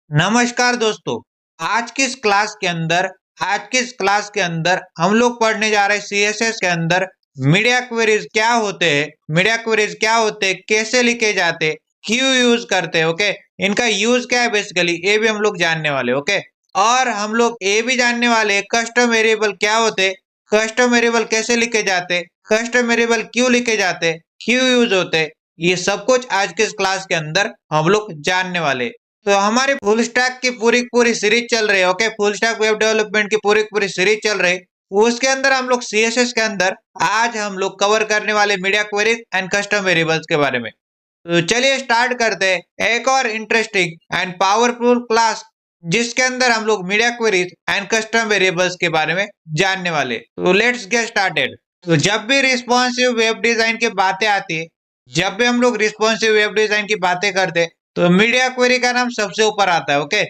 नमस्कार दोस्तों। आज की इस क्लास के अंदर हम लोग पढ़ने जा रहे हैं सीएसएस के अंदर मीडिया क्वेरीज क्या होते हैं, कैसे लिखे जाते हैं, क्यों यूज करते हैं, ओके। इनका यूज क्या है बेसिकली ये भी हम लोग जानने वाले, ओके। और हम लोग ये भी जानने वाले हैं कस्टम वेरिएबल क्या होते, कस्टम वेरिएबल कैसे लिखे जाते, कस्टम वेरिएबल क्यों लिखे जाते, क्यों यूज होते। ये सब कुछ आज के इस क्लास के अंदर हम लोग जानने वाले। तो हमारी फुल स्टैक की पूरी सीरीज चल रही है, okay. Full stack web development की पूरी सीरीज चल रही है। उसके अंदर हम लोग सीएसएस के अंदर आज हम लोग कवर करने वाले media queries and custom variables के बारे में। तो चलिए स्टार्ट करते हैं एक और इंटरेस्टिंग एंड पावरफुल क्लास जिसके अंदर हम लोग media queries and custom variables के बारे में जानने वाले। तो लेट्स गेट स्टार्टेड। तो जब भी रिस्पॉन्सिव वेब डिजाइन की बातें आती है, जब भी हम लोग रिस्पॉन्सिव वेब डिजाइन की बातें करते हैं तो मीडिया क्वेरी का नाम सबसे ऊपर आता है, ओके।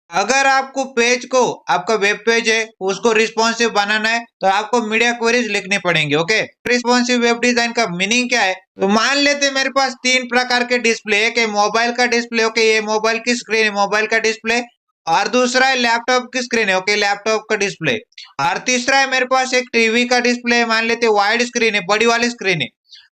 अगर आपको आपका वेब पेज है उसको रिस्पॉन्सिव बनाना है तो आपको मीडिया क्वेरीज लिखनी पड़ेंगे, ओके। रिस्पॉन्सिव वेब डिजाइन का मीनिंग क्या है, तो मान लेते हैं मेरे पास तीन प्रकार के डिस्प्ले है कि मोबाइल का डिस्प्ले, ओके, ये मोबाइल की स्क्रीन है, मोबाइल का डिस्प्ले। और दूसरा है लैपटॉप की स्क्रीन है, ओके, लैपटॉप का डिस्प्ले। और तीसरा है मेरे पास एक टीवी का डिस्प्ले है, मान लेते वाइड स्क्रीन है, बड़ी वाली स्क्रीन है।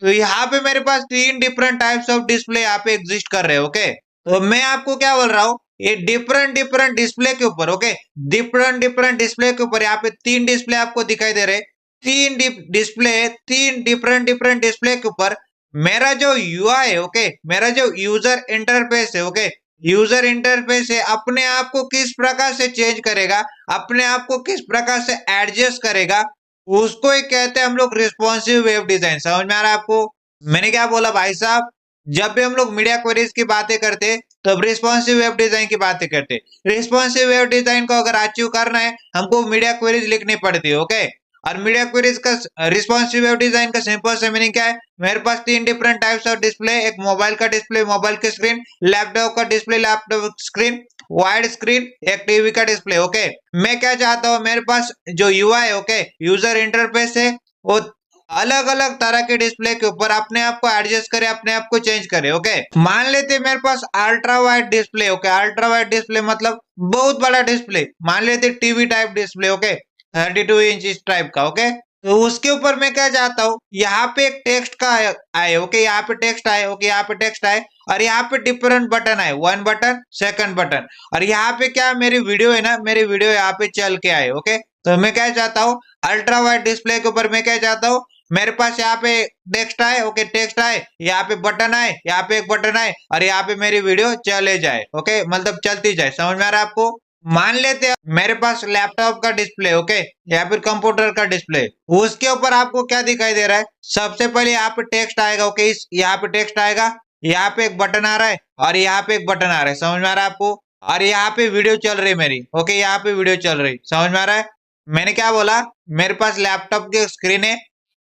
तो यहाँ पे मेरे पास तीन डिफरेंट टाइप्स ऑफ डिस्प्ले यहाँ पे एग्जिस्ट कर रहे हैं, ओके। तो मैं आपको क्या बोल रहा हूँ, ये डिफरेंट डिस्प्ले के ऊपर, ओके, डिफरेंट डिस्प्ले के ऊपर यहाँ पे तीन डिस्प्ले आपको दिखाई दे रहे, तीन डिफरेंट डिस्प्ले के ऊपर मेरा जो यूआई है, ओके, मेरा जो यूजर इंटरफेस है, ओके, यूजर इंटरफेस है, अपने आप को किस प्रकार से चेंज करेगा, अपने आप को किस प्रकार से एडजस्ट करेगा, उसको ही कहते हैं हम लोग रिस्पॉन्सिव वेब डिजाइन। समझ में आ रहा है आपको मैंने क्या बोला भाई साहब? जब भी हम लोग मीडिया क्वेरीज की बातें करते तब रिस्पॉन्सिव वेब डिजाइन की बातें करते। रिस्पॉन्सिव वेब डिजाइन को अगर अचीव करना है हमको मीडिया क्वेरीज लिखनी पड़ती है, ओके। और मीडिया क्वेरीज का रिस्पॉन्सिव वेब डिजाइन का सिंपल से मीनिंग क्या है, मेरे पास तीन डिफरेंट टाइप्स ऑफ डिस्प्ले, एक मोबाइल का डिस्प्ले, मोबाइल की स्क्रीन, लैपटॉप का display, laptop screen, wide screen, एक टीवी का डिस्प्ले, ओके। मैं क्या चाहता हूँ, मेरे पास जो यूआई, ओके, यूजर इंटरफेस है, वो अलग अलग तरह के डिस्प्ले के ऊपर अपने आप को एडजस्ट करे, अपने आप को चेंज करे, ओके। मान लेते मेरे पास ultra wide display, okay, ultra wide display मतलब बहुत बड़ा डिस्प्ले, मान लेते TV type display, okay, 32 inch type का, ओके। तो उसके ऊपर मैं क्या चाहता हूँ, यहाँ पे एक टेक्स्ट का आए, ओके, यहाँ पे टेक्स्ट आए, ओके, यहाँ पे टेक्स्ट आए, और यहाँ पे डिफरेंट बटन आए, वन बटन, सेकंड बटन, और यहाँ पे क्या मेरी वीडियो है ना, मेरी वीडियो यहाँ पे चल के आए, ओके। तो मैं क्या चाहता हूँ, अल्ट्रा वाइड डिस्प्ले के ऊपर मैं क्या चाहता हूँ, मेरे पास यहाँ पे टेक्स्ट आए, ओके, टेक्स्ट आए, यहाँ पे बटन आए, यहाँ पे एक बटन आए, और यहाँ पे मेरी वीडियो चले जाए, ओके, मतलब चलती जाए। समझ में आ रहा है आपको? मान लेते हैं मेरे पास लैपटॉप का डिस्प्ले, ओके, या फिर कंप्यूटर का डिस्प्ले, उसके ऊपर आपको क्या दिखाई दे रहा है, सबसे पहले यहाँ पे टेक्स्ट आएगा, ओके, इस यहाँ पे टेक्स्ट आएगा, यहाँ पे एक बटन आ रहा है, और यहाँ पे एक बटन आ रहा है। समझ में आ रहा है आपको? और यहाँ पे वीडियो चल रही है मेरी, ओके, यहाँ पे वीडियो चल रही, समझ में आ रहा है? मैंने क्या बोला, मेरे पास लैपटॉप की स्क्रीन है,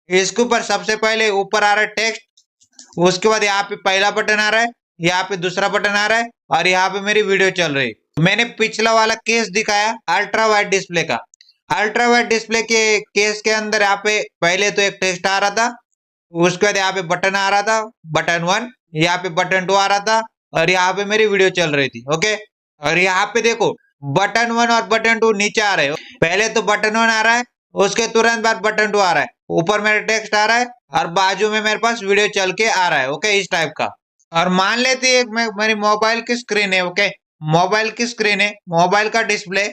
इसके ऊपर सबसे पहले ऊपर आ रहा है टेक्स्ट, उसके बाद यहाँ पे पहला बटन आ रहा है, यहाँ पे दूसरा बटन आ रहा है, और यहाँ पे मेरी वीडियो चल रही है। मैंने पिछला वाला केस दिखाया अल्ट्रा वाइड डिस्प्ले का। अल्ट्रा वाइड डिस्प्ले के केस के अंदर यहाँ पे पहले तो एक टेक्स्ट आ रहा था, उसके बाद यहाँ पे बटन आ रहा था, बटन 1, यहाँ पे बटन 2 आ रहा था, और यहाँ पे मेरी वीडियो चल रही थी, ओके। और यहाँ पे देखो बटन 1 और बटन 2 नीचे आ रहे हो, पहले तो बटन 1 आ रहा है, उसके तुरंत बाद बटन 2 आ रहा है, ऊपर मेरा टेक्स्ट आ रहा है, और बाजू में मेरे पास वीडियो चल के आ रहा है, ओके, इस टाइप का। और मान लेते एक मेरी मोबाइल की स्क्रीन है, ओके, मोबाइल की स्क्रीन है, मोबाइल का डिस्प्ले,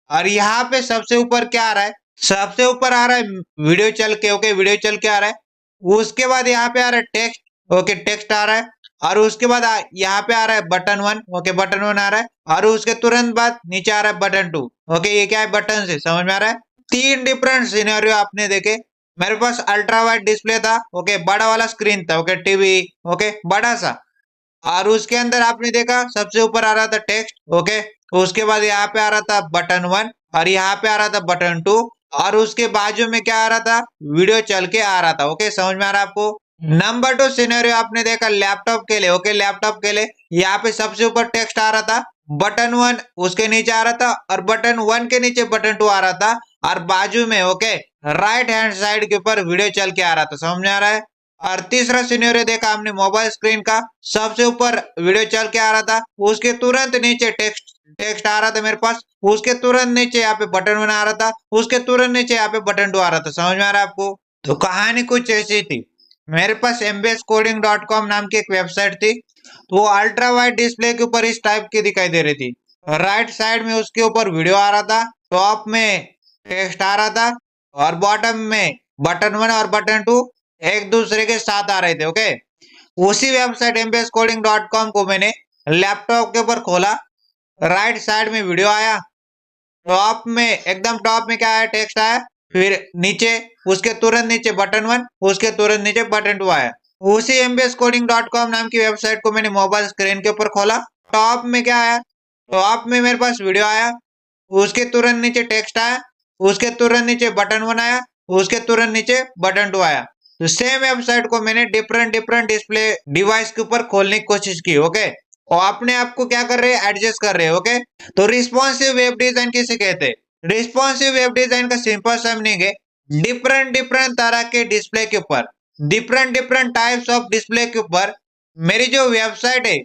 और यहाँ पे सबसे ऊपर क्या आ रहा है, सबसे ऊपर आ रहा है वीडियो चल के, ओके, वीडियो चल के आ रहा है। उसके बाद यहाँ पे आ रहा है टेक्स्ट, ओके, टेक्स्ट आ रहा है, और उसके बाद यहाँ पे आ रहा है बटन 1, ओके, बटन 1 आ रहा है, और उसके तुरंत बाद नीचे आ रहा है बटन 2, ओके। ये क्या है, बटन से, समझ में आ रहा है? तीन डिफरेंट सिनेरियो आपने देखे। मेरे पास अल्ट्रा वाइड डिस्प्ले था, ओके, बड़ा वाला स्क्रीन था, ओके, टीवी, ओके, बड़ा सा, और उसके अंदर आपने देखा सबसे ऊपर आ रहा था टेक्स्ट, ओके, उसके बाद यहाँ पे आ रहा था बटन 1, और यहाँ पे आ रहा था बटन 2, और उसके बाजू में क्या आ रहा था, वीडियो चल के आ रहा था, ओके। समझ में आ रहा है आपको? नंबर 2 सिनेरियो आपने देखा लैपटॉप के लिए, ओके, लैपटॉप के लिए यहाँ पे सबसे ऊपर टेक्स्ट आ रहा था, बटन 1 उसके नीचे आ रहा था, और बटन 1 के नीचे बटन 2 आ रहा था, और बाजू में, ओके, राइट हैंड साइड के ऊपर वीडियो चल के आ रहा था। समझ में आ रहा है? और तीसरा सिनेरियो देखा हमने मोबाइल स्क्रीन का, सबसे ऊपर वीडियो चल के आ रहा था, उसके तुरंत नीचे टेक्स्ट टेक्स्ट आ रहा था मेरे पास, उसके तुरंत नीचे यहाँ पे बटन 1 आ रहा था, उसके तुरंत नीचे यहाँ पे बटन 2 आ रहा था। समझ में आ रहा है आपको? तो कहानी कुछ ऐसी थी। मेरे पास mbscoding.com नाम की एक वेबसाइट थी, तो वो अल्ट्रा वाइड डिस्प्ले के ऊपर इस टाइप की दिखाई दे रही थी। राइट साइड में उसके ऊपर वीडियो आ रहा था, टॉप में टेक्स्ट आ रहा था, और बॉटम में बटन 1 और बटन 2 एक दूसरे के साथ आ रहे थे। ओके, उसी वेबसाइट mbscoding.com को मैंने लैपटॉप के ऊपर खोला। राइट साइड में वीडियो आया, टॉप में एकदम टॉप में क्या आया, टेक्स्ट आया, फिर नीचे उसके तुरंत नीचे बटन 1, उसके तुरंत नीचे बटन 2 आया। उसी mbscoding.com नाम की वेबसाइट को मैंने मोबाइल स्क्रीन के ऊपर खोला। टॉप में क्या आया, टॉप में मेरे पास वीडियो आया, उसके तुरंत नीचे टेक्स्ट आया, उसके तुरंत नीचे बटन 1 आया, उसके तुरंत नीचे बटन 2 आया। तो सेम वेबसाइट को मैंने डिफरेंट डिस्प्ले डिवाइस के ऊपर खोलने की कोशिश की। ओके, और अपने आप को क्या कर रहे हैं, एडजस्ट कर रहे हैं। ओके, तो रिस्पॉन्सिव वेब डिजाइन किसे कहते हैं? रिस्पॉन्सिव वेब डिजाइन का सिंपल सा मीनिंग है डिफरेंट तरह के डिस्प्ले के ऊपर, डिफरेंट टाइप्स ऑफ डिस्प्ले के ऊपर मेरी जो वेबसाइट है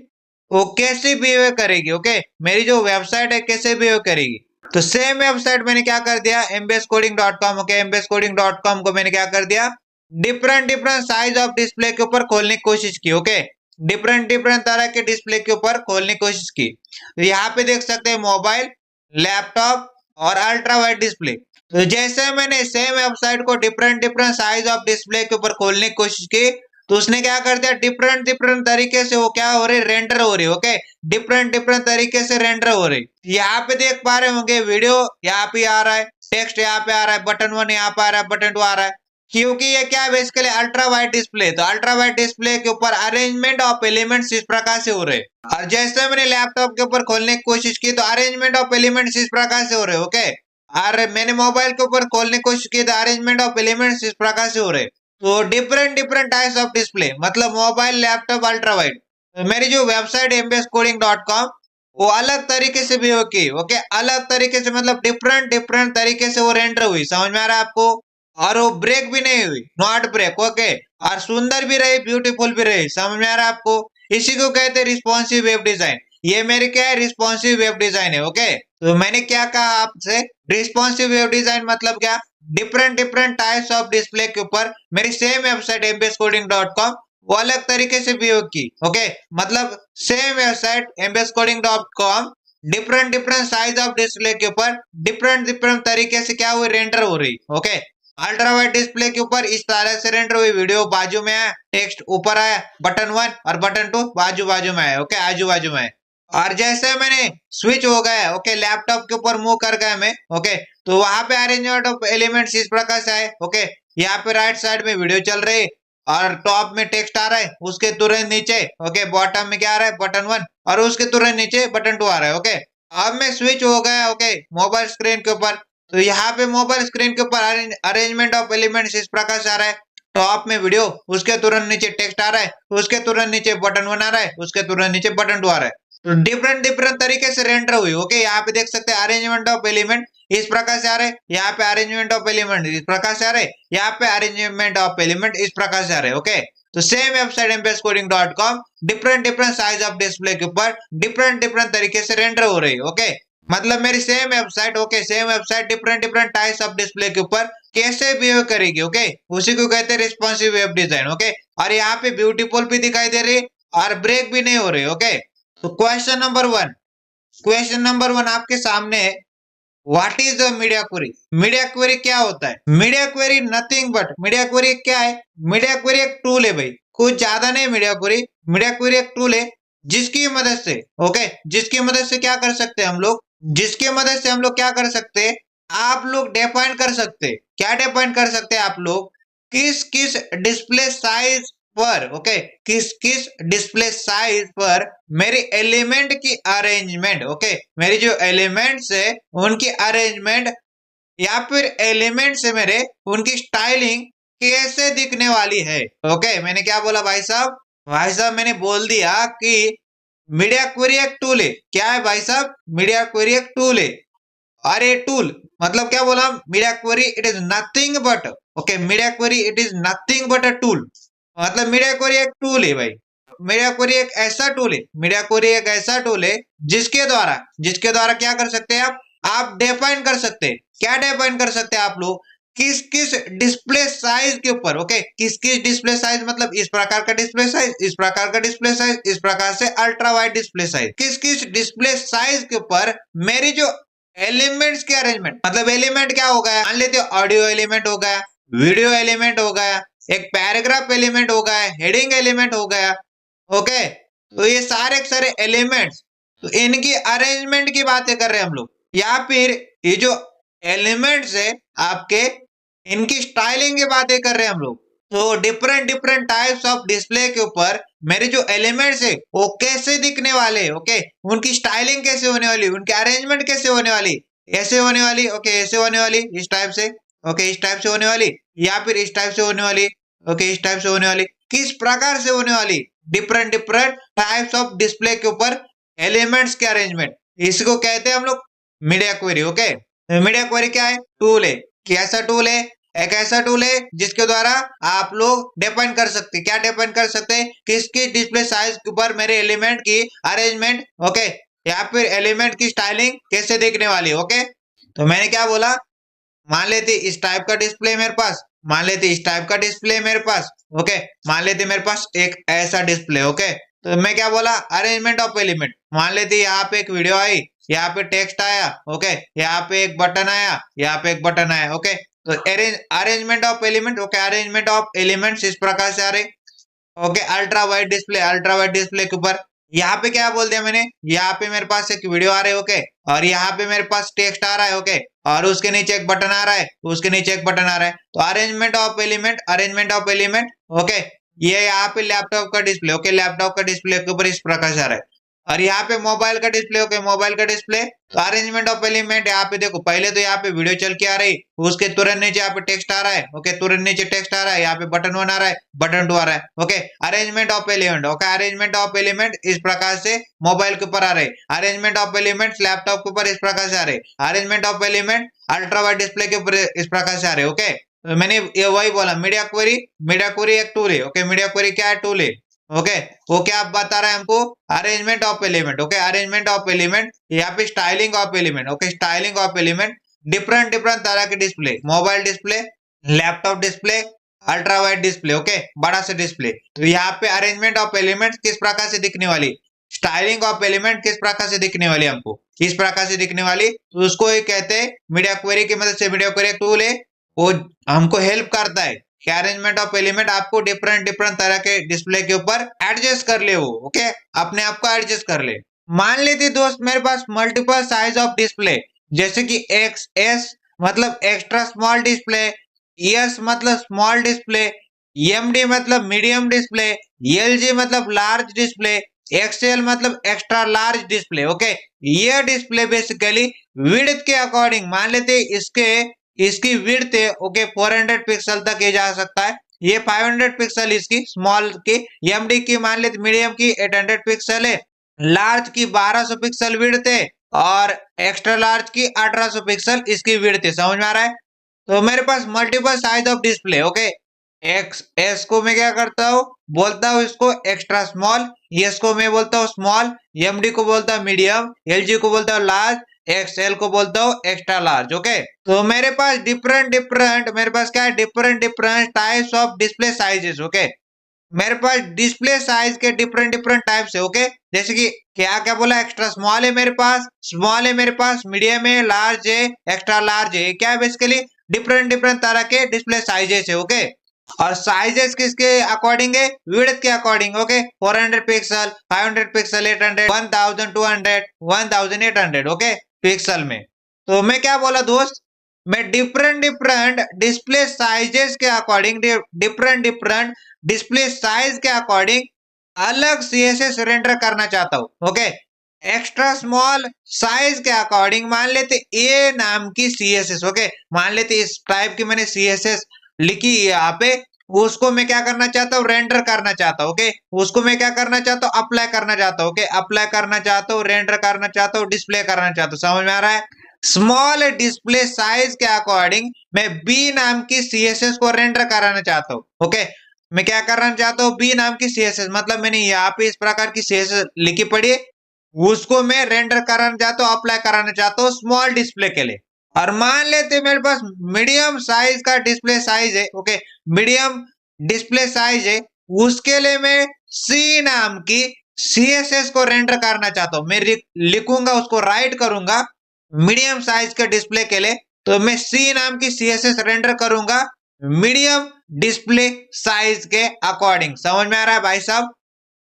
वो कैसे बिहेव करेगी। ओके, मेरी जो वेबसाइट है कैसे बिहेव करेगी। तो सेम वेबसाइट मैंने क्या कर दिया, mbscoding.com। ओके, mbscoding.com को मैंने क्या कर दिया, डिफरेंट साइज ऑफ डिस्प्ले के ऊपर खोलने की कोशिश की। ओके, डिफरेंट तरह के डिस्प्ले के ऊपर खोलने की कोशिश की। तो यहाँ पे देख सकते हैं मोबाइल, लैपटॉप और अल्ट्रा वाइड डिस्प्ले। तो जैसे मैंने सेम वेबसाइट को डिफरेंट साइज ऑफ डिस्प्ले के ऊपर खोलने की कोशिश की, तो उसने क्या कर दिया, डिफरेंट तरीके से वो क्या हो रही, रेंडर हो रही। ओके, डिफरेंट तरीके से रेंडर हो रही। यहाँ पे देख पा रहे होंगे वीडियो यहाँ पे आ रहा है, टेक्स्ट यहाँ पे आ रहा है, बटन 1 यहाँ पे आ रहा है, बटन 2 आ रहा है, क्योंकि ये क्या है बेसिकली अल्ट्रा वाइड डिस्प्ले। तो अल्ट्रा वाइड डिस्प्ले के ऊपर अरेंजमेंट ऑफ एलिमेंट्स इस प्रकार से हो रहे, और जैसे मैंने लैपटॉप के ऊपर खोलने की कोशिश की तो अरेंजमेंट ऑफ एलिमेंट्स इस प्रकार से हो रहे। ओके, और मैंने मोबाइल के ऊपर खोलने की कोशिश की तो अरेंजमेंट ऑफ एलिमेंट्स इस प्रकार से हो रहे। तो डिफरेंट टाइप्स ऑफ डिस्प्ले मतलब मोबाइल, लैपटॉप, अल्ट्रा वाइड। मेरी जो वेबसाइट है mbscoding.com वो अलग तरीके से भी होगी। ओके, अलग तरीके से मतलब डिफरेंट तरीके से वो रेंडर हुई। समझ में आ रहा है आपको? और वो ब्रेक भी नहीं हुई, नॉट ब्रेक। ओके, और सुंदर भी रही, ब्यूटीफुल भी रही। समझ में आ रहा है आपको? इसी को कहते हैं रिस्पॉन्सिव वेब डिजाइन। ये मेरी क्या है, रिस्पॉन्सिव वेब डिजाइन है। ओके, तो मैंने क्या कहा आपसे, रिस्पॉन्सिव वेब डिजाइन मतलब क्या, डिफरेंट टाइप्स ऑफ डिस्प्ले के ऊपर मेरी सेम वेबसाइट mbscoding.com वो अलग तरीके से भी होगी। ओके, मतलब same website mbscoding.com different size of display के ऊपर डिफरेंट तरीके से क्या हुई, रेंडर हो रही। ओके, अल्ट्रा वाइड डिस्प्ले के ऊपर इस तरह से रेंडर हुई, वीडियो बाजू में आया, टेक्स्ट ऊपर आया, बटन 1 और बटन 2 बाजू में आया। ओके, आजू बाजू में। और जैसे मैंने स्विच हो गया, ओके, लैपटॉप के ऊपर मूव कर गया मैं। ओके, तो वहां पे अरेंजमेंट ऑफ एलिमेंट्स इस प्रकार से आए। ओके, यहाँ पे राइट साइड में वीडियो चल रही और टॉप में टेक्स्ट आ रहा है, उसके तुरंत नीचे ओके बॉटम में क्या आ रहा है, बटन 1, और उसके तुरंत नीचे बटन 2 आ रहा है। ओके, अब मैं स्विच हो गया ओके मोबाइल स्क्रीन के ऊपर। तो यहाँ पे मोबाइल स्क्रीन के ऊपर अरेंजमेंट ऑफ एलिमेंट्स इस प्रकार से आ रहा है, टॉप में वीडियो, उसके तुरंत नीचे टेक्स्ट आ रहा है, उसके तुरंत नीचे बटन 1 आ रहा है, उसके तुरंत नीचे बटन 2 आ रहा है। तो डिफरेंट तरीके से रेंडर हुई। ओके, यहाँ पे देख सकते हैं अरेंजमेंट ऑफ एलिमेंट इस प्रकार से आ रहे, यहाँ पे अरेंजमेंट ऑफ एलिमेंट इस प्रकार से आ रहे, यहाँ पे अरेंजमेंट ऑफ एलिमेंट इस प्रकार से आ रहे। ओके, तो same website mbscoding.com different size of display के ऊपर डिफरेंट तरीके से रेंडर हो रही है। ओके, मतलब मेरी same website okay, same website different types of display के ऊपर कैसे बिहेव करेगी। ओके, उसी को कहते हैं रिस्पॉन्सिव वेब डिजाइन। ओके, और यहाँ पे ब्यूटीफुल भी दिखाई दे रही और ब्रेक भी नहीं हो रही। ओके, तो क्वेश्चन नंबर वन आपके सामने है, what is the media query. Media query क्या होता है? Media query nothing but, media query क्या है, मीडिया क्वेरी एक टूल है भाई, कुछ ज्यादा नहीं। मीडिया क्वेरी एक टूल है जिसकी मदद से ओके, जिसकी मदद से क्या कर सकते हैं हम लोग, जिसकी मदद से हम लोग क्या कर सकते हैं, आप लोग डिफाइन कर सकते हैं, क्या डिफाइन कर सकते हैं आप लोग, किस किस डिस्प्ले साइज पर ओके, किस किस डिस्प्ले साइज पर मेरी एलिमेंट की अरेंजमेंट ओके, मेरी जो एलिमेंट्स है उनकी अरेंजमेंट या फिर एलिमेंट से मेरे उनकी स्टाइलिंग कैसे दिखने वाली है। ओके, मैंने क्या बोला भाई साहब, मैंने बोल दिया कि मीडिया क्वेरी एक टूल है। क्या है भाई साहब, मीडिया क्वेरी एक टूल है। और ये टूल मतलब क्या बोला, media query it is nothing but okay, media query it is nothing but a tool, मतलब मीडिया क्वेरी एक टूल है भाई। मीडिया क्वेरी एक ऐसा टूल है, मीडिया क्वेरी एक ऐसा टूल है जिसके द्वारा क्या कर सकते हैं आप डिफाइन कर सकते हैं। क्या डिफाइन कर सकते हैं आप लोग, किस किस डिस्प्ले साइज के ऊपर, ओके, किस किस डिस्प्ले साइज मतलब इस प्रकार का डिस्प्ले साइज, इस प्रकार का डिस्प्ले साइज, इस प्रकार से अल्ट्रा वाइड डिस्प्ले साइज, किस किस डिस्प्ले साइज के ऊपर मेरी जो एलिमेंट्स के अरेंजमेंट, मतलब एलिमेंट क्या हो गया, मान लेते ऑडियो एलिमेंट हो गया, वीडियो एलिमेंट हो गया, एक पैराग्राफ एलिमेंट हो गया, हेडिंग एलिमेंट हो गया, ओके, तो ये सारे एलिमेंट्स, तो इनकी अरेंजमेंट की बातें कर रहे हैं हम लोग, या फिर ये जो एलिमेंट्स है आपके, इनकी स्टाइलिंग की बातें कर रहे हैं हम लोग। तो डिफरेंट टाइप्स ऑफ डिस्प्ले के ऊपर मेरे जो एलिमेंट्स है वो कैसे दिखने वाले, ओके, उनकी स्टाइलिंग कैसे होने वाली, उनकी अरेंजमेंट कैसे होने वाली, ऐसे होने वाली, ओके, ऐसे होने वाली, इस टाइप से, ओके, इस टाइप से होने वाली, या फिर इस टाइप से होने वाली, ओके, इस टाइप से होने वाली, किस प्रकार से होने वाली, डिफरेंट टाइप्स ऑफ डिस्प्ले के ऊपर एलिमेंट्स के अरेंजमेंट, इसको कहते हैं हम लोग media query, okay. Media query क्या है, टूल है, कैसा टूल है, एक ऐसा टूल है जिसके द्वारा आप लोग डिफाइन कर सकते हैं, क्या डिफाइन कर सकते हैं, किसकी डिस्प्ले साइज के ऊपर मेरे एलिमेंट की अरेंजमेंट, ओके, या फिर एलिमेंट की स्टाइलिंग कैसे दिखने वाली, ओके। तो मैंने क्या बोला, मान लेते इस टाइप का डिस्प्ले मेरे पास, मान लेते इस टाइप का डिस्प्ले मेरे पास, ओके, मान लेते मेरे पास एक ऐसा डिस्प्ले, ओके, तो मैं क्या बोला, अरेंजमेंट ऑफ एलिमेंट, मान लेते यहाँ पे एक वीडियो आई, यहाँ पे टेक्स्ट आया, ओके, यहाँ पे एक बटन आया, यहाँ पे एक बटन आया, ओके, तो arrangement of element, okay, arrangement of elements इस प्रकार से आ रहे, ओके, अल्ट्रा वाइड डिस्प्ले के ऊपर, यहाँ पे क्या बोल दिया मैंने, यहाँ पे मेरे पास एक वीडियो आ रही है, ओके, और यहाँ पे मेरे पास टेक्स्ट आ रहा है, ओके, और उसके नीचे एक बटन आ रहा है, उसके नीचे एक बटन आ रहा है, तो अरेंजमेंट ऑफ एलिमेंट, ओके, ये यहाँ पे लैपटॉप का डिस्प्ले, ओके, लैपटॉप का डिस्प्ले के ऊपर इस प्रकार से आ रहा है, और यहाँ पे मोबाइल का डिस्प्ले, ओके, मोबाइल का डिस्प्ले, तो अरेंजमेंट ऑफ एलिमेंट, यहाँ पे देखो पहले तो यहाँ पे वीडियो चल के आ रही, उसके तुरंत नीचे यहाँ पे टेक्स्ट आ रहा है, ओके, तुरंत नीचे टेक्स्ट आ रहा है, यहाँ पे बटन 1 आ रहा है, बटन 2 आ रहा है, okay, arrangement of element, okay, arrangement of element इस प्रकार से मोबाइल के ऊपर आ रहे, अरेंजमेंट ऑफ एलिमेंट लैपटॉप के ऊपर इस प्रकार से आ रहे, arrangement of element ultra wide display के ऊपर इस प्रकार से आ रहे, ओके। तो मैंने ये वही बोला, मीडिया क्वेरी एक टूल है, ओके, मीडिया क्वेरी क्या है, टूल है, ओके, वो क्या बता रहा है हमको, arrangement of element, okay, arrangement of element, यहाँ पे styling of element, okay, styling of element, different तरह के display, mobile display, laptop display, ultra wide display, okay, बड़ा से डिस्प्ले, तो यहाँ पे अरेंजमेंट ऑफ एलिमेंट किस प्रकार से दिखने वाली, स्टाइलिंग ऑफ एलिमेंट किस प्रकार से दिखने वाली, हमको किस प्रकार से दिखने वाली, तो उसको ही कहते हैं मीडिया क्वेरी की मदद से। मीडिया क्वेरी एक टूल है, वो हमको हेल्प करता है कि अरेंजमेंट ऑफ एलिमेंट आपको डिफरेंट तरह के डिस्प्ले के ऊपर एडजस्ट कर ले, वो ओके, अपने आप को एडजस्ट कर ले। मान लेते दोस्त मेरे पास मल्टीपल साइज ऑफ डिस्प्ले, जैसे कि एक्स मतलब एक्स्ट्रा स्मॉल डिस्प्ले, एस मतलब स्मॉल डिस्प्ले, एमडी मतलब मीडियम डिस्प्ले, एलजी मतलब लार्ज डिस्प्ले, एक्सएल मतलब एक्स्ट्रा लार्ज डिस्प्ले, ओके। ये डिस्प्ले बेसिकली विड्थ के अकॉर्डिंग, मान लेते इसकी विड्थ है, ओके, 400 पिक्सल तक ये जा सकता है, ये 500 पिक्सल इसकी स्मॉल की, एमडी की मान लेते मीडियम की 800 पिक्सल है, लार्ज की 1200 पिक्सल विड्थ है, और एक्स्ट्रा लार्ज की 1800 पिक्सल इसकी विड्थ है। समझ में आ रहा है? तो मेरे पास multiple size of display, okay, एस को मैं क्या करता हूँ, बोलता हूँ इसको एक्स्ट्रा स्मॉल, एस को मैं बोलता हूँ स्मॉल, एमडी को बोलता हूँ मीडियम, एलजी को बोलता हूँ लार्ज, एक्सएल को बोलता हूँ एक्स्ट्रा लार्ज, ओके। तो मेरे पास मेरे पास क्या है, different types of display sizes, okay, मेरे पास डिस्प्ले साइज के डिफरेंट टाइप्स है, ओके। जैसे कि क्या क्या बोला, एक्स्ट्रा स्मॉल है मेरे पास, मीडियम है, लार्ज है, एक्स्ट्रा लार्ज है, क्या है बेसिकली डिफरेंट तरह के डिस्प्ले साइजेस है, ओके। और साइजेस किसके अकॉर्डिंग है, विड्थ के according, okay, 400 pixel, 500 pixel, 800, 1200, 1800, okay, pixel में। तो मैं क्या बोला दोस्त, मैं डिफरेंट डिस्प्ले साइजेस के अकॉर्डिंग, डिफरेंट डिस्प्ले साइज के अकॉर्डिंग अलग सीएसएस रेंडर करना चाहता हूँ, ओके। एक्स्ट्रा स्मॉल साइज के अकॉर्डिंग मान लेते ए नाम की सीएसएस, ओके, मान लेते इस टाइप की मैंने सीएसएस लिखी है यहाँ पे, उसको मैं क्या करना चाहता हूँ, रेंडर करना चाहता हूँ, ओके, उसको मैं क्या करना चाहता हूँ, अप्लाई करना चाहता हूँ, ओके, अप्लाई करना चाहता हूँ, रेंडर करना चाहता हूँ, डिस्प्ले करना चाहता हूँ। समझ में आ रहा है? स्मॉल डिस्प्ले साइज के अकॉर्डिंग मैं बी नाम की सीएसएस को रेंडर कराना चाहता हूँ, ओके। मैं क्या करना चाहता हूँ, बी नाम की सीएसएस, मतलब मैंने यहाँ पे इस प्रकार की सीएसएस लिखी पड़ी है, उसको मैं रेंडर कराना चाहता हूँ, अप्लाई कराना चाहता हूँ स्मॉल डिस्प्ले के लिए। और मान लेते मेरे पास मीडियम साइज का डिस्प्ले साइज है, ओके, मीडियम डिस्प्ले साइज है, उसके लिए मैं सी नाम की सीएसएस को रेंडर करना चाहता हूँ। मैं लिखूंगा, उसको राइट करूंगा मीडियम साइज के डिस्प्ले के लिए, तो मैं सी नाम की सीएसएस रेंडर करूंगा मीडियम डिस्प्ले साइज के अकॉर्डिंग। समझ में आ रहा है भाई साहब?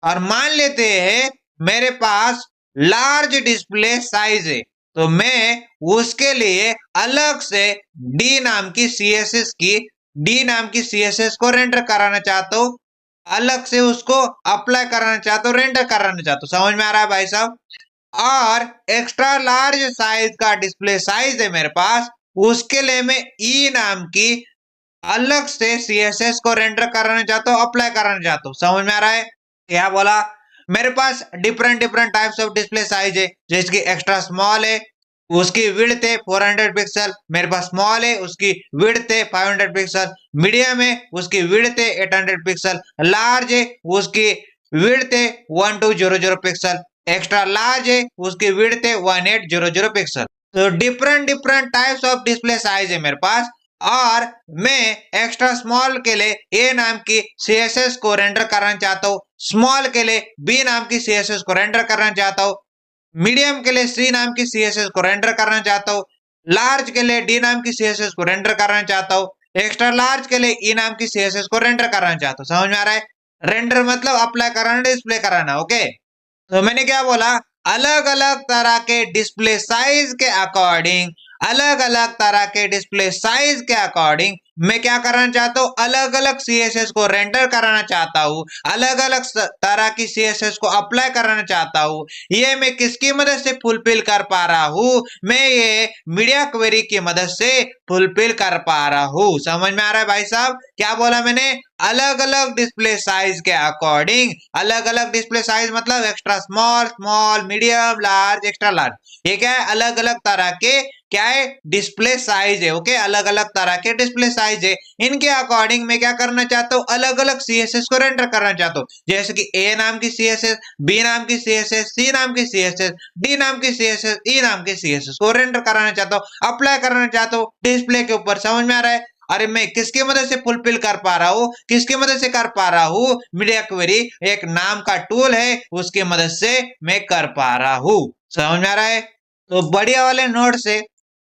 और मान लेते हैं मेरे पास लार्ज डिस्प्ले साइज है, तो मैं उसके लिए अलग से डी नाम की सीएसएस को रेंडर कराना चाहता हूँ, अलग से उसको अप्लाई कराना चाहता हूँ, रेंडर कराना चाहता हूँ। समझ में आ रहा है भाई साहब? और एक्स्ट्रा लार्ज साइज का डिस्प्ले साइज है मेरे पास, उसके लिए मैं ई नाम की अलग से सीएसएस को रेंडर कराना चाहता हूँ, अप्लाई कराना चाहता हूँ। समझ में आ रहा है? क्या बोला? मेरे पास different different types of display size है, जैसे कि एक्स्ट्रा स्मॉल है, उसकी विड्थ है 400 पिक्सल, मेरे पास स्मॉल है, उसकी विड्थ है 500 पिक्सल, मीडियम है, उसकी विड्थ है 800 पिक्सल, लार्ज है, उसकी विड्थ है 1200 पिक्सल, एक्स्ट्रा लार्ज है, उसकी विड्थ है 1800 पिक्सल। तो different different types of display size है मेरे पास। और मैं एक्स्ट्रा स्मॉल के लिए ए नाम की सीएसएस को रेंडर करना चाहता हूँ, स्मॉल के लिए बी नाम की सीएसएस को रेंडर करना चाहता हूँ, मीडियम के लिए सी नाम की सीएसएस को रेंडर करना चाहता हूँ, लार्ज के लिए डी नाम की सीएसएस को रेंडर करना चाहता हूँ, एक्स्ट्रा लार्ज के लिए ई नाम की सीएसएस को रेंडर करना चाहता हूँ। समझ में आ रहा है? रेंडर मतलब अप्लाई कराना, डिस्प्ले कराना। ओके, तो मैंने क्या बोला, अलग अलग तरह के डिस्प्ले साइज के अकॉर्डिंग, अलग अलग तरह के डिस्प्ले साइज के अकॉर्डिंग मैं क्या करना चाहता हूँ, अलग अलग सीएसएस को रेंडर कराना चाहता हूँ, अलग अलग तरह की सीएसएस को अप्लाई कराना चाहता हूँ। ये मैं किसकी मदद से फुलफिल कर पा रहा हूँ? मैं ये मीडिया क्वेरी की मदद से फुलफिल कर पा रहा हूँ। समझ में आ रहा है भाई साहब? क्या बोला मैंने? अलग अलग डिस्प्ले साइज के अकॉर्डिंग, अलग अलग डिस्प्ले साइज मतलब extra small, small, medium, large, extra large, ये क्या है? अलग अलग तरह के क्या है? डिस्प्ले साइज है। ओके, अलग अलग तरह के डिस्प्ले साइज है, इनके अकॉर्डिंग मैं क्या करना चाहता हूँ, अलग अलग सीएसएस को रेंडर करना चाहता हूँ। जैसे कि ए नाम की सीएसएस, बी नाम की सीएसएस, सी नाम की सीएसएस, डी नाम की सीएसएस, ई नाम की सीएसएस को रेंडर कराना चाहता हूँ, अप्लाई करना चाहता हूँ डिस्प्ले के ऊपर। समझ में आ रहा है? अरे मैं किसकी मदद से फुलफिल कर पा रहा हूँ, किसकी मदद से कर पा रहा हूँ? मीडिया क्वेरी एक नाम का टूल है, उसकी मदद से मैं कर पा रहा हूँ। समझ में आ रहा है? तो बढ़िया वाले नोट से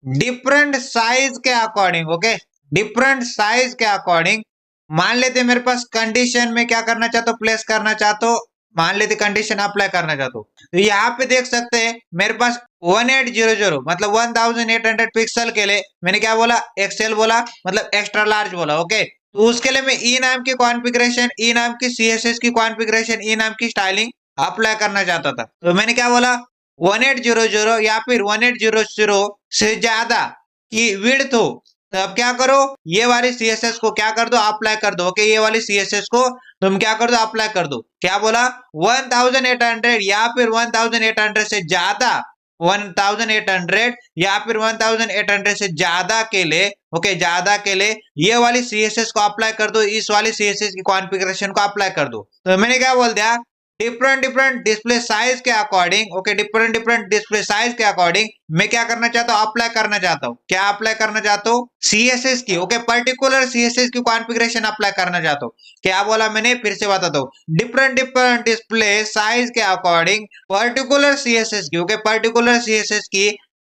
डिफरेंट साइज के अकॉर्डिंग, ओके, डिफरेंट साइज के अकॉर्डिंग मान लेते मेरे पास कंडीशन में क्या करना चाहता हूँ, प्लेस करना चाहता हूँ, मान लेते कंडीशन अप्लाई करना चाहता हूँ। तो यहाँ पे देख सकते हैं मेरे पास 1800 मतलब 1800 पिक्सल के लिए मैंने क्या बोला, एक्सेल बोला, मतलब एक्स्ट्रा लार्ज बोला। ओके, तो उसके लिए मैं ई नाम की कॉन्फ़िगरेशन, ई नाम की सीएसएस की कॉन्फ़िगरेशन, ई नाम की स्टाइलिंग अप्लाई करना चाहता था। तो मैंने क्या बोला, 1800 या फिर 1800 से ज्यादा की विड्थ हो, तो अब क्या करो, ये वाली सीएसएस को क्या कर दो, अप्लाई कर दो। ओके, ये वाली सीएसएस को तुम क्या कर दो, अप्लाई कर दो। क्या बोला, 1800 या फिर 1800 से ज्यादा, 1800 या फिर 1800 से ज्यादा के लिए, ओके, ज्यादा के लिए ये वाली सीएसएस को अप्लाई कर दो, इस वाली सीएसएस की कॉन्फ़िगरेशन को अप्लाई कर दो। तो मैंने क्या बोल दिया, डिफरेंट डिफरेंट डिस्प्ले साइज के according, okay, different different display size के अकॉर्डिंग मैं क्या करना चाहता हूँ, अप्लाई करना चाहता हूँ। क्या अप्लाई करना चाहता हूँ? सीएसएस की, ओके, पर्टिकुलर सीएसएस की कॉन्फ़िगरेशन अप्लाई करना चाहता हूँ। क्या बोला मैंने, फिर से बताता हूँ, डिफरेंट डिफरेंट डिस्प्ले साइज के अकॉर्डिंग पर्टिकुलर सीएसएस की, ओके, पर्टिकुलर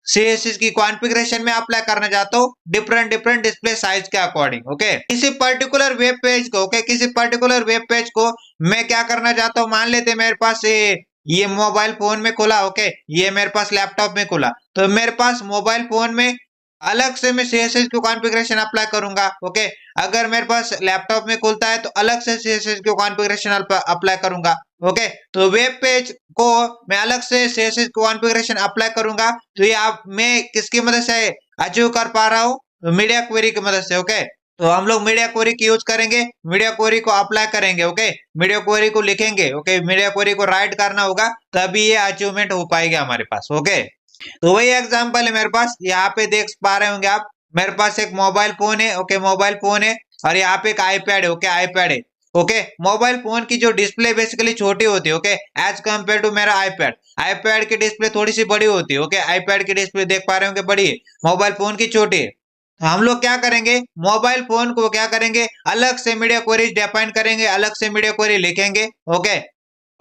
सीएसएस की कॉन्फ़िगरेशन में अप्लाई करना चाहता हूँ डिफरेंट डिफरेंट डिस्प्ले साइज के अकॉर्डिंग। ओके, किसी पर्टिकुलर वेब पेज को, ओके, किसी पर्टिकुलर वेब पेज को मैं क्या करना चाहता हूँ, मान लेते मेरे पास ये मोबाइल फोन में खुला, ओके, ये मेरे पास लैपटॉप में खुला, तो मेरे पास मोबाइल फोन में अलग से मैं सीएसएस की कॉन्फ़िगरेशन अप्लाई करूंगा। ओके, अगर मेरे पास लैपटॉप में खुलता है तो अलग से सीएसएस की कॉन्फ़िगरेशन अप्लाई करूंगा। ओके, तो वेब पेज को मैं अलग से सीएसएस की कॉन्फ़िगरेशन अप्लाई करूंगा। तो ये आप मैं किसकी मदद से अचीव कर पा रहा हूँ, तो मीडिया क्वेरी की मदद से। ओके, तो हम लोग मीडिया क्वेरी की यूज करेंगे, मीडिया क्वेरी को अप्लाई करेंगे। ओके, मीडिया क्वेरी को लिखेंगे, ओके, मीडिया क्वेरी को राइट करना होगा, तभी ये अचीवमेंट हो पाएगा हमारे पास। ओके, तो वही एग्जांपल है मेरे पास, यहाँ पे देख पा रहे होंगे आप, मेरे पास एक मोबाइल फोन है, ओके, मोबाइल फोन है, और यहाँ पे एक आईपैड है, ओके, आईपैड है। ओके। मोबाइल फोन की जो डिस्प्ले बेसिकली छोटी होती है, ओके, एज कम्पेयर टू मेरा आईपैड। आईपैड की डिस्प्ले थोड़ी सी बड़ी होती है, ओके। आईपैड की डिस्प्ले देख पा रहे होंगे बड़ी है, मोबाइल फोन की छोटी है। तो हम लोग क्या करेंगे, मोबाइल फोन को क्या करेंगे, अलग से मीडिया क्वेरी डिफाइन करेंगे, अलग से मीडिया क्वेरी लिखेंगे, ओके।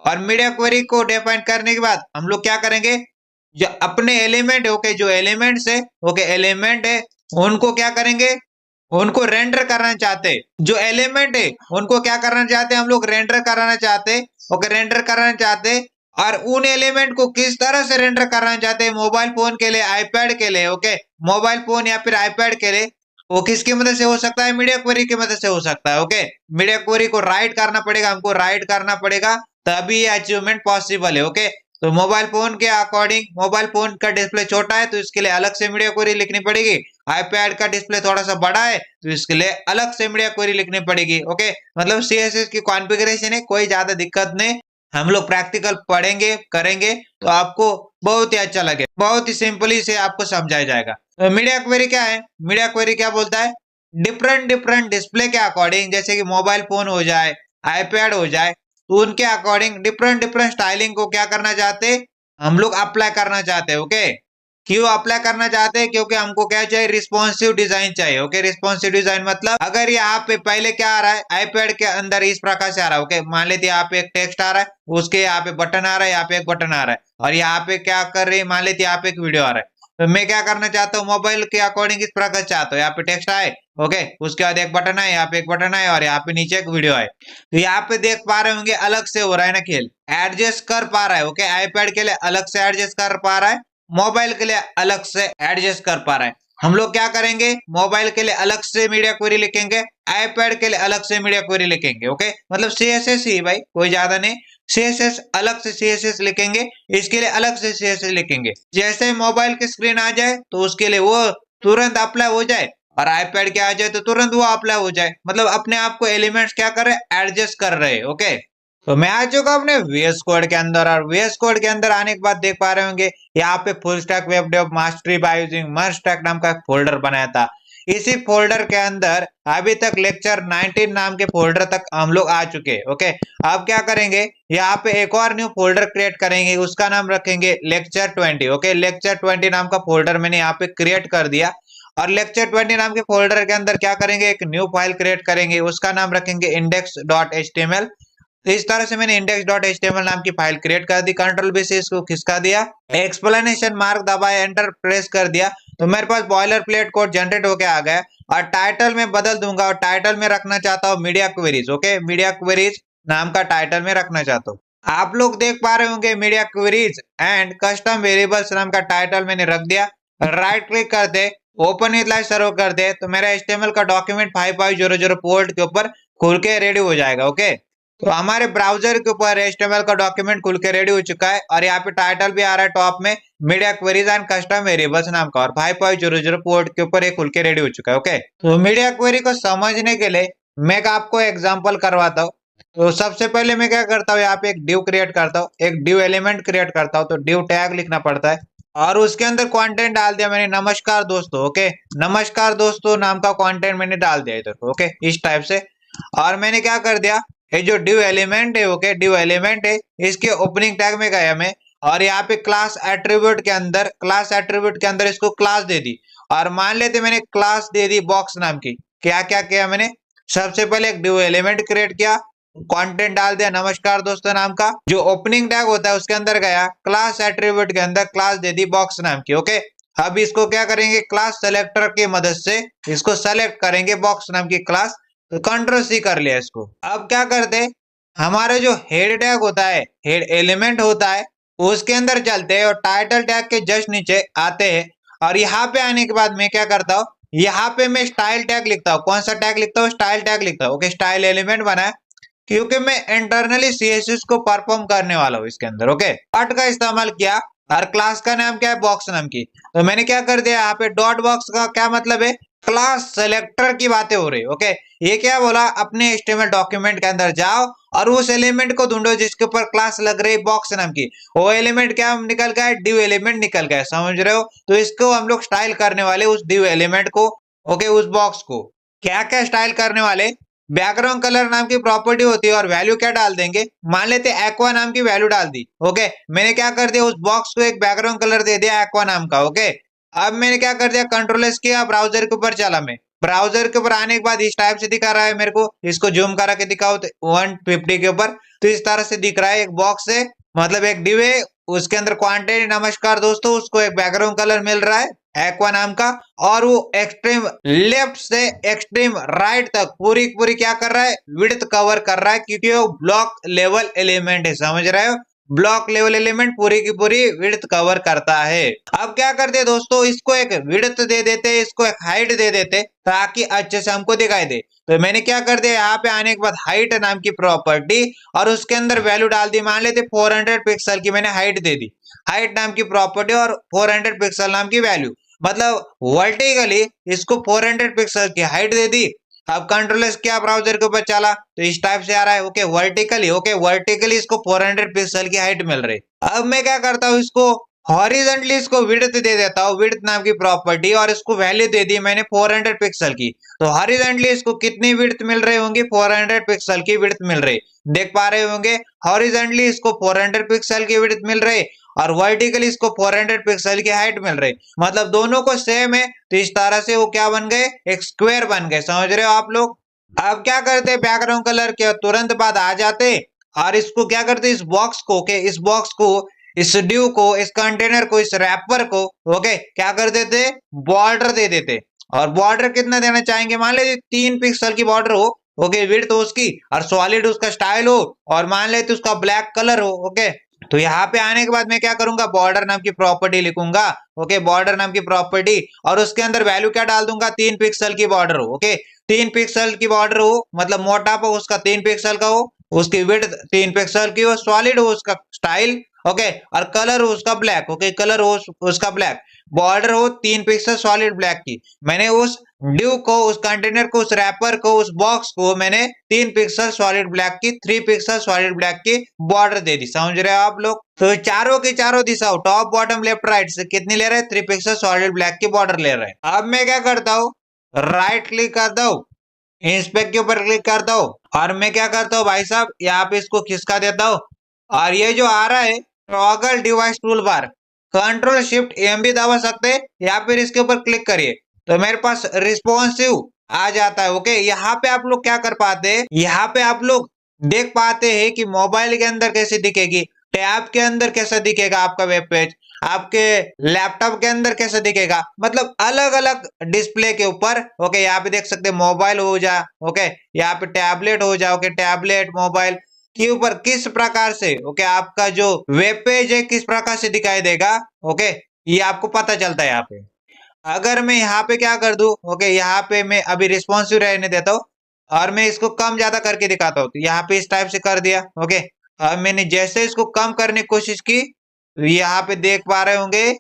और मीडिया क्वेरी को डिफाइन करने के बाद हम लोग क्या करेंगे, जो अपने एलिमेंट है, ओके, जो एलिमेंट्स है, ओके, एलिमेंट है, उनको क्या करेंगे, उनको रेंडर करना चाहते हैं। जो एलिमेंट है उनको क्या करना चाहते हैं, हम लोग रेंडर कराना चाहते हैं, ओके, रेंडर कराना चाहते हैं। और उन एलिमेंट को किस तरह से रेंडर करना चाहते हैं, मोबाइल फोन के लिए, आईपैड के लिए, ओके, मोबाइल फोन या फिर आईपैड के लिए, वो किसकी मदद से हो सकता है, मीडिया क्वेरी की मदद से हो सकता है, ओके। मीडिया क्वेरी को राइट करना पड़ेगा, हमको राइट करना पड़ेगा, तभी ये अचीवमेंट पॉसिबल है, ओके। तो मोबाइल फोन के अकॉर्डिंग, मोबाइल फोन का डिस्प्ले छोटा है तो इसके लिए अलग से मीडिया क्वेरी लिखनी पड़ेगी। आईपैड का डिस्प्ले थोड़ा सा बड़ा है तो इसके लिए अलग से मीडिया क्वेरी लिखनी पड़ेगी, ओके। मतलब सीएसएस की कॉन्फ़िगरेशन है, कोई ज्यादा दिक्कत नहीं। हम लोग प्रैक्टिकल पढ़ेंगे करेंगे तो आपको बहुत ही अच्छा लगे, बहुत ही सिंपली से आपको समझाया जाएगा। तो मीडिया क्वेरी क्या है, मीडिया क्वेरी क्या बोलता है, डिफरेंट डिफरेंट डिस्प्ले के अकॉर्डिंग, जैसे कि मोबाइल फोन हो जाए, आईपैड हो जाए, तो उनके अकॉर्डिंग डिफरेंट डिफरेंट स्टाइलिंग को क्या करना चाहते, हम लोग अप्लाई करना चाहते हैं, ओके। क्यों अप्लाई करना चाहते हैं, क्योंकि हमको क्या चाहिए, रिस्पॉन्सिव डिजाइन चाहिए, ओके। रिस्पॉन्सिव डिजाइन मतलब अगर यहाँ पे पहले क्या आ रहा है, आईपैड के अंदर इस प्रकार से आ रहा है, ओके, मान लेते यहाँ पे एक टेक्स्ट आ रहा है, उसके यहाँ पे बटन आ रहा है, यहाँ पे एक बटन आ रहा है, और यहाँ पे क्या कर रही है, मान लेते यहाँ पे एक वीडियो आ रहा है। तो मैं क्या करना चाहता हूँ, मोबाइल के अकॉर्डिंग इस प्रकार चाहता हूँ, यहाँ पे टेक्स्ट आए, ओके, उसके बाद एक बटन आए, यहाँ पे एक बटन आए, और यहाँ पे नीचे एक वीडियो आए। तो यहाँ पे देख पा रहे होंगे अलग से हो रहा है ना खेल, एडजस्ट कर पा रहा है, ओके। आईपैड के लिए अलग से एडजस्ट कर पा रहा है, मोबाइल के लिए अलग से एडजस्ट कर पा रहा है। हम लोग क्या करेंगे, मोबाइल के लिए अलग से मीडिया क्वेरी लिखेंगे, आईपैड के लिए अलग से मीडिया क्वेरी लिखेंगे, ओके। मतलब सीएसएस ही भाई, कोई ज्यादा नहीं, सीएसएस अलग से सीएसएस लिखेंगे, इसके लिए अलग से सीएसएस लिखेंगे। जैसे मोबाइल की स्क्रीन आ जाए तो उसके लिए वो तुरंत अप्लाई हो जाए, और आईपैड के आ जाए तो तुरंत वो अप्लाई हो जाए। मतलब अपने आप को एलिमेंट्स क्या कर रहे हैं, एडजस्ट कर रहे हैं, ओके। तो मैं आ चुका अपने VS कोड के अंदर, और VS कोड के अंदर आने के बाद देख पा रहे होंगे यहाँ पे full stack web dev mastery by using merge stack नाम का एक फोल्डर बनाया था। इसी फोल्डर के अंदर अभी तक लेक्चर 19 नाम के फोल्डर तक हम लोग आ चुके हैं, ओके। अब क्या करेंगे, यहाँ पे एक और न्यू फोल्डर क्रिएट करेंगे, उसका नाम रखेंगे लेक्चर 20, ओके। लेक्चर 20 नाम का फोल्डर मैंने यहाँ पे क्रिएट कर दिया, और लेक्चर 20 नाम के फोल्डर के अंदर क्या करेंगे, एक न्यू फाइल क्रिएट करेंगे, उसका नाम रखेंगे index.html। तो इस तरह से मैंने index.html नाम की फाइल क्रिएट कर दी, कंट्रोल बी से इसको खिसका दिया, एक्सप्लेनेशन मार्क दबाया, एंटर प्रेस कर दिया, तो मेरे पास बॉयलर प्लेट कोड जनरेट होके आ गया। और टाइटल में बदल दूंगा, और टाइटल में रखना चाहता हूँ media queries, okay. Media queries नाम का टाइटल में रखना चाहता हूँ। आप लोग देख पा रहे होंगे media queries and custom variables नाम का टाइटल मैंने रख दिया। राइट क्लिक करते, ओपन विद लाइव सर्वर कर दे, तो मेरा HTML का डॉक्यूमेंट 5500 पोर्ट के ऊपर खुल के रेडी हो जाएगा, ओके। तो हमारे ब्राउजर के ऊपर HTML का डॉक्यूमेंट खुल के रेडी हो चुका है, और यहाँ पे टाइटल भी आ रहा है टॉप में, media queries and custom variables नाम का, और 5500 पोर्ट के ऊपर ये खुल के रेडी हो चुका है, ओके। तो मीडिया क्वेरी को समझने के लिए मैं आपको एग्जांपल करवाता हूँ। तो सबसे पहले मैं क्या करता हूँ, यहाँ पे एक डिव क्रिएट करता हूँ, एक डिव एलिमेंट क्रिएट करता हूँ। तो डिव टैग लिखना पड़ता है, और उसके अंदर कंटेंट डाल दिया मैंने, नमस्कार दोस्तों, ओके। नमस्कार दोस्तों नाम का कंटेंट मैंने डाल दिया इधर, ओके, इस टाइप से। और मैंने क्या कर दिया, ये जो डिव एलिमेंट है, ओके, डिव एलिमेंट है, इसके ओपनिंग टैग में गया मैं, और यहाँ पे क्लास एट्रीब्यूट के अंदर, क्लास एट्रीब्यूट के अंदर इसको क्लास दे दी, और मान लेते मैंने क्लास दे दी बॉक्स नाम की। क्या क्या किया मैंने, सबसे पहले एक डिव एलिमेंट क्रिएट किया, कंटेंट डाल दिया नमस्कार दोस्तों नाम का, जो ओपनिंग टैग होता है उसके अंदर गया, क्लास एट्रीब्यूट के अंदर क्लास दे दी बॉक्स नाम की, ओके। अब इसको क्या करेंगे, क्लास सेलेक्टर की मदद से इसको सेलेक्ट करेंगे, बॉक्स नाम की क्लास। तो कंट्रोल C कर लिया इसको। अब क्या करते, हमारे जो हेड टैग होता है, हेड एलिमेंट होता है, उसके अंदर चलते हैं, और टाइटल टैग के जस्ट नीचे आते हैं। और यहाँ पे आने के बाद मैं क्या करता हूँ, यहाँ पे मैं स्टाइल टैग लिखता हूँ। कौन सा टैग लिखता हूँ, स्टाइल टैग लिखता हूँ, ओके। स्टाइल एलिमेंट बनाया, क्योंकि मैं इंटरनली CSS को परफॉर्म करने वाला हूँ इसके अंदर, ओके। डॉट का इस्तेमाल किया, और क्लास का नाम क्या है, बॉक्स नाम की। तो मैंने क्या कर दिया, यहाँ पे डॉट बॉक्स का क्या मतलब है, क्लास सेलेक्टर की बातें हो रही, ओके। ये क्या बोला, अपने HTML डॉक्यूमेंट के अंदर जाओ और उस एलिमेंट को ढूंढो जिसके ऊपर क्लास लग रही है बॉक्स नाम की। वो एलिमेंट क्या निकल गया, डिव एलिमेंट निकल गया, समझ रहे हो। तो इसको हम लोग स्टाइल करने वाले उस डिव एलिमेंट को, ओके, उस बॉक्स को। क्या क्या स्टाइल करने वाले, बैकग्राउंड कलर नाम की प्रॉपर्टी होती है और वैल्यू क्या डाल देंगे, मान लेते एक्वा नाम की वैल्यू डाल दी। ओके, मैंने क्या कर दिया, उस बॉक्स को एक बैकग्राउंड कलर दे दिया एक्वा नाम का। ओके, अब मैंने क्या कर दिया, कंट्रोल एस किया, ब्राउजर के ऊपर चला। मैं ब्राउजर के ऊपर आने के बाद इस टाइप से दिखा रहा है मेरे को, इसको जूम करा के दिखाओ तो 150 के ऊपर, तो इस तरह से दिख रहा है। एक बॉक्स है, मतलब एक डिव है, उसके अंदर क्वांटिटी, नमस्कार दोस्तों, उसको एक बैकग्राउंड कलर मिल रहा है एक्वा नाम का, और वो एक्सट्रीम लेफ्ट से एक्सट्रीम राइट तक पूरी पूरी क्या कर रहा है, विड्थ कवर कर रहा है, क्योंकि वो ब्लॉक लेवल एलिमेंट है, समझ रहे हो, ब्लॉक लेवल एलिमेंट पूरी की पूरी विड्थ कवर करता है। अब क्या करते हैं दोस्तों, इसको एक विड्थ दे देते, इसको एक हाइट दे देते, ताकि अच्छे से हमको दिखाई दे। तो मैंने क्या कर दिया, यहाँ पे आने के बाद हाइट नाम की प्रॉपर्टी और उसके अंदर वैल्यू डाल दी, मान लेते 400 पिक्सल की मैंने हाइट दे दी, हाइट नाम की प्रॉपर्टी और 400 पिक्सल नाम की वैल्यू, मतलब वर्टिकली इसको 400 पिक्सल की हाइट दे दी। अब कंट्रोल एस क्या, ब्राउजर के ऊपर चला तो इस टाइप से आ रहा है। ओके, वर्टिकली इसको 400 पिक्सल की हाइट मिल रही। अब मैं क्या करता हूँ, इसको हॉरिजॉन्टली इसको विड्थ दे देता हूँ, विड्थ नाम की प्रॉपर्टी, और इसको वैल्यू दे दी मैंने 400 पिक्सल की। तो हॉरिजॉन्टली इसको कितनी विड्थ मिल रही होंगी, 400 पिक्सल की विड्थ मिल रही, देख पा रहे होंगे। हॉरिजॉन्टली इसको 400 पिक्सल की विड्थ मिल रही और वर्टिकली इसको 400 पिक्सल की हाइट मिल रही, मतलब दोनों को सेम है। तो इस तरह से वो क्या बन गए, एक स्क्वायर बन गए, समझ रहे हो आप लोग। अब क्या करते, बैकग्राउंड कलर के तुरंत बाद आ जाते और इसको क्या करते, इस बॉक्स को, ओके, इस बॉक्स को, इस ड्यू को, इस कंटेनर को, इस रैपर को, ओके, क्या कर देते, बॉर्डर दे देते। और बॉर्डर कितना देना चाहेंगे, मान लीजिए 3 पिक्सल की बॉर्डर हो, ओके, विड्थ हो उसकी, और सॉलिड उसका स्टाइल हो, और मान लेते उसका ब्लैक कलर हो। ओके, तो यहाँ पे आने के बाद मैं क्या करूंगा, बॉर्डर नाम की प्रॉपर्टी लिखूंगा। ओके, बॉर्डर नाम की प्रॉपर्टी, और उसके अंदर वैल्यू क्या डाल दूंगा, 3 पिक्सल की बॉर्डर हो। ओके, 3 पिक्सल की बॉर्डर हो, मतलब मोटापा उसका 3 पिक्सल का हो, उसकी विड्थ 3 पिक्सल की हो, सॉलिड हो उसका स्टाइल, ओके, और कलर हो उसका ब्लैक। ओके, कलर हो उसका ब्लैक, बॉर्डर हो 3 पिक्सल सॉलिड ब्लैक की। मैंने उस ड्यू को, उस कंटेनर को, उस रैपर को, उस बॉक्स को मैंने 3 पिक्सल सॉलिड ब्लैक की, 3 पिक्सल सॉलिड ब्लैक की बॉर्डर दे दी, समझ रहे हो आप लोग। तो चारों की चारों दिशाओं, टॉप बॉटम लेफ्ट राइट से कितनी ले रहे हैं, 3 पिक्सल सॉलिड ब्लैक की बॉर्डर ले रहे हैं। अब मैं क्या करता हूँ, राइट क्लिक करता हूँ, इंस्पेक्ट के ऊपर क्लिक करता हूँ, और मैं क्या करता हूँ भाई साहब, यहाँ पे इसको खिसका देता हूँ, और ये जो आ रहा है toggle device tool bar, control shift M भी दबा सकते हैं, या फिर इसके ऊपर क्लिक करिए तो मेरे पास रिस्पॉन्सिव आ जाता है। ओके, यहाँ पे आप लोग क्या कर पाते हैं, यहाँ पे आप लोग देख पाते हैं कि मोबाइल के अंदर कैसे दिखेगी, टैब के अंदर कैसा दिखेगा आपका वेब पेज, आपके लैपटॉप के अंदर कैसा दिखेगा, मतलब अलग अलग डिस्प्ले के ऊपर। ओके, यहाँ पे देख सकते हैं मोबाइल हो जा, ओके, यहाँ पे टैबलेट हो जा, ओके, टैबलेट मोबाइल के ऊपर किस प्रकार से, ओके, आपका जो वेब पेज है किस प्रकार से दिखाई देगा। ओके, ये आपको पता चलता है यहाँ पे। अगर मैं यहाँ पे क्या कर दूं, ओके, यहाँ पे मैं अभी रिस्पॉन्सिव रहने देता हूँ और मैं इसको कम ज्यादा करके दिखाता हूँ, तो यहाँ पे इस टाइप से कर दिया। ओके, अब मैंने जैसे इसको कम करने की कोशिश की, तो यहाँ पे देख पा रहे होंगे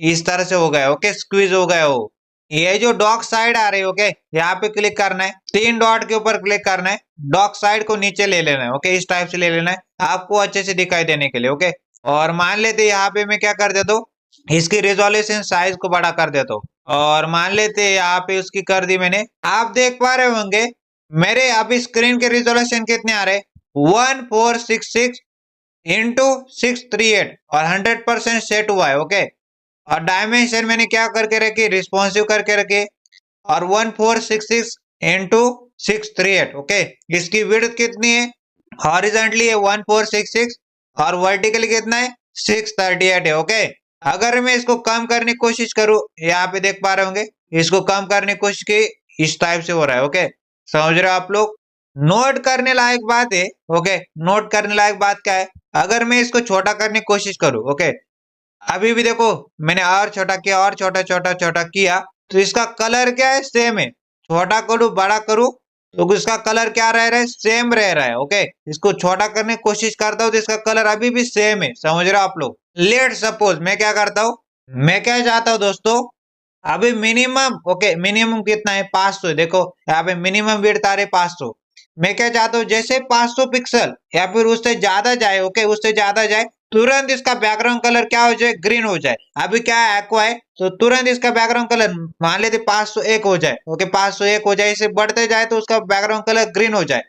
इस तरह से हो गया। ओके, स्क्वीज हो गया हो। ये जो डॉक साइड आ रही है, ओके, यहाँ पे क्लिक करना है, 3 डॉट के ऊपर क्लिक करना है, डॉक साइड को नीचे ले लेना है। ओके, इस टाइप से ले लेना है आपको अच्छे से दिखाई देने के लिए। ओके, और मान लेते यहाँ पे मैं क्या कर देता हूँ, इसकी रिजोल्यूशन साइज को बड़ा कर देता हूँ, और मान लेते यहाँ पे उसकी कर दी मैंने। आप देख पा रहे होंगे मेरे अभी स्क्रीन के रिजोल्यूशन कितने आ रहे, 1466 इंटू 638, और 100% सेट हुआ है। ओके, और डायमेंशन मैंने क्या करके रखी, रिस्पॉन्सिव करके रखे, और 1466 इंटू 638। ओके, इसकी विड्थ कितनी है, हॉरिजॉन्टली है 1466, और वर्टिकली कितना है 638 है। ओके, अगर मैं इसको कम करने की कोशिश करूं, यहाँ पे देख पा रहे होंगे, इसको कम करने की कोशिश की, इस टाइप से हो रहा है। ओके, समझ रहे हो आप लोग। नोट करने लायक बात है, ओके, नोट करने लायक बात क्या है, अगर मैं इसको छोटा करने की कोशिश करूं, ओके, अभी भी देखो मैंने और छोटा किया, और छोटा छोटा छोटा किया, तो इसका कलर क्या है, सेम है। छोटा करूं बड़ा करूं तो इसका कलर क्या रह रहा है, सेम रह रहा है। ओके, इसको छोटा करने की कोशिश करता हूं तो इसका कलर अभी भी सेम है, समझ रहे हो आप लोग। लेट सपोज मैं क्या करता हूं, मैं क्या चाहता हूं दोस्तों, अभी मिनिमम, ओके, मिनिमम कितना है 500, देखो यहाँ पे मिनिमम विड्थ आ रही 500। मैं क्या चाहता हूँ, जैसे 500 पिक्सल या फिर उससे ज्यादा जाए, ओके, उससे ज्यादा जाए तुरंत इसका बैकग्राउंड कलर क्या हो जाए, ग्रीन हो जाए। अभी क्या है, एक्वा है, तो तुरंत इसका बैकग्राउंड कलर मान लेते 501 हो जाए। ओके, 501 हो जाए, इसे बढ़ते जाए तो उसका बैकग्राउंड कलर ग्रीन हो जाए,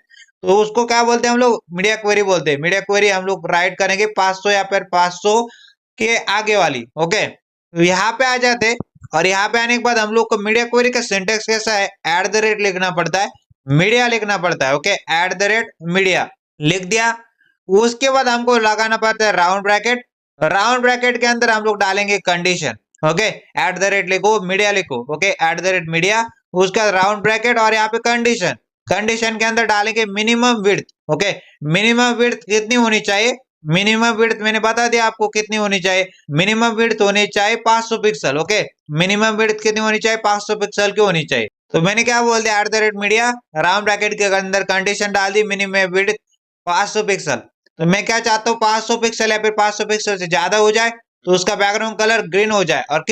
तो उसको क्या बोलते हैं हम लोग, मीडिया क्वेरी बोलते हैं। मीडिया क्वेरी हम लोग राइट करेंगे 500 या फिर 500 के आगे वाली। ओके, तो यहाँ पे आ जाते, और यहाँ पे आने के बाद हम लोग को मीडिया क्वेरी का सिंटेक्स कैसा है, एट द रेट लिखना पड़ता है, मीडिया लिखना पड़ता है। Okay, at the rate media लिख दिया। उसके बाद हमको लगाना पड़ता है राउंड ब्रैकेट। राउंड ब्रैकेट के अंदर हम लोग डालेंगे condition. Okay, at the rate लिखो, मीडिया लिखो। Okay, at the rate media, उसका राउंड ब्रैकेट और यहाँ पे कंडीशन। कंडीशन के अंदर डालेंगे minimum width. Okay, minimum width कितनी होनी चाहिए, मिनिमम विड्थ मैंने बता दिया आपको कितनी होनी चाहिए। मिनिमम विड्थ होनी चाहिए 500 पिक्सल। ओके, मिनिमम विड्थ कितनी होनी चाहिए, 500 पिक्सल की होनी चाहिए। तो मैंने क्या बोल दिया, at the rate media, round bracket के अंदर कंडीशन डाल दी, मिनिमम विड्थ 500 पिक्सल। तो मैं क्या चाहता हूँ, 500 पिक्सल या फिर 500 पिक्सल से ज्यादा हो जाए, तो उसका बैकग्राउंड कलर ग्रीन हो जाए। और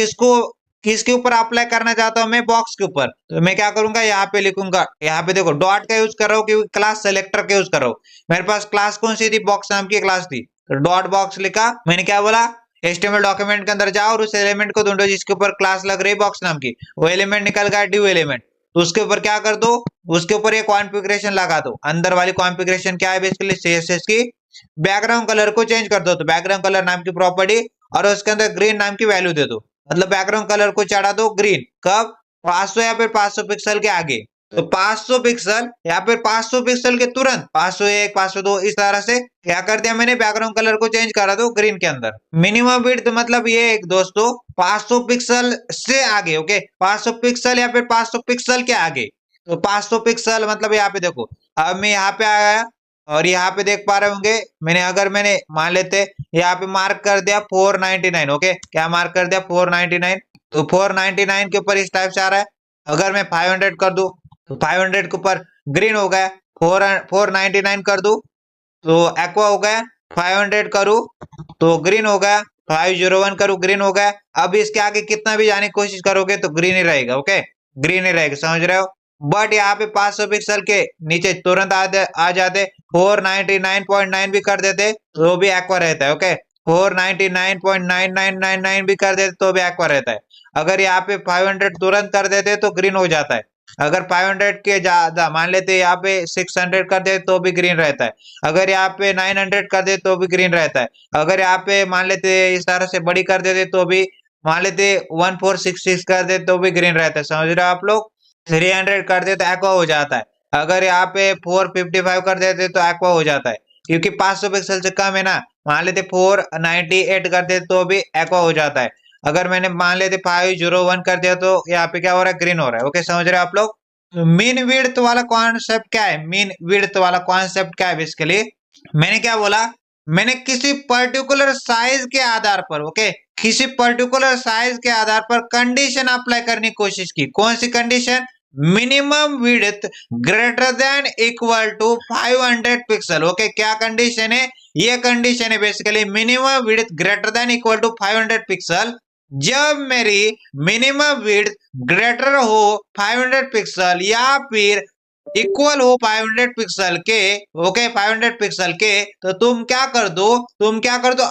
किसके ऊपर अप्लाई करना चाहता हूँ मैं, बॉक्स के ऊपर। तो मैं क्या करूंगा, यहाँ पे लिखूंगा, यहाँ पे देखो डॉट का यूज कर रहा हूँ क्योंकि क्लास सेलेक्टर का यूज कर रहा हूँ। मेरे पास क्लास कौन सी थी, बॉक्स नाम की क्लास थी, तो डॉट बॉक्स लिखा। मैंने क्या बोला, HTML डॉक्यूमेंट के अंदर जाओ और उस एलिमेंट को ढूंढो जिसके ऊपर क्लास लग रही है बॉक्स नाम की। वो एलिमेंट निकल गया ड्यू एलिमेंट, तो उसके ऊपर क्या कर दो, उसके ऊपर एक कॉन्फ़िगरेशन लगा दो। अंदर वाली कॉन्फ़िगरेशन क्या है, बेसिकली CSS की बैकग्राउंड कलर को चेंज कर दो। तो बैकग्राउंड कलर नाम की प्रॉपर्टी और उसके अंदर ग्रीन नाम की वैल्यू दे दो, मतलब बैकग्राउंड कलर को चढ़ा दो ग्रीन। कब, 500 या फिर 500 पिक्सल के आगे। तो 500 पिक्सल या फिर 500 पिक्सल के तुरंत 501 502 इस तरह से क्या कर दिया मैंने, बैकग्राउंड कलर को चेंज करा दो ग्रीन के अंदर। मिनिमम विड्थ मतलब ये एक दोस्तों 500 पिक्सल से आगे। ओके, 500 पिक्सल या फिर 500 पिक्सल के आगे। तो 500 पिक्सल मतलब यहाँ पे देखो, अब मैं यहाँ पे आया और यहाँ पे देख पा रहे होंगे मैंने मान लेते यहाँ पे मार्क कर दिया 499। ओके, क्या मार्क कर दिया, 499। तो 499 के ऊपर इस टाइप से आ रहा है। अगर मैं 500 कर दूं तो 500 के ऊपर ग्रीन हो गया। 499 कर दूं तो एक्वा हो गया। 500 करूं तो ग्रीन हो गया। 501 करूं ग्रीन हो गया। अब इसके आगे कितना भी जाने की कोशिश करोगे तो ग्रीन ही रहेगा। ओके, ग्रीन ही रहेगा, समझ रहे हो। बट यहाँ पे 500 पिक्सल के नीचे तुरंत आ जाते, 499.9 भी कर देते तो भी एक्वा रहता है। ओके, 499.9999 भी कर देते तो भी एक्वा रहता है। अगर यहाँ पे 500 तुरंत कर देते तो ग्रीन हो जाता है। अगर 500 के ज्यादा मान लेते यहाँ पे 600 कर दे तो भी ग्रीन रहता है। अगर यहाँ पे 900 कर दे तो भी ग्रीन रहता है। अगर यहाँ पे मान लेते इस तरह से बड़ी कर देते तो भी, मान लेते 1466 कर दे तो भी ग्रीन रहता है, समझ रहे हो आप लोग। 300 कर दे तो एक्वा हो जाता है। अगर यहाँ पे 455 कर देते तो एक्वा हो जाता है, क्योंकि 500 पिक्सल से कम है ना। मान लेते 498 कर देते तो भी एक्वा हो जाता है। अगर मैंने मान लेते 501 कर दिया तो यहाँ पे क्या हो रहा है, ग्रीन हो रहा है। ओके, समझ रहे हो आप लोग। मीन विड्थ वाला कॉन्सेप्ट क्या है, मीन विड्थ वाला कॉन्सेप्ट क्या है, बेसिकली मैंने क्या बोला, मैंने किसी पर्टिकुलर साइज के आधार पर, ओके, किसी पर्टिकुलर साइज के आधार पर कंडीशन अप्लाई करने की कोशिश की। कौन सी condition, minimum width greater than equal to 500 pixel. Okay, क्या कंडीशन है, ये कंडीशन है basically minimum width greater than equal to 500 pixel. जब मेरी मिनिमम विड्थ ग्रेटर हो 500 पिक्सल या फिर इक्वल हो 500 पिक्सल के। ओके, 500 पिक्सल के, तो तुम क्या कर दो,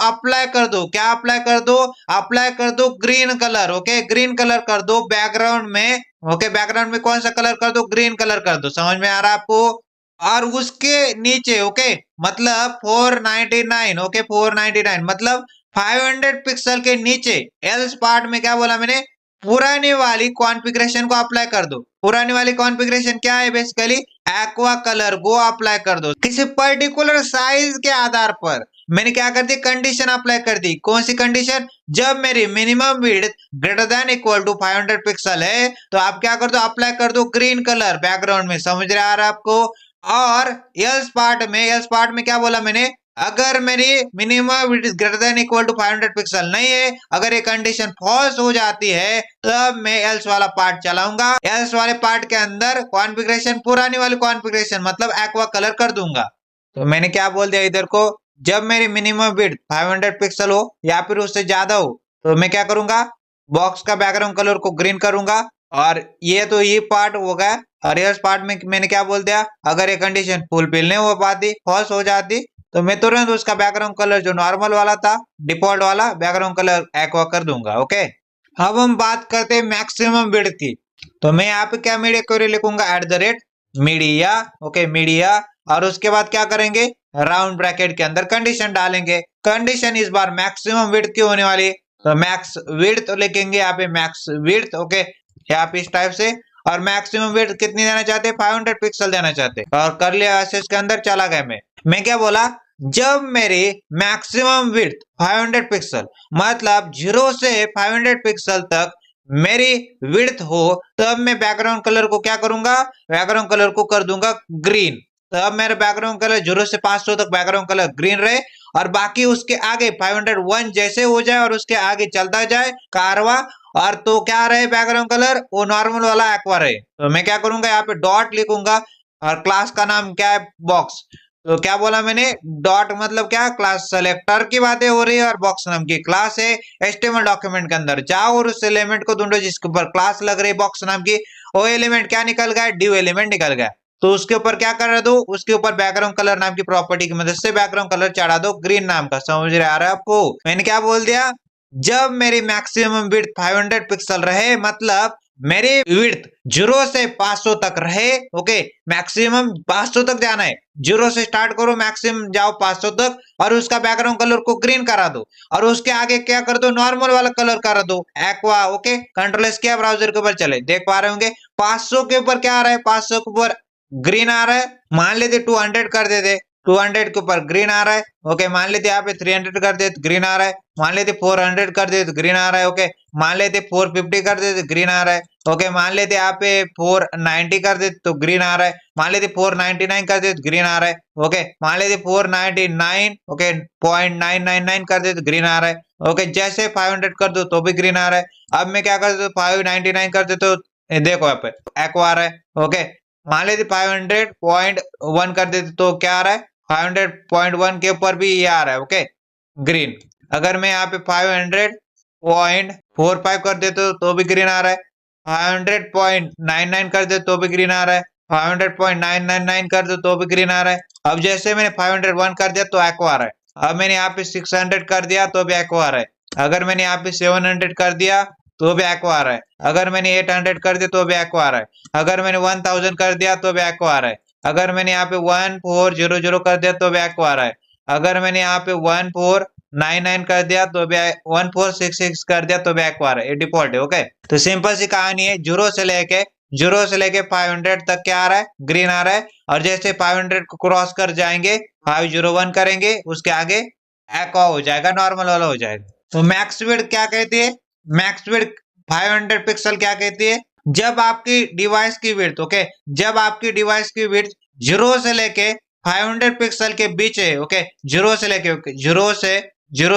अप्लाई कर दो। क्या अप्लाई कर दो, अप्लाई कर दो green colour. Okay, green colour कर दो बैकग्राउंड में। ओके, बैकग्राउंड में कौन सा कलर कर दो, ग्रीन कलर कर दो। समझ में आ रहा है आपको। और उसके नीचे, ओके, मतलब 499। ओके, 499 मतलब 500 पिक्सल के नीचे एल्स पार्ट में क्या बोला मैंने, पुरानी वाली कॉन्फ़िगरेशन को अप्लाई कर दो। पुरानी वाली कॉन्फ़िगरेशन क्या है, बेसिकली एक्वा कलर को अप्लाई कर दो। किसी पर्टिकुलर साइज के आधार पर मैंने क्या कर दी, कंडीशन अप्लाई कर दी। कौन सी कंडीशन, जब मेरी minimum width greater than equal to 500 pixel है तो आप क्या कर दो, अप्लाई कर दो ग्रीन कलर बैकग्राउंड में। समझ रहे आ रहा है आपको। और एल्स पार्ट में क्या बोला मैंने, अगर मेरी minimum width greater than equal to 500 pixel नहीं है, अगर ये कंडीशन फॉल्स हो जाती है तब मैं एल्स वाला पार्ट चलाऊंगा। एल्स वाले पार्ट के अंदर कॉन्फ़िगरेशन पुरानी वाली कॉन्फ़िगरेशन मतलब एक्वा कलर कर दूंगा। तो मैंने क्या बोल दिया इधर को, जब मेरी मिनिमम विड्थ 500 पिक्सल हो या फिर उससे ज्यादा हो तो मैं क्या करूंगा, बॉक्स का बैकग्राउंड कलर को ग्रीन करूंगा। और ये पार्ट हो गया। और एल्स पार्ट में मैंने क्या बोल दिया, अगर ये कंडीशन फुलफिल नहीं हो पाती, फॉल्स हो जाती, तो मैं तुरंत उसका बैकग्राउंड कलर जो नॉर्मल वाला था, डिफॉल्ट वाला बैकग्राउंड कलर एक्वा कर दूंगा। ओके, अब हम बात करते हैं मैक्सिमम विड्थ की। तो मैं यहाँ पे क्या मीडिया क्वेरी लिखूंगा, @मीडिया। ओके, मीडिया, और उसके बाद क्या करेंगे, राउंड ब्रैकेट के अंदर कंडीशन डालेंगे। कंडीशन इस बार मैक्सिमम विड्थ की होने वाली है, तो मैक्स विड्थ तो लिखेंगे यहाँ पे, मैक्स विड्थ। ओके, यहाँ पे इस टाइप से, और मैक्सिमम विड्थ कितनी देना चाहते हैं, 500 पिक्सल देना चाहते हैं। और कर लिया, एसएस के अंदर चला गया। मैं क्या बोला, जब मेरी मैक्सिमम विड्थ 500 पिक्सल, मतलब 0 से 500 पिक्सल तक मेरी विड्थ हो, तब मैं बैकग्राउंड कलर को क्या करूंगा, बैकग्राउंड कलर को कर दूंगा ग्रीन। तब मेरा बैकग्राउंड कलर 0 से 500 तक बैकग्राउंड कलर ग्रीन रहे, और बाकी उसके आगे 501 जैसे हो जाए और उसके आगे चलता जाए कारवा, और तो क्या रहे बैकग्राउंड कलर, वो नॉर्मल वाला एक्वा रहे। तो मैं क्या करूंगा, यहाँ पे डॉट लिखूंगा, और क्लास का नाम क्या है, बॉक्स। तो क्या बोला मैंने, डॉट मतलब क्या, क्लास सेलेक्टर की बातें हो रही है, और बॉक्स नाम की क्लास है। एचटीएमएल डॉक्यूमेंट के अंदर जाओ और उस एलिमेंट को ढूंढो जिसके ऊपर क्लास लग रही है बॉक्स नाम की। वो एलिमेंट क्या निकल गया, ड्यू एलिमेंट निकल गया। तो उसके ऊपर क्या कर दो, उसके ऊपर बैकग्राउंड कलर नाम की प्रॉपर्टी की मदद से बैकग्राउंड कलर चढ़ा दो ग्रीन नाम का। समझ रहे आ रहा है आपको, मैंने क्या बोल दिया, जब मेरी मैक्सिमम विड्थ 500 पिक्सल रहे, मतलब मेरी विड्थ 0 से 500 तक रहे। ओके, मैक्सिमम 500 तक जाना है, 0 से स्टार्ट करो, मैक्सिमम जाओ 500 तक, और उसका बैकग्राउंड कलर को ग्रीन करा दो, और उसके आगे क्या कर दो, नॉर्मल वाला कलर करा दो, एक्वा। ओके, कंट्रोल एस किया, ब्राउजर के ऊपर चले, देख पा रहे होंगे 500 के ऊपर क्या आ रहा है, 500 के ऊपर ग्रीन आ रहा है। मान लेते 200 कर देते, 200 के ऊपर ग्रीन आ रहा है। ओके, मान लेते यहाँ पे 300 कर देते, ग्रीन आ रहा है। मान लेते 400 कर देते, ग्रीन आ रहा है। ओके, मान लेते 450 कर देते, ग्रीन आ रहा है। ओके, मान लेते यहाँ पे 490 कर देते तो ग्रीन आ रहा है। मान लेते 499 कर देते ग्रीन आ रहा है। ओके, मान लेते 499, ओके, 0.999 कर देते ग्रीन आ रहा है। ओके, जैसे 500 कर दो तो भी ग्रीन आ रहा है। अब मैं क्या कर देता, 599 कर देते, तो देखो यहाँ पे एक्वा आ रहा है। ओके, मान लेते 500.1 कर देते तो क्या आ रहा है, 500.1 के ऊपर भी ये आ रहा है। Okay, green. अगर मैं यहाँ पे 500.45 कर देते तो भी ग्रीन आ रहा है। 500.99 कर दे तो भी ग्रीन आ रहा है। 500.999 कर दो तो भी ग्रीन आ रहा है। अब जैसे मैंने 501 कर दिया तो एक्वा आ रहा है। अब मैंने यहाँ पे 600 कर दिया तो भी एक्वा आ रहा है। अगर मैंने यहाँ पे 700 कर दिया तो भी एक्वा आ रहा है। अगर मैंने 800 कर दिया तो भी एक्वा आ रहा है। अगर मैंने 1000 कर दिया तो भी एक्वा आ रहा है। अगर मैंने यहाँ पे 1400 कर दिया तो भी एक्वा आ रहा है। अगर मैंने यहाँ पे 1499 कर दिया तो भी, 1466 कर दिया तो भी एक्वा आ रहा है। ये डिफॉल्ट है। ओके, तो सिंपल सी कहानी है, 0 से लेके 500 तक क्या आ रहा है, ग्रीन आ रहा है। और जैसे 500 को क्रॉस कर जाएंगे, 501 करेंगे, उसके आगे एक्वा हो जाएगा, नॉर्मल वाला हो जाएगा। तो मैक्स विड्थ क्या कहती है, मैक्स विड्थ 500 पिक्सल क्या कहती है, जब आपकी डिवाइस की विड्थ, ओके, जब आपकी डिवाइस की विड्थ 0 से लेके 500 पिक्सल के बीच है। ओके, 0 से लेके, जीरो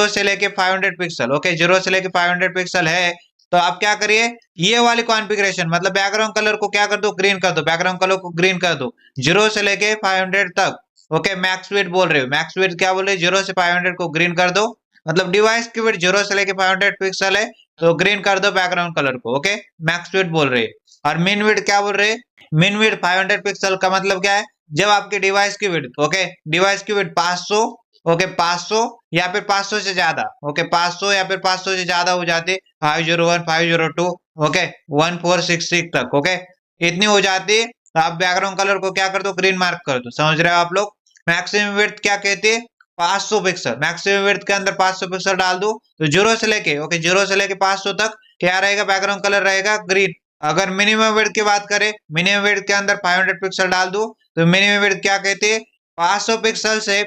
से लेके 500 पिक्सल। ओके, 0 से लेके 500 पिक्सल है, तो आप क्या करिए, ये वाली कॉन्फ़िगरेशन, मतलब बैकग्राउंड कलर को क्या कर दो, ग्रीन कर दो, बैकग्राउंड कलर को ग्रीन कर दो 0 से लेके 500 तक। ओके, मैक्स विड्थ बोल रहे हो, मैक्स विड्थ क्या बोल रहे हो, 0 से 500 को ग्रीन कर दो, मतलब डिवाइस की विड्थ 0 से लेके 500 पिक्सल है तो ग्रीन कर दो बैकग्राउंड कलर को। ओके, मैक्स विड्थ बोल रहे हैं। और मिन विड्थ क्या बोल रहे हैं, मिन विड्थ 500 पिक्सल का मतलब क्या है, जब आपके डिवाइस की विड्थ, ओके, डिवाइस की विड्थ 500, ओके, 500 या फिर 500 से ज्यादा, ओके, 500 या फिर 500 से ज्यादा हो जाते, 501, 502, ओके, 1466 तक, ओके, इतनी हो जाती है, तो आप बैकग्राउंड कलर को क्या कर दो, ग्रीन मार्क कर दो। समझ रहे हो आप लोग, मैक्सिमम विड्थ क्या कहते हैं, 500 पिक्सल। मैक्सिमम विड्थ के अंदर 500 पिक्सल डाल दो, तो 0 से लेके, ओके, 0 से लेके 500 तक क्या रहेगा, बैकग्राउंड कलर रहेगा ग्रीन। अगर मिनिमम विड्थ की बात करें, मिनिमम विड्थ के अंदर 500 पिक्सल डाल दो, तो मिनिमम विड्थ क्या कहते हैं, 500 पिक्सल से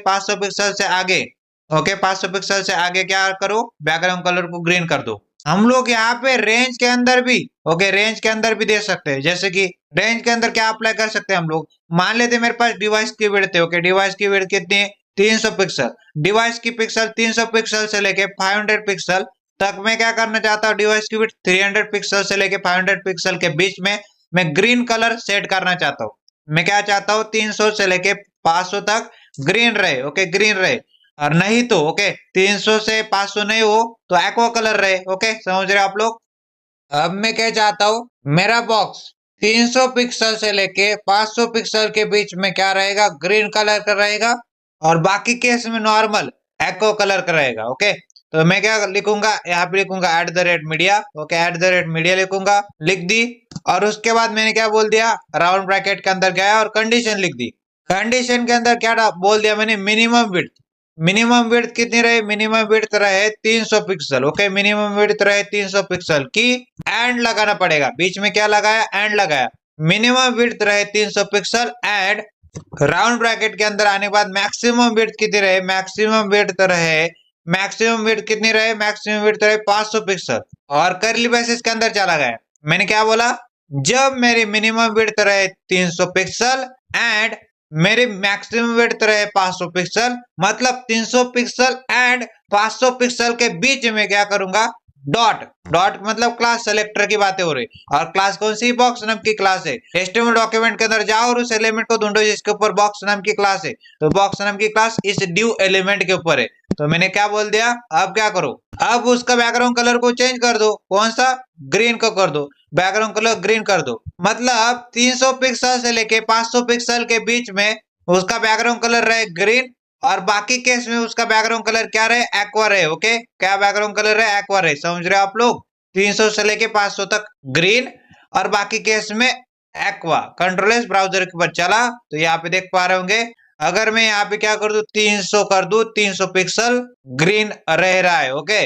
आगे, ओके, 500 पिक्सल से आगे क्या करो, बैकग्राउंड कलर को ग्रीन कर दो। हम लोग यहाँ पे रेंज के अंदर भी, ओके, रेंज के अंदर भी दे सकते हैं। जैसे कि रेंज के अंदर क्या अप्लाई कर सकते हैं हम लोग, मान लेते मेरे पास डिवाइस की विड्थ है, ओके, डिवाइस की विड्थ कितनी है, 300 पिक्सल। डिवाइस की पिक्सल 300 पिक्सल से लेके 500 पिक्सल तक मैं क्या करना चाहता हूँ, डिवाइस की विड्थ 300 पिक्सल से लेके 500 पिक्सल के बीच में मैं ग्रीन कलर सेट करना चाहता हूँ। मैं क्या चाहता हूँ, 300 से लेके 500 तक ग्रीन रहे, ओके, ग्रीन रहे। और नहीं तो, ओके, 300 से 500 नहीं हो तो एक्वा कलर रहे। ओके, समझ रहे आप लोग। अब मैं क्या चाहता हूँ, मेरा बॉक्स 300 पिक्सल से लेके 500 पिक्सल के बीच में क्या रहेगा, ग्रीन कलर का रहेगा। और बाकी केस में नॉर्मल एको कलर का रहेगा। ओके, तो मैं क्या लिखूंगा, यहाँ पे लिखूंगा @मीडिया। ओके, @मीडिया लिखूंगा, लिख दी। और उसके बाद मैंने क्या बोल दिया, राउंड ब्रैकेट के अंदर गया और कंडीशन लिख दी। कंडीशन के अंदर क्या बोल दिया मैंने, मिनिमम विड्थ। मिनिमम विड्थ कितनी रहे, मिनिमम विड्थ रहे 300 पिक्सल। ओके, मिनिमम विड्थ रहे 300 पिक्सल की एंड लगाना पड़ेगा। बीच में क्या लगाया, एंड लगाया। मिनिमम विड्थ रहे 300 पिक्सल एंड राउंड ब्रैकेट के अंदर आने के बाद मैक्सिमम विड्थ कितनी रहे, मैक्सिमम विड्थ कितनी रहे, मैक्सिमम विड्थ रहे 500 पिक्सल। और करली ब्रेसेस के अंदर चला गया। मैंने क्या बोला, जब मेरी मिनिमम विड्थ रहे 300 पिक्सल एंड मेरी मैक्सिमम विड्थ रहे 500 पिक्सल, मतलब 300 पिक्सल एंड 500 पिक्सल के बीच में क्या करूंगा, डॉट। डॉट मतलब क्लास सेलेक्टर की बातें हो रही। और क्लास कौन सी, बॉक्स नाम की क्लास है। एचटीएमएल डॉक्यूमेंट के अंदर जाओ और उस एलिमेंट को ढूंढो जिसके ऊपर बॉक्स नाम की क्लास है। तो बॉक्स नाम की क्लास इस ड्यू एलिमेंट के ऊपर है। तो मैंने क्या बोल दिया, अब क्या करो, अब उसका बैकग्राउंड कलर को चेंज कर दो। कौन सा, ग्रीन को कर दो, बैकग्राउंड कलर ग्रीन कर दो। मतलब 300 पिक्सल से लेके 500 पिक्सल के बीच में उसका बैकग्राउंड कलर रहे ग्रीन, और बाकी केस में उसका बैकग्राउंड कलर क्या रहे, एक्वा रहे। ओके, क्या बैकग्राउंड कलर रहे, एक्वा रहे। समझ रहे हो आप लोग, 300 से लेके 500 तक ग्रीन और बाकी केस में एक्वा। कंट्रोल एस ब्राउजर के ऊपर चला तो यहाँ पे देख पा रहे होंगे, अगर मैं यहाँ पे क्या कर दूं, 300 कर दूं, 300 पिक्सल ग्रीन रह रहा है। ओके,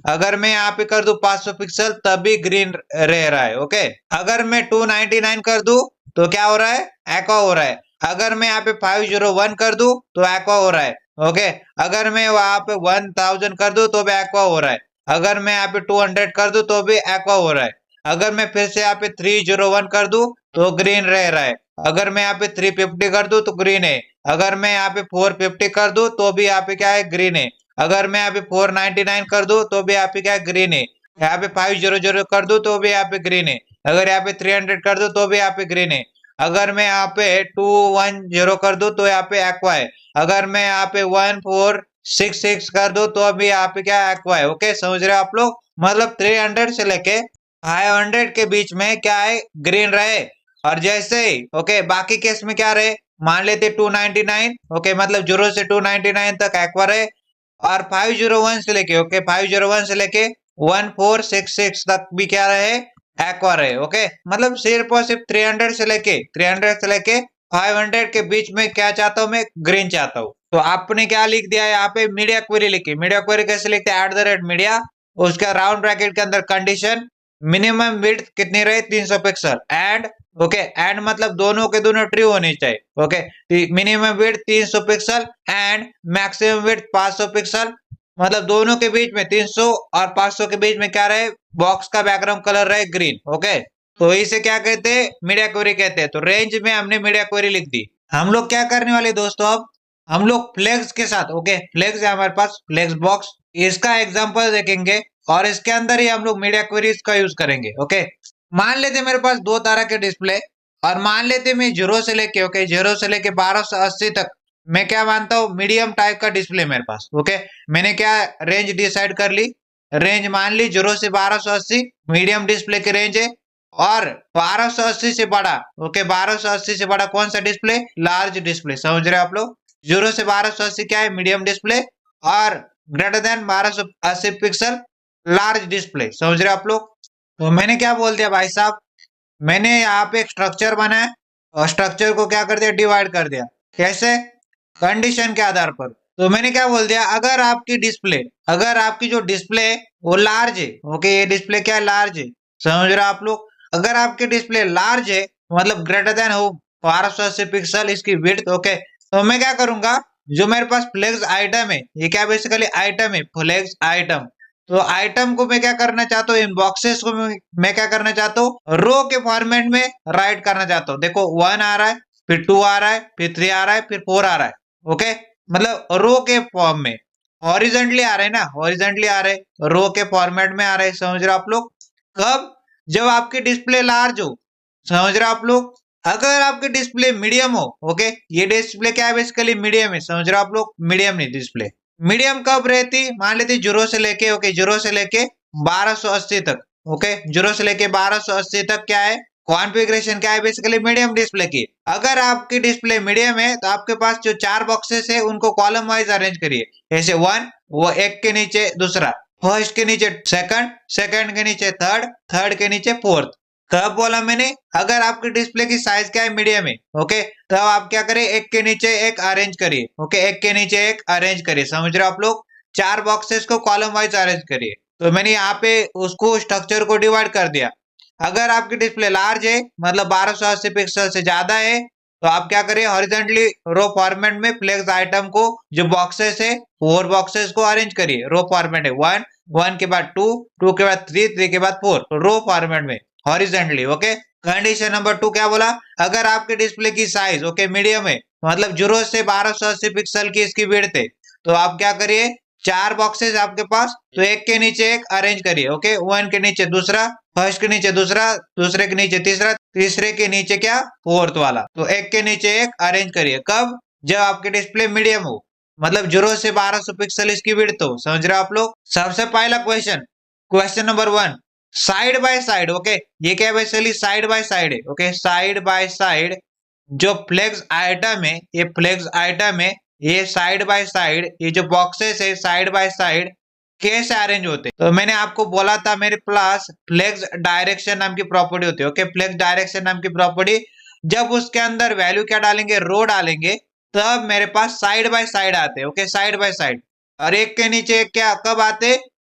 अगर मैं यहाँ पे कर दूं 500 पिक्सल तब भी ग्रीन रह रहा है। ओके, अगर मैं 299 कर दूं तो क्या हो रहा है, एक्वा हो रहा है। अगर मैं यहाँ पे 501 कर दूं तो एक्वा हो रहा है। ओके, अगर मैं वहां पे 1000 कर दूं तो भी एक्वा हो रहा है। अगर मैं यहाँ पे 200 कर दूं तो भी एक्वा हो रहा है। अगर मैं फिर से यहाँ पे 301 कर दूं तो ग्रीन रह रहा है। अगर मैं यहाँ पे 350 कर दूं तो ग्रीन है। अगर मैं यहाँ पे 450 कर दूं तो भी यहाँ पे क्या है, ग्रीन है। अगर मैं यहाँ पे 499 कर दूं तो भी यहाँ पे क्या है, ग्रीन है। यहाँ पे 500 कर दूं तो भी यहाँ पे ग्रीन है। अगर यहाँ पे 300 कर दूं तो भी यहाँ पे ग्रीन है। अगर मैं यहाँ पे 210 कर दूं तो यहाँ पे एक्वा है। अगर मैं यहाँ पे 1466 कर दूं तो अभी यहाँ पे क्या एक्वा है। ओके, समझ रहे हो आप लोग, मतलब 300 से लेके 500 के बीच में क्या है, ग्रीन रहे। और जैसे ही ओके बाकी केस में क्या रहे, मान लेते 299। ओके, मतलब 0 से 299 तक एक्वा रहे। और 501 से लेके 501 से लेके 1466 तक भी क्या रहे, एक्वा रहे। ओके, मतलब सिर्फ और सिर्फ 300 से लेके 500 के बीच में क्या चाहता हूँ मैं, ग्रीन चाहता हूँ। तो आपने क्या लिख दिया यहाँ पे, मीडिया क्वेरी लिखी। मीडिया क्वेरी कैसे लिखते हैं, @मीडिया, उसका राउंड ब्रैकेट के अंदर कंडीशन, मिनिमम विड्थ कितनी रहे 300 पिक्सल एंड ओके, एंड मतलब दोनों के दोनों ट्रू होनी चाहिए। Okay, minimum width 300 pixel and maximum width 500 pixel, मतलब दोनों के बीच में 300 और 500 के बीच में क्या रहे, बॉक्स का बैकग्राउंड कलर रहे ग्रीन। ओके, तो इसे क्या कहते हैं, मीडिया क्वेरी कहते हैं। तो रेंज में हमने मीडिया क्वेरी लिख दी। हम लोग क्या करने वाले दोस्तों, अब हम लोग फ्लेक्स के साथ, ओके फ्लेक्स है हमारे पास, फ्लेक्स बॉक्स, इसका एग्जांपल देखेंगे और इसके अंदर ही हम लोग मीडिया क्वेरीज का यूज करेंगे। ओके, मान लेते मेरे पास 2 तरह के डिस्प्ले, और मान लेते मैं 0 से लेके 1280 तक मैं क्या मानता हूँ, मीडियम टाइप का डिस्प्ले मेरे पास। ओके, मैंने क्या रेंज डिसाइड कर ली, रेंज मान ली 0 से 1280 मीडियम डिस्प्ले की रेंज है। और 1280 से बड़ा, ओके 1280 से बड़ा कौन सा डिस्प्ले, लार्ज डिस्प्ले। समझ रहे हो आप लोग, 0 से 1280 क्या है, मीडियम डिस्प्ले, और greater than 1280 pixel large display. समझ रहे हो आप लोग। तो मैंने क्या बोल दिया भाई साहब, मैंने यहाँ पे एक स्ट्रक्चर बनाया और स्ट्रक्चर को क्या कर दिया, डिवाइड कर दिया। कैसे, कंडीशन के आधार पर। तो मैंने क्या बोल दिया, अगर आपकी जो डिस्प्ले है वो लार्ज है। ओके, ये डिस्प्ले क्या है, लार्ज है। समझ रहे हो आप लोग, अगर आपकी डिस्प्ले लार्ज है मतलब ग्रेटर देन हो 1280 पिक्सल इसकी विड्थ। ओके, तो मैं क्या करूंगा, जो मेरे पास फ्लेक्स आइटम है, ये क्या बेसिकली आइटम है, फ्लेक्स आइटम। तो आइटम को मैं क्या करना चाहता हूँ, इन बॉक्सेस को मैं क्या करना चाहता हूँ, रो के फॉर्मेट में राइट करना चाहता हूँ। देखो 1 आ रहा है, फिर 2 आ रहा है, फिर 3 आ रहा है, फिर 4 आ रहा है। ओके, मतलब रो के फॉर्म में, हॉरिजॉन्टली आ रहे हैं ना, हॉरिजॉन्टली आ रहे, रो के फॉर्मेट में आ रहे। समझ रहे हो आप लोग, कब, जब आपकी डिस्प्ले लार्ज हो। समझ रहे हो आप लोग, अगर आपकी डिस्प्ले मीडियम हो, ओके ये डिस्प्ले क्या है, बेसिकली मीडियम है। समझ रहे हो आप लोग, मीडियम नहीं डिस्प्ले, मीडियम कब रहती, मान लेते 0 से लेके 0 से लेके 1280 तक। ओके, 0 से लेके 1280 तक क्या है, कॉन्फ़िगरेशन क्या है बेसिकली मीडियम डिस्प्ले की। अगर आपकी डिस्प्ले मीडियम है तो आपके पास जो 4 बॉक्सेस है उनको कॉलम वाइज अरेंज करिए। जैसे 1 वो एक के नीचे दूसरा, फर्स्ट के नीचे सेकंड, सेकंड के नीचे थर्ड, थर्ड के नीचे फोर्थ। कब बोला मैंने? अगर आपकी डिस्प्ले की साइज क्या है मीडियम है, ओके, तब आप क्या करें एक के नीचे एक अरेंज करिए। ओके, एक के नीचे एक अरेंज करिए, समझ रहे हो आप लोग? 4 बॉक्सेस को कॉलम वाइज अरेंज करिए। तो मैंने यहाँ पे उसको स्ट्रक्चर को डिवाइड कर दिया। अगर आपकी डिस्प्ले लार्ज है मतलब 1280 पिक्सल से ज्यादा है तो आप क्या करें हॉरिजॉन्टली रो फॉर्मेट में फ्लेक्स आइटम को जो बॉक्सेस है 4 बॉक्सेस को अरेंज करिए। रो फॉर्मेट है 1, 1 के बाद 2, 2 के बाद 3, 3 के बाद 4, तो रो फॉर्मेट में हॉरिजॉन्टली। ओके, कंडीशन नंबर 2 क्या बोला? अगर आपके डिस्प्ले की साइज ओके मीडियम है मतलब 0 से 1280 पिक्सल की इसकी विड्थ है तो आप क्या करिए 4 बॉक्सेस आपके पास तो एक के नीचे एक अरेंज करिए। ओके, 1 के नीचे दूसरा, फर्स्ट के नीचे दूसरा, दूसरे के नीचे तीसरा, तीसरे के नीचे क्या फोर्थ वाला, तो एक के नीचे एक अरेंज करिए। कब? जब आपकी डिस्प्ले मीडियम हो मतलब 0 से 1200 पिक्सल इसकी विड्थ हो। समझ रहे हो आप लोग? सबसे पहला question, question number 1, side by side. Okay, ये क्या है बेसिकली साइड बाय साइड है। ओके, साइड बाय साइड जो फ्लेक्स आइटम है, ये फ्लेक्स आइटम है, ये साइड बाय साइड ये जो बॉक्सेस है साइड बाय साइड कैसे अरेंज होते हैं? तो मैंने आपको बोला था मेरे पास फ्लेक्स डायरेक्शन नाम की प्रॉपर्टी होती है। ओके, फ्लेक्स डायरेक्शन नाम की प्रॉपर्टी जब उसके अंदर वैल्यू क्या डालेंगे, रो डालेंगे, तब मेरे पास साइड बाय साइड आते हैं। ओके, साइड बाय साइड, और एक के नीचे एक क्या कब आते?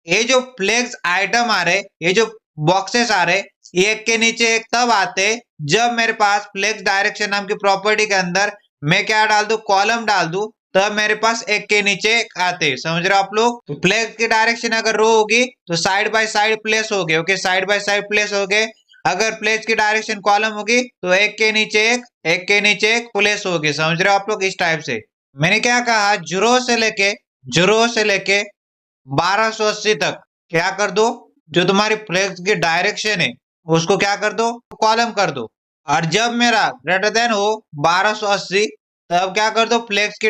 ये जो फ्लेक्स आइटम आ रहे, ये जो बॉक्सेस आ रहे, ये एक के नीचे एक तब आते जब मेरे पास फ्लेक्स डायरेक्शन नाम की प्रॉपर्टी के अंदर मैं क्या डाल दूं, कॉलम डाल दूं, तब मेरे पास एक के नीचे एक आते। समझ रहे हो आप लोग? तो फ्लेक्स की डायरेक्शन अगर रो होगी तो साइड बाय साइड प्लेस हो गए। Okay, side by side place हो गए। अगर फ्लेक्स की डायरेक्शन कॉलम होगी तो एक के नीचे एक, एक के नीचे एक प्लेस होगी। समझ रहे हो आप लोग? इस टाइप से मैंने क्या कहा, जीरो से लेके 1280 तक क्या कर दो, जो तुम्हारी फ्लेक्स की डायरेक्शन है उसको क्या कर दो, कॉलम कर दो। और जब मेरा ग्रेटर देन हो 1280 तब क्या कर दो, फ्लेक्स की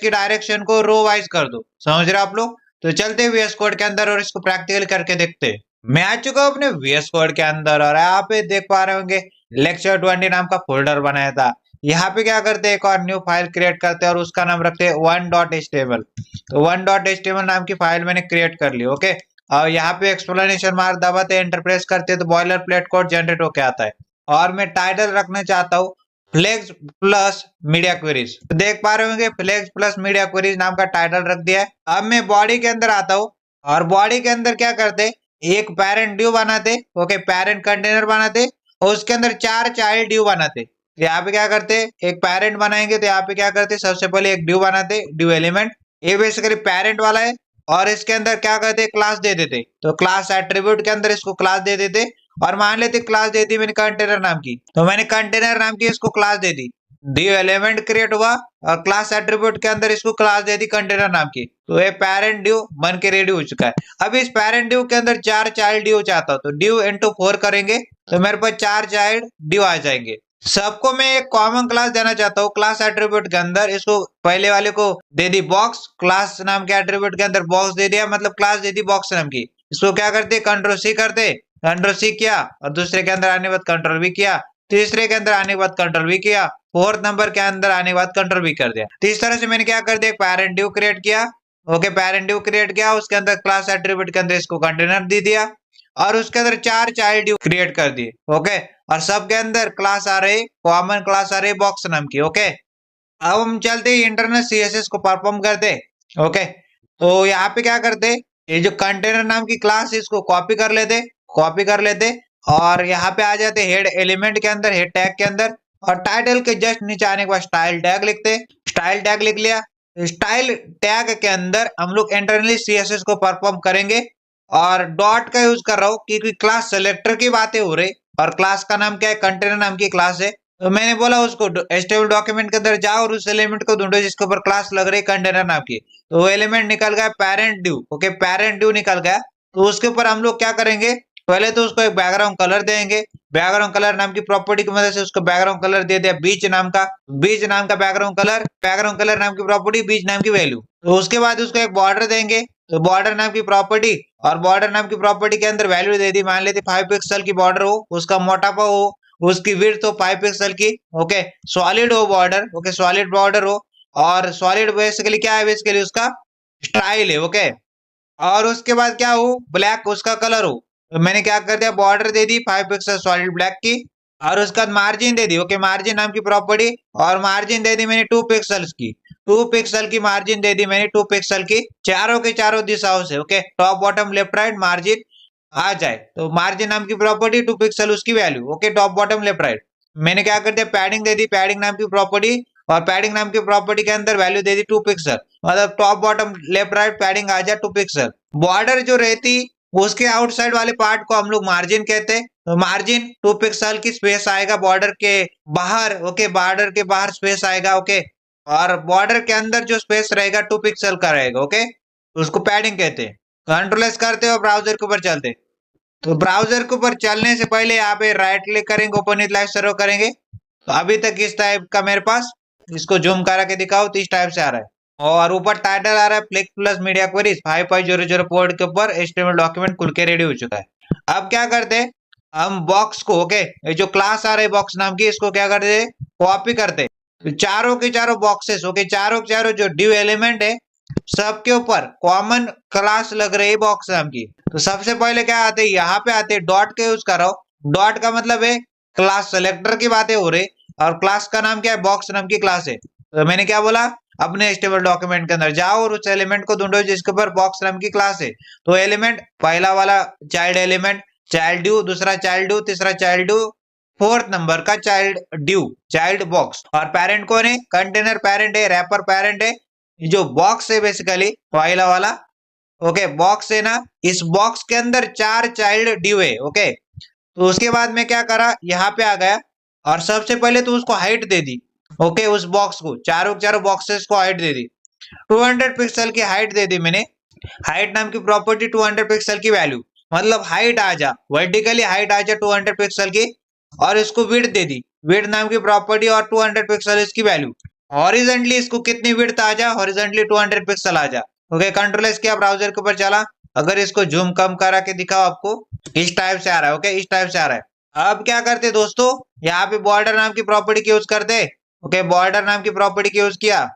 डायरेक्शन को रो वाइज कर दो। समझ रहे हो आप लोग? तो चलते VS कोड के अंदर और इसको प्रैक्टिकल करके देखते हैं। मैं आ चुका हूं अपने VS कोड के अंदर और यहाँ पे देख पा रहे होंगे लेक्चर 20 नाम का फोल्डर बनाया था। यहाँ पे क्या करते हैं, एक और न्यू फाइल क्रिएट करते हैं और उसका नाम रखते हैं 1.html। तो 1.html नाम की फाइल मैंने क्रिएट कर ली। ओके, और यहाँ पे एक्सप्लेनेशन मार्क दबाते एंटर प्रेस करते तो बॉयलर प्लेट कोड जनरेट होके आता है। और मैं टाइटल रखना चाहता हूँ फ्लेक्स प्लस मीडिया क्वेरीज। तो देख पा रहे होंगे फ्लेक्स प्लस मीडिया क्वेरीज नाम का टाइटल रख दिया है। अब मैं बॉडी के अंदर आता हूँ और बॉडी के अंदर क्या करते, एक पेरेंट ड्यू बनाते। ओके, पेरेंट कंटेनर बनाते और उसके अंदर 4 चाइल्ड ड्यू बनाते। यहाँ पे क्या करते, एक पेरेंट बनाएंगे तो यहाँ पे क्या करते, सबसे पहले एक ड्यू बनाते, ड्यू एलिमेंट, ये बेसिकली पेरेंट वाला है। और इसके अंदर क्या करते, क्लास दे देते। तो क्लास एट्रीब्यूट के अंदर इसको क्लास दे देते और मान लेते क्लास दे दी मैंने कंटेनर नाम की, तो मैंने कंटेनर नाम की इसको क्लास दे दी। ड्यू एलिमेंट क्रिएट हुआ और क्लास एट्रीब्यूट के अंदर इसको क्लास दे दी कंटेनर नाम की। तो ये पेरेंट ड्यू बन के रेडी हो चुका है। अब इस पेरेंट ड्यू के अंदर 4 चाइल्ड ड्यू चाहता हूँ तो ड्यू इंटू 4 करेंगे तो मेरे पास 4 चाइल्ड ड्यू आ जाएंगे। सबको मैं एक कॉमन क्लास देना चाहता हूँ। क्लास एट्रीब्यूट के अंदर इसको पहले वाले को दे दी बॉक्स, क्लास नाम के एट्रीब्यूट के अंदर बॉक्स दे दिया, मतलब क्लास दे दी बॉक्स नाम की। इसको क्या करते, कंट्रोल सी करते, कंट्रोल सी किया और दूसरे के अंदर आने के बाद कंट्रोल वी किया, तीसरे के अंदर आने के बाद कंट्रोल वी किया, फोर्थ नंबर के अंदर आने के बाद कंट्रोल वी कर दिया। तो इस तरह से मैंने क्या कर दिया, पेरेंट ड्यू क्रिएट किया। ओके, पेरेंट ड्यू क्रिएट किया, उसके अंदर क्लास एट्रीब्यूट के अंदर इसको कंटेनर दे दिया और उसके अंदर 4 चाइल्ड ड्यू क्रिएट कर दिए। ओके, और सबके अंदर क्लास आ रही, कॉमन क्लास आ रही बॉक्स नाम की। ओके, अब हम चलते इंटरनल CSS को परफॉर्म करते। ओके, तो यहाँ पे क्या करते, ये जो कंटेनर नाम की क्लास है इसको कॉपी कर लेते और यहाँ पे आ जाते हेड एलिमेंट के अंदर, हेड टैग के अंदर, और टाइटल के जस्ट नीचे आने के बाद स्टाइल टैग लिखते। स्टाइल टैग लिख लिया। स्टाइल टैग के अंदर हम लोग इंटरनली CSS को परफॉर्म करेंगे और डॉट का यूज कर रहा हूँ क्योंकि क्लास सेलेक्टर की बातें हो रही और क्लास का नाम क्या है, कंटेनर नाम की क्लास है। तो मैंने बोला उसको HTML डॉक्यूमेंट के अंदर जाओ और उस एलिमेंट को ढूंढो जिसके ऊपर क्लास लग रही कंटेनर नाम की। तो वो एलिमेंट निकल गया parent due. Okay, parent due निकल गया। तो उसके ऊपर हम लोग क्या करेंगे, पहले तो उसको एक बैकग्राउंड कलर देंगे। बैकग्राउंड कलर नाम की प्रॉपर्टी की मदद से उसको बैकग्राउंड कलर दे दिया बीच नाम का बैकग्राउंड कलर नाम की प्रॉपर्टी, बीच नाम की वैल्यू। तो उसके बाद उसको एक बॉर्डर देंगे। तो बॉर्डर नाम की प्रॉपर्टी और बॉर्डर नाम की प्रॉपर्टी के अंदर वैल्यू दे दी, मान लेते 5 पिक्सल की बॉर्डर हो, उसका मोटापा हो, उसकी विड्थ हो 5 पिक्सल की, ओके, सॉलिड हो बॉर्डर, ओके, सॉलिड बॉर्डर हो, और सॉलिड बेसिकली क्या है, बेसिकली उसका स्टाइल है, ओके, और उसके बाद क्या हो, ब्लैक उसका कलर हो। तो मैंने क्या कर दिया, बॉर्डर दे दी 5 पिक्सल सॉलिड ब्लैक की, और उसके बाद मार्जिन दे दी, ओके, मार्जिन नाम की प्रॉपर्टी, और मार्जिन दे दी मैंने 2 पिक्सल्स की, 2 पिक्सल की मार्जिन दे दी मैंने, 2 पिक्सल की, चारों के चारों दिशाओं से, okay, top bottom left right margin आ जाए, तो मार्जिन नाम की प्रॉपर्टी 2 पिक्सल उसकी value, okay, top bottom left right. मैंने क्या कर दिया, पैडिंग दे दी, पैडिंग नाम की प्रॉपर्टी, और पैडिंग नाम की प्रॉपर्टी के अंदर वैल्यू दे दी 2 पिक्सल, मतलब top bottom left right padding आ जाए 2 पिक्सल। बॉर्डर जो रहती उसके आउटसाइड वाले पार्ट को हम लोग मार्जिन कहते हैं, तो मार्जिन 2 पिक्सल की स्पेस आएगा बॉर्डर के बाहर, ओके, बॉर्डर के बाहर स्पेस आएगा, ओके, और बॉर्डर के अंदर जो स्पेस रहेगा 2 पिक्सल का रहेगा, ओके, उसको पैडिंग कहते हैं। कंट्रोल एस करते हो, ब्राउजर के ऊपर चलते, तो ब्राउजर के ऊपर चलने से पहले यहाँ पे राइट क्लिक करेंगे, ओपन विद लाइव सर्वर करेंगे, तो अभी तक इस टाइप का मेरे पास, इसको जूम करा के दिखाओ तो इस टाइप से आ रहा है, और ऊपर टाइटल आ रहा है flick plus media queries 5500 port के ऊपर एचटीएमएल डॉक्यूमेंट खुल के रेडी हो चुका है। अब क्या करते हैं, हम बॉक्स को, ओके, ये जो क्लास आ रहा है बॉक्स नाम की, इसको क्या करते हैं, कॉपी करते, तो चारों के चारों बॉक्सेस, ओके, चारों के चारों जो ड्यू एलिमेंट है सबके ऊपर कॉमन क्लास लग रही है बॉक्स नाम की। तो सबसे पहले क्या आते हैं, यहाँ पे आते हैं डॉट के यूज करो, डॉट का मतलब है क्लास सेलेक्टर की बातें हो रही, और क्लास का नाम क्या है, बॉक्स नाम की क्लास है। तो मैंने क्या बोला, अपने एचटीएमएल डॉक्यूमेंट के अंदर जाओ और उस एलिमेंट को ढूंढो जिसके ऊपर बॉक्स नाम की क्लास है। तो एलिमेंट पहला वाला चाइल्ड एलिमेंट चाइल्ड ड्यू, दूसरा चाइल्ड ड्यू, तीसरा चाइल्ड ड्यू, फोर्थ नंबर का चाइल्ड ड्यू, चाइल्ड बॉक्स, और पेरेंट कौन है, कंटेनर पेरेंट है, रैपर पेरेंट है, जो बॉक्स है बेसिकली पहला वाला, ओके, बॉक्स है ना, इस बॉक्स के अंदर 4 चाइल्ड ड्यू है, ओके। तो उसके बाद में क्या करा, यहाँ पे आ गया, और सबसे पहले तो उसको हाइट दे दी, ओके, उस बॉक्स को, चारों चारों बॉक्सेस को हाइट दे दी, 200 पिक्सल की हाइट दे दी मैंने, हाइट नाम की प्रॉपर्टी 200 पिक्सल की वैल्यू, मतलब हाइट आ जा, वर्टिकली हाइट आ जा 200 पिक्सल की, और इसको विड्थ दे दी, विड्थ नाम की प्रॉपर्टी और 200 पिक्सल इसकी वैल्यू, हॉरिजॉन्टली इसको कितनी विड्थ आ जा, हॉरिजॉन्टली 200 पिक्सल आ जा, ओके, कंट्रोल एस किया, ब्राउजर के ऊपर चला, अगर इसको जूम कम करा के दिखाओ आपको इस टाइप से आ रहा है, ओके, इस टाइप से आ रहा है। अब क्या करते दोस्तों, यहाँ पे बॉर्डर नाम की प्रॉपर्टी की यूज करते, ओके, बॉर्डर नाम की प्रॉपर्टी की यूज किया,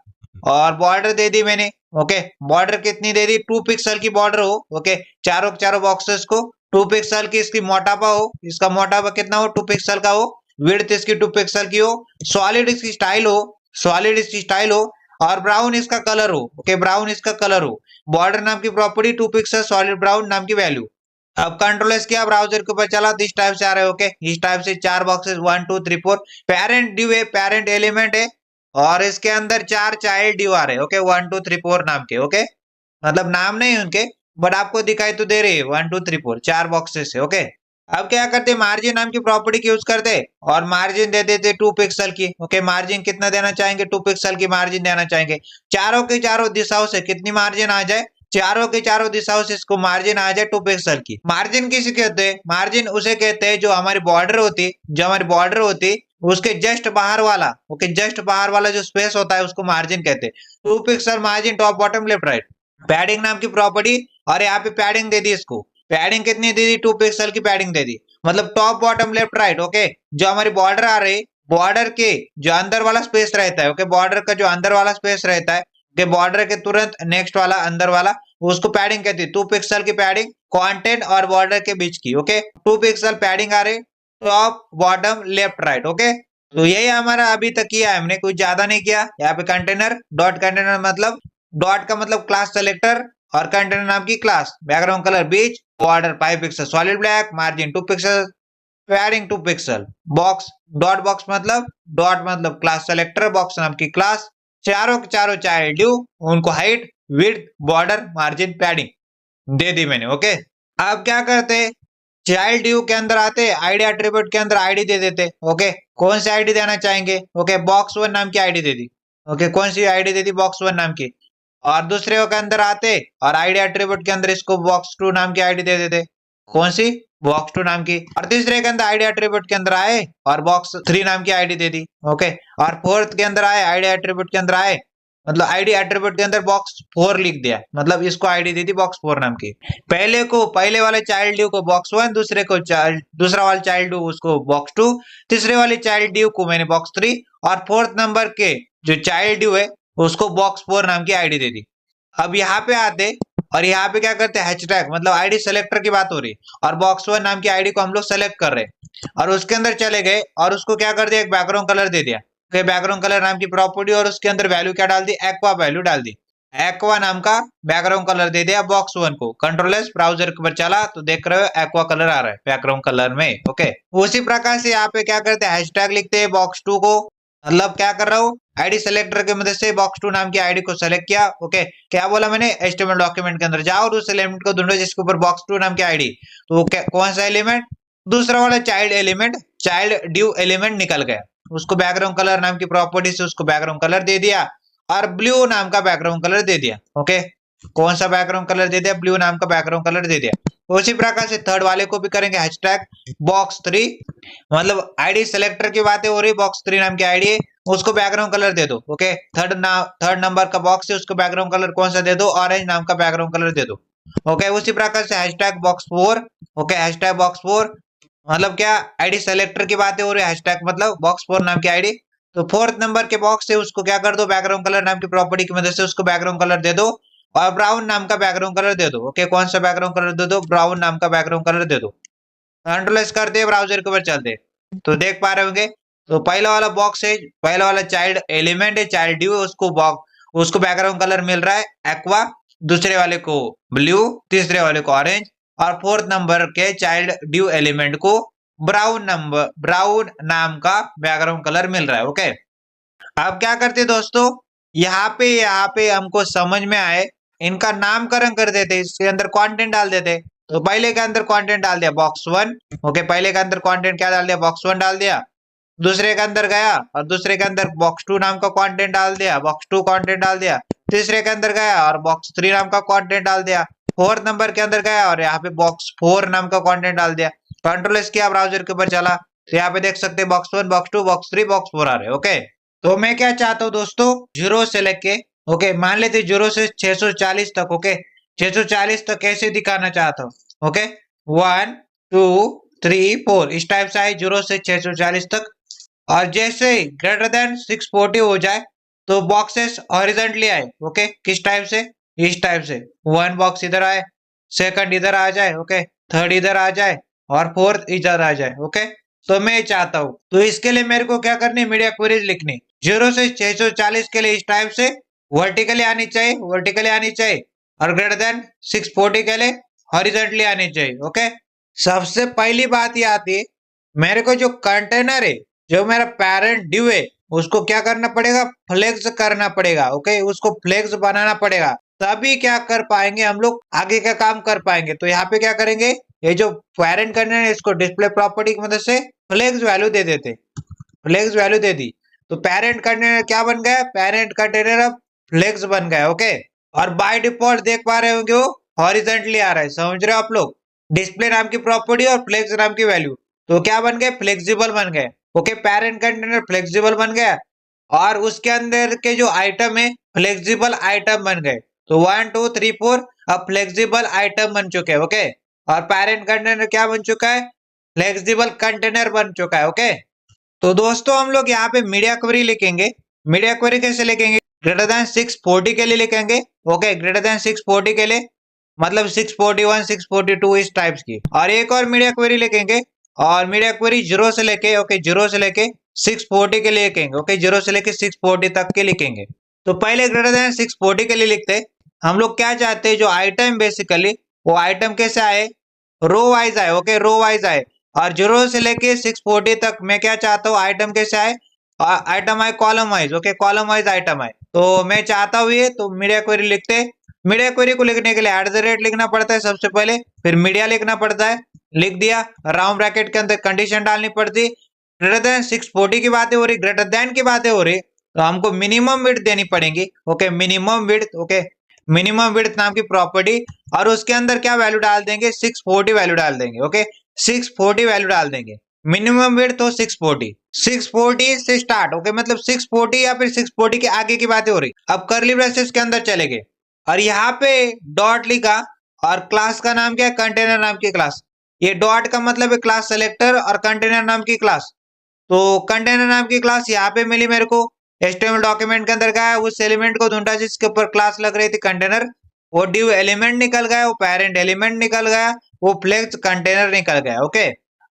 और बॉर्डर दे दी मैंने, ओके, बॉर्डर कितनी दे दी, 2 पिक्सल की बॉर्डर हो, ओके, चारों चारों बॉक्सेस को 2 पिक्सल की इसकी मोटापा हो, इसका मोटापा कितना हो, 2 पिक्सल का हो, विड्थ इसकी 2 पिक्सल की हो, सॉलिड इसकी स्टाइल हो, सॉलिड इसकी स्टाइल हो, और ब्राउन इसका कलर हो, ओके, ब्राउन इसका कलर हो, बॉर्डर नाम की प्रॉपर्टी 2 पिक्सल सॉलिड ब्राउन नाम की वैल्यू। अब कंट्रोल एस किया, ब्राउजर के ऊपर चला, तो इस टाइप से आ रहा है, ओके, इस टाइप से 4 बॉक्सेस 1 2 3 4, पेरेंट ड्यू है, पेरेंट एलिमेंट है, और इसके अंदर 4 चाइल्ड ड्यू आ रहे, ओके, 1 2 3 4 नाम के, ओके, मतलब नाम नहीं उनके, बट आपको दिखाई तो दे रही है 1 2 3 4 4 बॉक्सेस है, ओके। अब क्या करते, मार्जिन नाम की प्रॉपर्टी की यूज करते, और मार्जिन दे देते 2 पिक्सल की, ओके, मार्जिन कितना देना चाहेंगे, 2 पिक्सल की मार्जिन देना चाहेंगे, चारों की चारों दिशाओं से कितनी मार्जिन आ जाए, चारों की चारों दिशाओं से इसको मार्जिन आ जाए 2 पिक्सल की। मार्जिन किसे कहते हैं, मार्जिन उसे कहते हैं जो हमारी बॉर्डर होती, जो हमारी बॉर्डर होती उसके जस्ट बाहर वाला, ओके, जस्ट बाहर वाला जो स्पेस होता है उसको मार्जिन कहते हैं। 2 pixel margin top bottom left right, padding नाम की प्रॉपर्टी, और यहाँ पे पैडिंग दे दी, इसको पैडिंग कितनी दे दी, 2 पिक्सल की पैडिंग दे दी, मतलब top bottom left right, okay, जो हमारी बॉर्डर आ रही, बॉर्डर के जो अंदर वाला स्पेस रहता है, ओके, बॉर्डर का जो अंदर वाला स्पेस रहता है, ओके, बॉर्डर के तुरंत नेक्स्ट वाला अंदर वाला, उसको पैडिंग कहती है, 2 पिक्सल की पैडिंग कंटेंट और बॉर्डर के बीच की, ओके, 2 पिक्सल पैडिंग आ रही, top bottom left right, okay. तो यही हमारा अभी तक किया है हमने, कुछ ज्यादा नहीं किया। यहाँ पे कंटेनर डॉट, कंटेनर मतलब डॉट का मतलब क्लास सेलेक्टर, और कंटेनर नाम की क्लास, बैकग्राउंड कलर बीच, border 5 pixel solid black, margin 2 pixel, padding 2 pixel, box dot box मतलब क्लास सेलेक्टर, बॉक्स नाम की क्लास, चारों के चारों चाइल्ड ड्यू, उनको height width border margin padding दे दी मैंने, ओके। अब क्या करते, चाइल्ड ड्यू के अंदर आते, आईडी एट्रीब्यूट के अंदर आईडी दे देते, ओके, कौन सी आईडी देना चाहेंगे, ओके, बॉक्स 1 नाम की आईडी दे दी, ओके, कौन सी आईडी दे दी, बॉक्स 1 नाम की, और दूसरे के अंदर आते और आईडी एट्रीब्यूट के अंदर इसको बॉक्स 2 नाम की आईडी दे देते, कौन सी, बॉक्स 2 नाम की, और तीसरे के अंदर आईडी एट्रीब्यूट के अंदर आए और बॉक्स 3 नाम की आईडी दे दी, ओके, और फोर्थ के अंदर आए, आईडी एट्रीब्यूट के अंदर आए मतलब आईडी एट्रीब्यूट के अंदर बॉक्स 4 लिख दिया, मतलब इसको आईडी दे दी बॉक्स 4 नाम की। पहले वाले चाइल्ड ड्यू को बॉक्स 1, दूसरा वाला चाइल्ड ड्यू उसको बॉक्स 2, तीसरे वाले चाइल्ड ड्यू को मैंने बॉक्स 3 और फोर्थ नंबर के जो चाइल्ड ड्यू है उसको बॉक्स 4 नाम की आईडी दे दी। अब यहाँ पे आते और यहाँ पे क्या करते हैं, हैशटैग मतलब आईडी सेलेक्टर की बात हो रही है और बॉक्स 1 नाम की आईडी को हम लोग सेलेक्ट कर रहे हैं और उसके अंदर चले गए और उसको क्या कर दिया, एक बैकग्राउंड कलर दे दिया। बैकग्राउंड कलर नाम की प्रॉपर्टी और उसके अंदर वैल्यू क्या डाल दी, एक्वा वैल्यू डाल दी। एक्वा नाम का बैकग्राउंड कलर दे दिया बॉक्स 1 को। कंट्रोल एस ब्राउजर के ऊपर चला तो देख रहे हो एक्वा कलर आ रहा है बैकग्राउंड कलर में। ओके, उसी प्रकार से यहाँ पे क्या करते हैं, हैशटैग लिखते हैं बॉक्स 2 को। मतलब क्या कर रहा हूँ, आईडी सेलेक्टर की मदद से बॉक्स 2 नाम की आईडी को सेलेक्ट किया। ओके, क्या बोला मैंने, एचटीएमएल डॉक्यूमेंट के अंदर जाओ और उस एलिमेंट को ढूंढो जिसके ऊपर बॉक्स 2 नाम की आईडी, तो कौन सा एलिमेंट, दूसरा वाला child element, child due element निकल गया। उसको बैकग्राउंड कलर नाम की प्रॉपर्टी से उसको बैकग्राउंड कलर दे दिया और ब्लू नाम का बैकग्राउंड कलर दे दिया। ओके, कौन सा बैकग्राउंड कलर दे दिया, ब्लू नाम का बैकग्राउंड कलर दे दिया। उसी प्रकार से थर्ड वाले को भी करेंगे, हैशटैग बॉक्स 3, मतलब आईडी सेलेक्टर की बातें हो रही, बॉक्स 3 नाम की आईडी है, उसको बैकग्राउंड कलर दे दो। ओके, थर्ड नंबर का बॉक्स है उसको बैकग्राउंड कलर कौन सा दे दो, ऑरेंज नाम का बैकग्राउंड कलर दे दो। ओके, उसी प्रकार से hashtag box 4। Okay, hashtag box 4 मतलब क्या, आईडी सेलेक्टर की बातें हो रही है, हैशटैग मतलब बॉक्स 4 नाम की आईडी। तो फोर्थ नंबर के बॉक्स है उसको क्या कर दो, बैकग्राउंड कलर नाम की प्रॉपर्टी की मदद से उसको बैकग्राउंड कलर दे दो और ब्राउन नाम का बैकग्राउंड कलर दे दो। ओके, कौन सा बैकग्राउंड कलर दे दो, ब्राउन नाम का बैकग्राउंड कलर दे दो। कंट्रोल एस करते हैं, ब्राउजर के ऊपर चलते तो देख पा रहे होंगे। तो पहला वाला बॉक्स है, पहला वाला चाइल्ड एलिमेंट है, चाइल्ड ड्यू, उसको बैकग्राउंड कलर मिल रहा है एक्वा, दूसरे वाले को ब्लू, तीसरे वाले को ऑरेंज और फोर्थ नंबर के चाइल्ड ड्यू एलिमेंट को ब्राउन नाम का बैकग्राउंड कलर मिल रहा है। ओके, अब क्या करते दोस्तों, यहाँ पे हमको समझ में आए इनका नामकरण कर देते, इसके अंदर कंटेंट डाल देते। तो पहले के अंदर कंटेंट डाल दिया बॉक्स 1। ओके, पहले के अंदर कंटेंट क्या डाल दिया, बॉक्स 1 डाल दिया। दूसरे के अंदर गया और दूसरे के अंदर बॉक्स 2 नाम का कंटेंट डाल दिया, बॉक्स 2 कंटेंट डाल दिया। तीसरे के अंदर गया और बॉक्स 3 नाम का कंटेंट डाल दिया। फोर्थ नंबर के अंदर गया और यहाँ पे बॉक्स 4 नाम का कंटेंट डाल दिया। कंट्रोल एस किया, ब्राउजर के ऊपर चला तो यहाँ पे देख सकते हैं बॉक्स 1, बॉक्स 2, बॉक्स 3, बॉक्स 4 आ रहे। ओके, तो मैं क्या चाहता हूँ दोस्तों, 0 से लेके, ओके मान लेते 0 से 640 तक। ओके, 640 तक कैसे दिखाना चाहता हूँ। ओके, 1 2 3 4 इस टाइप से आए 0 से 640 तक। और जैसे ग्रेटर देन 640 हो जाए तो बॉक्सेस हॉरिजॉन्टली आए। ओके, किस टाइप से, इस टाइप से, 1 बॉक्स इधर आए, सेकंड इधर आ जाए, ओके थर्ड इधर आ जाए और फोर्थ इधर आ जाए। ओके, तो मैं चाहता हूँ, तो इसके लिए मेरे को क्या करनी, मीडिया क्वेरीज लिखनी। 0 से 640 के लिए इस टाइप से वर्टिकली आनी चाहिए और ग्रेटर देन 640 के लिए हॉरिजॉन्टली आनी चाहिए। ओके, सबसे पहली बात ये आती है, मेरे को जो कंटेनर है, जो मेरा पेरेंट ड्यू है, उसको क्या करना पड़ेगा, फ्लेक्स करना पड़ेगा। ओके, उसको फ्लेक्स बनाना पड़ेगा, तभी क्या कर पाएंगे हम लोग, आगे का काम कर पाएंगे। तो यहाँ पे क्या करेंगे, ये जो पेरेंट कंटेनर है इसको डिस्प्ले प्रॉपर्टी की मदद से फ्लेक्स वैल्यू दे देते, फ्लेक्स वैल्यू दे दी तो पेरेंट कंटेनर क्या बन गया, पेरेंट कंटेनर अब फ्लेक्स बन गया। ओके, और बाय डिफॉल्ट देख पा रहे होंगे वो हॉरिजॉन्टली आ रहा है, समझ रहे हो आप लोग, डिस्प्ले नाम की प्रॉपर्टी और फ्लेक्स नाम की वैल्यू, तो क्या बन गए, फ्लेक्सिबल बन गए। ओके, पेरेंट कंटेनर फ्लेक्सिबल बन गया और उसके अंदर के जो आइटम है फ्लेक्सिबल आइटम बन गए। तो 1 2 3 4 अब फ्लेक्सिबल आइटम बन चुके हैं। ओके, और पेरेंट कंटेनर क्या बन चुका है, फ्लेक्सिबल कंटेनर बन चुका है। ओके, तो दोस्तों हम लोग यहाँ पे मीडिया क्वेरी लिखेंगे। मीडिया क्वेरी कैसे लिखेंगे, ग्रेटर देन 640 के लिए लिखेंगे। ओके, ग्रेटर देन 640 के लिए, मतलब 641 642 इस टाइप्स की। और एक और मीडिया क्वेरी लिखेंगे और मीडिया क्वेरी 0 से लेके, ओके 0 से लेके 640 के लिए लिखेंगे। ओके, 0 से लेके 640 तक के लिखेंगे। तो पहले ग्रेटर देन 640 के लिए लिखते हैं। हम लोग क्या चाहते हैं, जो आइटम बेसिकली वो आइटम कैसे आए, रो वाइज आए। ओके, रो वाइज आए और 0 से लेके 640 तक मैं क्या चाहता हूँ, आइटम कैसे आए, आइटम आए column wise. Okay, column wise item आए, तो मैं चाहता हूँ ये, तो मीडिया क्वेरी लिखते हैं। मीडिया क्वेरी को लिखने के लिए @ लिखना पड़ता है सबसे पहले, फिर मीडिया लिखना पड़ता है, लिख दिया, राउंड ब्रैकेट के अंदर कंडीशन डालनी पड़ती। ग्रेटर देन 640 की बातें हो रही, ग्रेटर देन की बातें हो रही, तो हमको मिनिमम विड्थ देनी पड़ेगी। Okay, minimum width, okay minimum width नाम की प्रॉपर्टी, और उसके अंदर क्या वैल्यू डाल देंगे, 640 वैल्यू डाल देंगे। ओके, 640 वैल्यू डाल देंगे मिनिमम विड्थ हो 640, 640 से स्टार्ट, ओके, मतलब 640 या फिर 640 के आगे की बातें हो रही। अब कर्ली ब्रेसेस के अंदर चले गए और यहाँ पे डॉट लिखा और क्लास का नाम क्या है, कंटेनर नाम की क्लास। ये डॉट का मतलब है क्लास सेलेक्टर और कंटेनर नाम की क्लास। तो कंटेनर नाम की क्लास यहाँ पे मिली मेरे को, HTML डॉक्यूमेंट के अंदर गया, उस एलिमेंट को ढूंढा जिसके ऊपर क्लास लग रही थी कंटेनर, वो डिव एलिमेंट निकल गया, वो पेरेंट एलिमेंट निकल गया, वो फ्लेक्स कंटेनर निकल गया। ओके,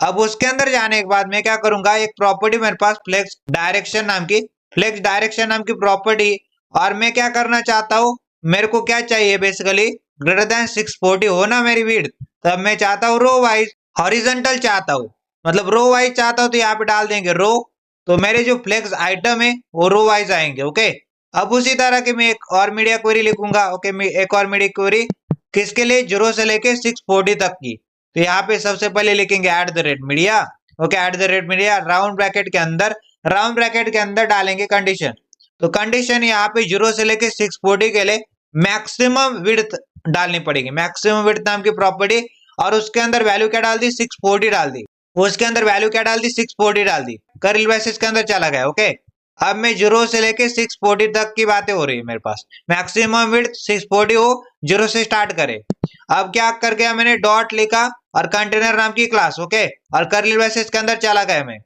अब उसके अंदर जाने के बाद मैं क्या करूंगा, एक प्रॉपर्टी मेरे पास फ्लेक्स डायरेक्शन नाम की प्रॉपर्टी, और मैं क्या करना चाहता हूँ, मेरे को क्या चाहिए बेसिकली, ग्रेटर देन 640 हो ना मेरी विड्थ, तब मैं चाहता हूँ रो वाइज हॉरिजॉन्टल चाहता हूँ, मतलब रो वाइज चाहता हूँ, तो यहाँ पे डाल देंगे रो, तो मेरे जो फ्लेक्स आइटम है वो रो वाइज आएंगे। ओके, अब उसी तरह के मैं एक और मीडिया क्वेरी लिखूंगा। ओके, मैं एक और मीडिया क्वेरी किसके लिए, 0 से लेके 640 तक की, तो यहाँ पे सबसे पहले लिखेंगे @media. Okay, @media round bracket के अंदर डालेंगे कंडीशन, तो कंडीशन यहाँ पे 0 से लेके 640 के लिए मैक्सिमम विड्थ डालनी पड़ेगी, मैक्सिमम विड्थ नाम की प्रॉपर्टी, और उसके अंदर वैल्यू क्या डाल दी, 640 डाल दी, उसके अंदर वैल्यू क्या डाल दी, 640 डाल दी, कर्ली ब्रेसेस के अंदर चला गया। ओके, अब मैं 0 से लेके 640 तक की बातें हो रही है मेरे पास, मैक्सिमम विड्थ 640 हो, 0 से स्टार्ट करे। अब क्या कर गया, मैंने डॉट लिखा और कंटेनर नाम की क्लास। ओके, और कर्ली ब्रेसेस के अंदर चला गया मैं,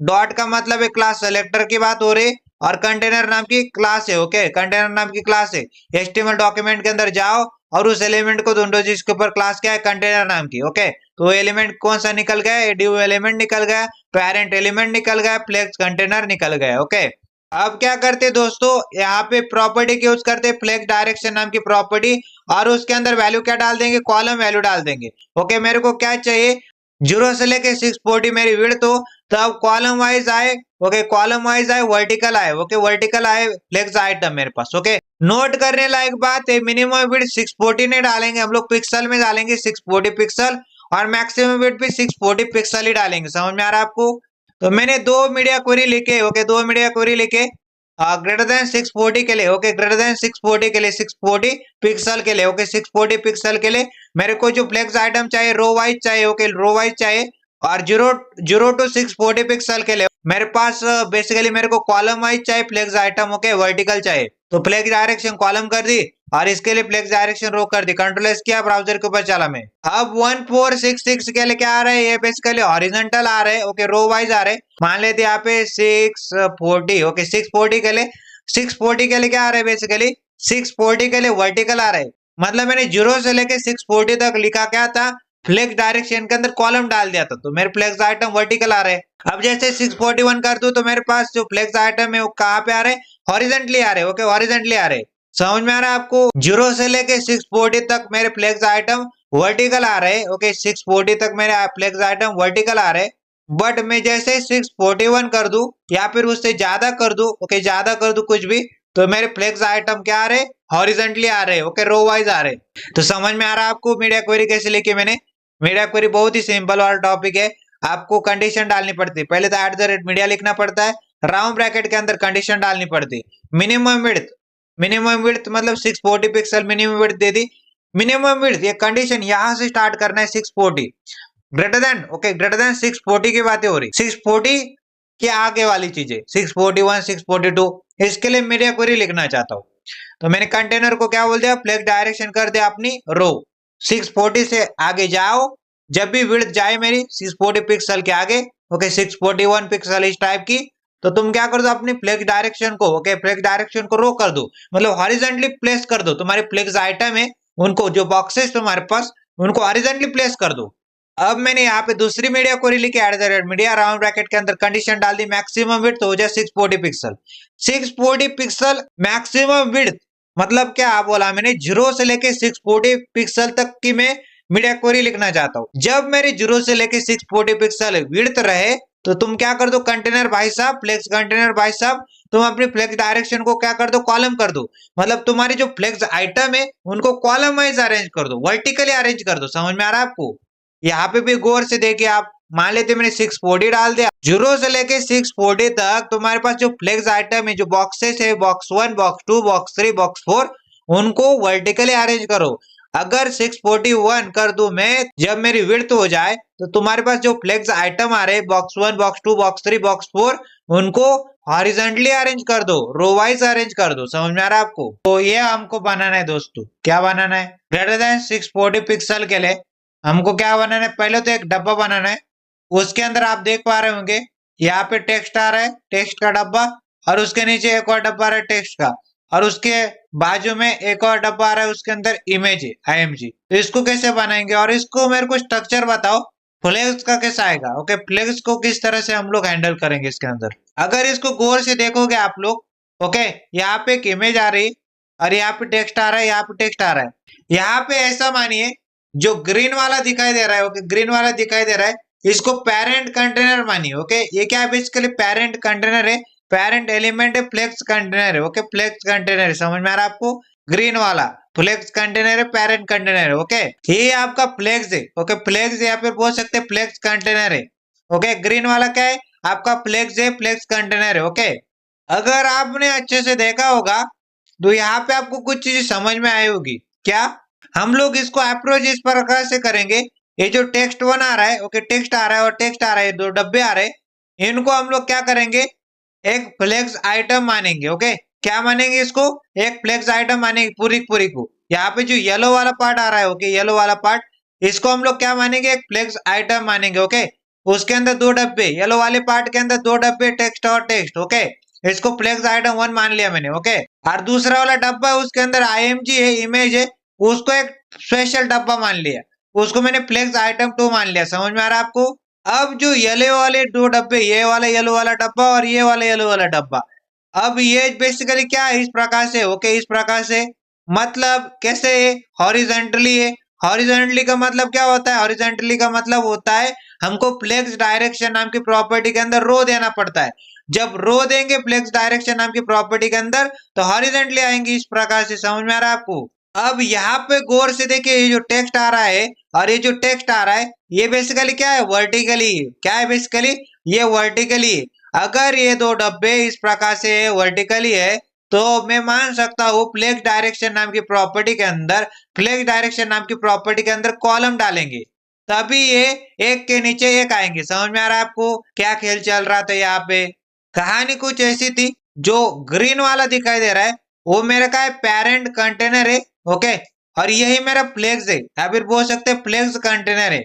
डॉट का मतलब है क्लास सेलेक्टर की बात हो रही, और कंटेनर नाम की क्लास है। ओके, कंटेनर नाम की क्लास है, HTML डॉक्यूमेंट के अंदर जाओ और उस एलिमेंट को ढूंढो जिसके ऊपर क्लास क्या है, कंटेनर नाम की। ओके, तो एलिमेंट कौन सा निकल गया, डिव एलिमेंट निकल गया, पेरेंट एलिमेंट निकल गया, फ्लेक्स कंटेनर निकल गया। ओके, अब क्या करते दोस्तों, यहाँ पे प्रॉपर्टी यूज करते फ्लेक्स डायरेक्शन नाम की प्रॉपर्टी, और उसके अंदर वैल्यू क्या डाल देंगे, कॉलम वैल्यू डाल देंगे। ओके, मेरे को क्या चाहिए, 0 से लेके 640 मेरी विड्थ हो, तो अब कॉलम वाइज आए। ओके, कॉलम वाइज आए, वर्टिकल आए। ओके, वर्टिकल आए फ्लेक्स आइटम मेरे पास। ओके, नोट करने लायक बात है, मिनिमम विड्थ 640 नहीं डालेंगे हम लोग, पिक्सल में डालेंगे 640 पिक्सल, और मैक्सिमम विड्थ भी 640 पिक्सल ही डालेंगे। समझ में आ रहा है आपको? तो मैंने दो मीडिया क्वेरी लिखे। ओके, दो मीडिया क्वेरी लिखे ग्रेटर देन 640 के लिए। ओके, ग्रेटर देन 640 के लिए, 640 पिक्सल के लिए। ओके, 640 पिक्सल के लिए मेरे को जो फ्लेक्स आइटम चाहिए रो वाइज चाहिए। ओके, रो वाइज चाहिए, और 0 to 640 पिक्सल के लिए मेरे पास बेसिकली मेरे को कॉलम वाइज चाहिए फ्लेक्स आइटम। ओके, वर्टिकल चाहिए, तो फ्लेक्स डायरेक्शन कॉलम कर दी, और इसके लिए फ्लेक्स डायरेक्शन रो कर दी, कंट्रोल एस किया, ब्राउजर के ऊपर चला मैं। अब 1466 के लिए क्या आ रहा है, ये बेसिकली हॉरिजॉन्टल आ रहे हैं। ओके, रो वाइज आ रहे हैं, मान लेते यहाँ पे 640। ओके, 640 के लिए, 640 के लिए क्या आ रहा है, बेसिकली 640 के लिए वर्टिकल आ रहा है, मतलब मैंने 0 से लेके 640 तक लिखा क्या था, फ्लेक्स डायरेक्शन के अंदर कॉलम डाल दिया था, तो मेरे फ्लेक्स आइटम वर्टिकल आ रहे हैं। अब जैसे 641 कर दूं, तो मेरे पास जो फ्लेक्स आइटम है वो कहाँ पे आ रहे हैं, हॉरिजॉन्टली आ रहे हैं। ओके, हॉरिजॉन्टली आ रहे हैं, समझ में आ रहा है आपको? 0 से लेके 640 तक मेरे फ्लेक्स आइटम वर्टिकल आ रहे हैं। ओके, 640 तक मेरे फ्लेक्स आइटम वर्टिकल आ रहे हैं, बट मैं जैसे 641 कर दूं या फिर उससे ज्यादा कर दूं, ओके, ज्यादा कर दूं कुछ भी, तो मेरे फ्लेक्स आइटम क्या आ रहे, हॉरिजॉन्टली आ रहे। ओके, रो वाइज आ रहे। तो समझ में आ रहा है आपको मीडिया क्वेरी कैसे लिखी मैंने? मीडिया क्वेरी बहुत ही सिंपल वाला टॉपिक है, आपको कंडीशन डालनी पड़ती है, पहले तो @मीडिया लिखना पड़ता है, राउंड ब्रैकेट के अंदर कंडीशन डालनी पड़ती है। मिनिमम विड्थ मतलब 640 पिक्सल मिनिमम विड्थ दे दी। मिनिमम विड्थ ये कंडीशन यहां से स्टार्ट करना है 640, greater than, okay, greater than 640 की बातें हो रही, 640 के आगे वाली चीजें, 641 642, इसके लिए मीडिया क्वेरी लिखना चाहता हूं, तो मैंने कंटेनर को क्या बोल दिया, फ्लेक्स डायरेक्शन कर दिया अपनी रो, 640 से आगे जाओ, जब भी विड्थ जाए मेरी 640 पिक्सल के आगे, ओके, 641 पिक्सल इस टाइप की, तो तुम क्या कर दो, अपनी फ्लेक्स डायरेक्शन को, ओके, फ्लेक्स डायरेक्शन को रो कर दो, मतलब हॉरिजॉन्टली प्लेस कर दो, तुम्हारे फ्लेक्स आइटम है उनको, जो बॉक्सेस तुम्हारे पास, उनको हॉरिजॉन्टली प्लेस कर दो। अब मैंने यहाँ पे दूसरी मीडिया क्वेरी लिखी, @मीडिया, राउंड ब्रैकेट के अंदर कंडीशन डाल दी, मैक्सिमम विड्थ हो जाए 640 पिक्सल, 640 पिक्सल मैक्सिमम विड्थ, मतलब क्या बोला मैंने, 0 से लेके 640 पिक्सल तक की मैं मीडिया क्वेरी लिखना चाहता हूँ। जब मेरे 0 से लेके 640 पिक्सल विड्थ रहे, तो तुम क्या कर दो, कंटेनर भाई साहब, फ्लेक्स कंटेनर भाई साहब, तुम अपनी फ्लेक्स डायरेक्शन को क्या कर दो, कॉलम कर दो, मतलब तुम्हारी जो फ्लेक्स आइटम है उनको कॉलम वाइज अरेंज कर दो, वर्टिकली अरेंज कर दो। समझ में आ रहा है आपको? यहाँ पे भी गौर से देखिए आप, मान लेते मैंने 640 डाल दिया, 0 से लेके 640 तक तुम्हारे पास जो फ्लेक्स आइटम है, जो बॉक्सेस है, बॉक्स 1 बॉक्स 2 बॉक्स 3 बॉक्स 4, उनको वर्टिकली अरेंज करो। अगर 641 कर दूं मैं, जब मेरी विड्थ हो जाए, तो तुम्हारे पास जो फ्लेक्स आइटम आ रहे बॉक्स 1, बॉक्स 2, बॉक्स 3, बॉक्स 4, उनको हॉरिजॉन्टली अरेंज कर दो, रो वाइज अरेंज कर दो। समझ में आ रहा है आपको? तो ये हमको बनाना है दोस्तों। क्या बनाना है? ग्रेटर देन 640 पिक्सल के लिए हमको क्या बनाना है? पहले तो एक डब्बा बनाना है। उसके अंदर आप देख पा रहे होंगे यहाँ पे टेक्स्ट आ रहा है, टेक्स्ट का डब्बा, और उसके नीचे एक और डब्बा आ रहा है टेक्स्ट का, और उसके बाजू में एक और डब्बा आ रहा है, उसके अंदर इमेज है IMG। तो इसको कैसे बनाएंगे? और इसको मेरे को स्ट्रक्चर बताओ, फ्लेक्स का कैसा आएगा? ओके, फ्लेक्स को किस तरह से हम लोग हैंडल करेंगे इसके अंदर? अगर इसको गौर से देखोगे आप लोग, ओके, यहाँ पे एक इमेज आ रही और यहाँ पे टेक्स्ट आ रहा है, यहाँ पे टेक्स्ट आ रहा है। यहाँ पे ऐसा मानिए जो ग्रीन वाला दिखाई दे रहा है, ओके, ग्रीन वाला दिखाई दे रहा है, इसको पेरेंट कंटेनर मानिए। ओके, ये क्या है? बेसिकली पेरेंट कंटेनर है, पेरेंट एलिमेंट है, फ्लेक्स कंटेनर है। ओके, फ्लेक्स कंटेनर है। समझ में आ रहा है आपको? ग्रीन वाला फ्लेक्स कंटेनर है, पेरेंट कंटेनर है। ओके, ये आपका फ्लेक्स है। ओके, फ्लेक्स या फिर बोल सकते हैं फ्लेक्स कंटेनर है। ओके, ग्रीन वाला क्या है? आपका फ्लेक्स है, फ्लेक्स कंटेनर है। ओके, अगर आपने अच्छे से देखा होगा तो यहाँ पे आपको कुछ चीज समझ में आई होगी। क्या? हम लोग इसको अप्रोच इस प्रकार से करेंगे, ये जो टेक्स्ट 1 आ रहा है, ओके, टेक्स्ट आ रहा है और टेक्स्ट आ रहा है, दो डब्बे आ रहे हैं, इनको हम लोग क्या करेंगे? एक फ्लेक्स आइटम मानेंगे। ओके, क्या मानेंगे इसको? एक फ्लेक्स आइटम मानेंगे पूरी पूरी को। यहाँ पे जो येलो वाला पार्ट आ रहा है, ओके, येलो वाला पार्ट, इसको हम लोग क्या मानेंगे? एक फ्लेक्स आइटम मानेंगे। ओके, उसके अंदर दो डब्बे, येलो वाले पार्ट के अंदर दो डब्बे, टेक्स्ट और टेक्स्ट। ओके, इसको फ्लेक्स आइटम 1 मान लिया मैंने। ओके, और दूसरा वाला डब्बा है, उसके अंदर IMG है, इमेज है, उसको एक स्पेशल डब्बा मान लिया, उसको मैंने फ्लेक्स आइटम 2 मान लिया। समझ में आ रहा है आपको? अब जो येलो वाले दो डब्बे, ये वाला येलो वाला डब्बा और ये वाला येलो वाला डब्बा, अब ये बेसिकली क्या है? इस प्रकार से। ओके, इस प्रकार से मतलब कैसे है? हॉरिजॉन्टली है। हॉरिजॉन्टली का मतलब क्या होता है? हॉरिजॉन्टली का मतलब होता है हमको फ्लेक्स डायरेक्शन नाम की प्रॉपर्टी के अंदर रो देना पड़ता है। जब रो देंगे फ्लेक्स डायरेक्शन नाम की प्रॉपर्टी के अंदर, तो हॉरिजॉन्टली आएंगी इस प्रकार से। समझ में आ रहा है आपको? अब यहाँ पे गौर से देखिए, ये जो टेक्स्ट आ रहा है और ये जो टेक्स्ट आ रहा है, ये बेसिकली क्या है? वर्टिकली। क्या है बेसिकली? ये वर्टिकली। अगर ये दो डब्बे इस प्रकार से वर्टिकली है, तो मैं मान सकता हूँ फ्लेक्स डायरेक्शन नाम की प्रॉपर्टी के अंदर, फ्लेक्स डायरेक्शन नाम की प्रॉपर्टी के अंदर कॉलम डालेंगे, तभी ये एक के नीचे एक आएंगे। समझ में आ रहा है आपको क्या खेल चल रहा था यहाँ पे? कहानी कुछ ऐसी थी। जो ग्रीन वाला दिखाई दे रहा है, वो मेरे का पेरेंट कंटेनर है। ओके, और यही मेरा फ्लेक्स है, या फिर बोल सकते हैं फ्लेक्स कंटेनर है।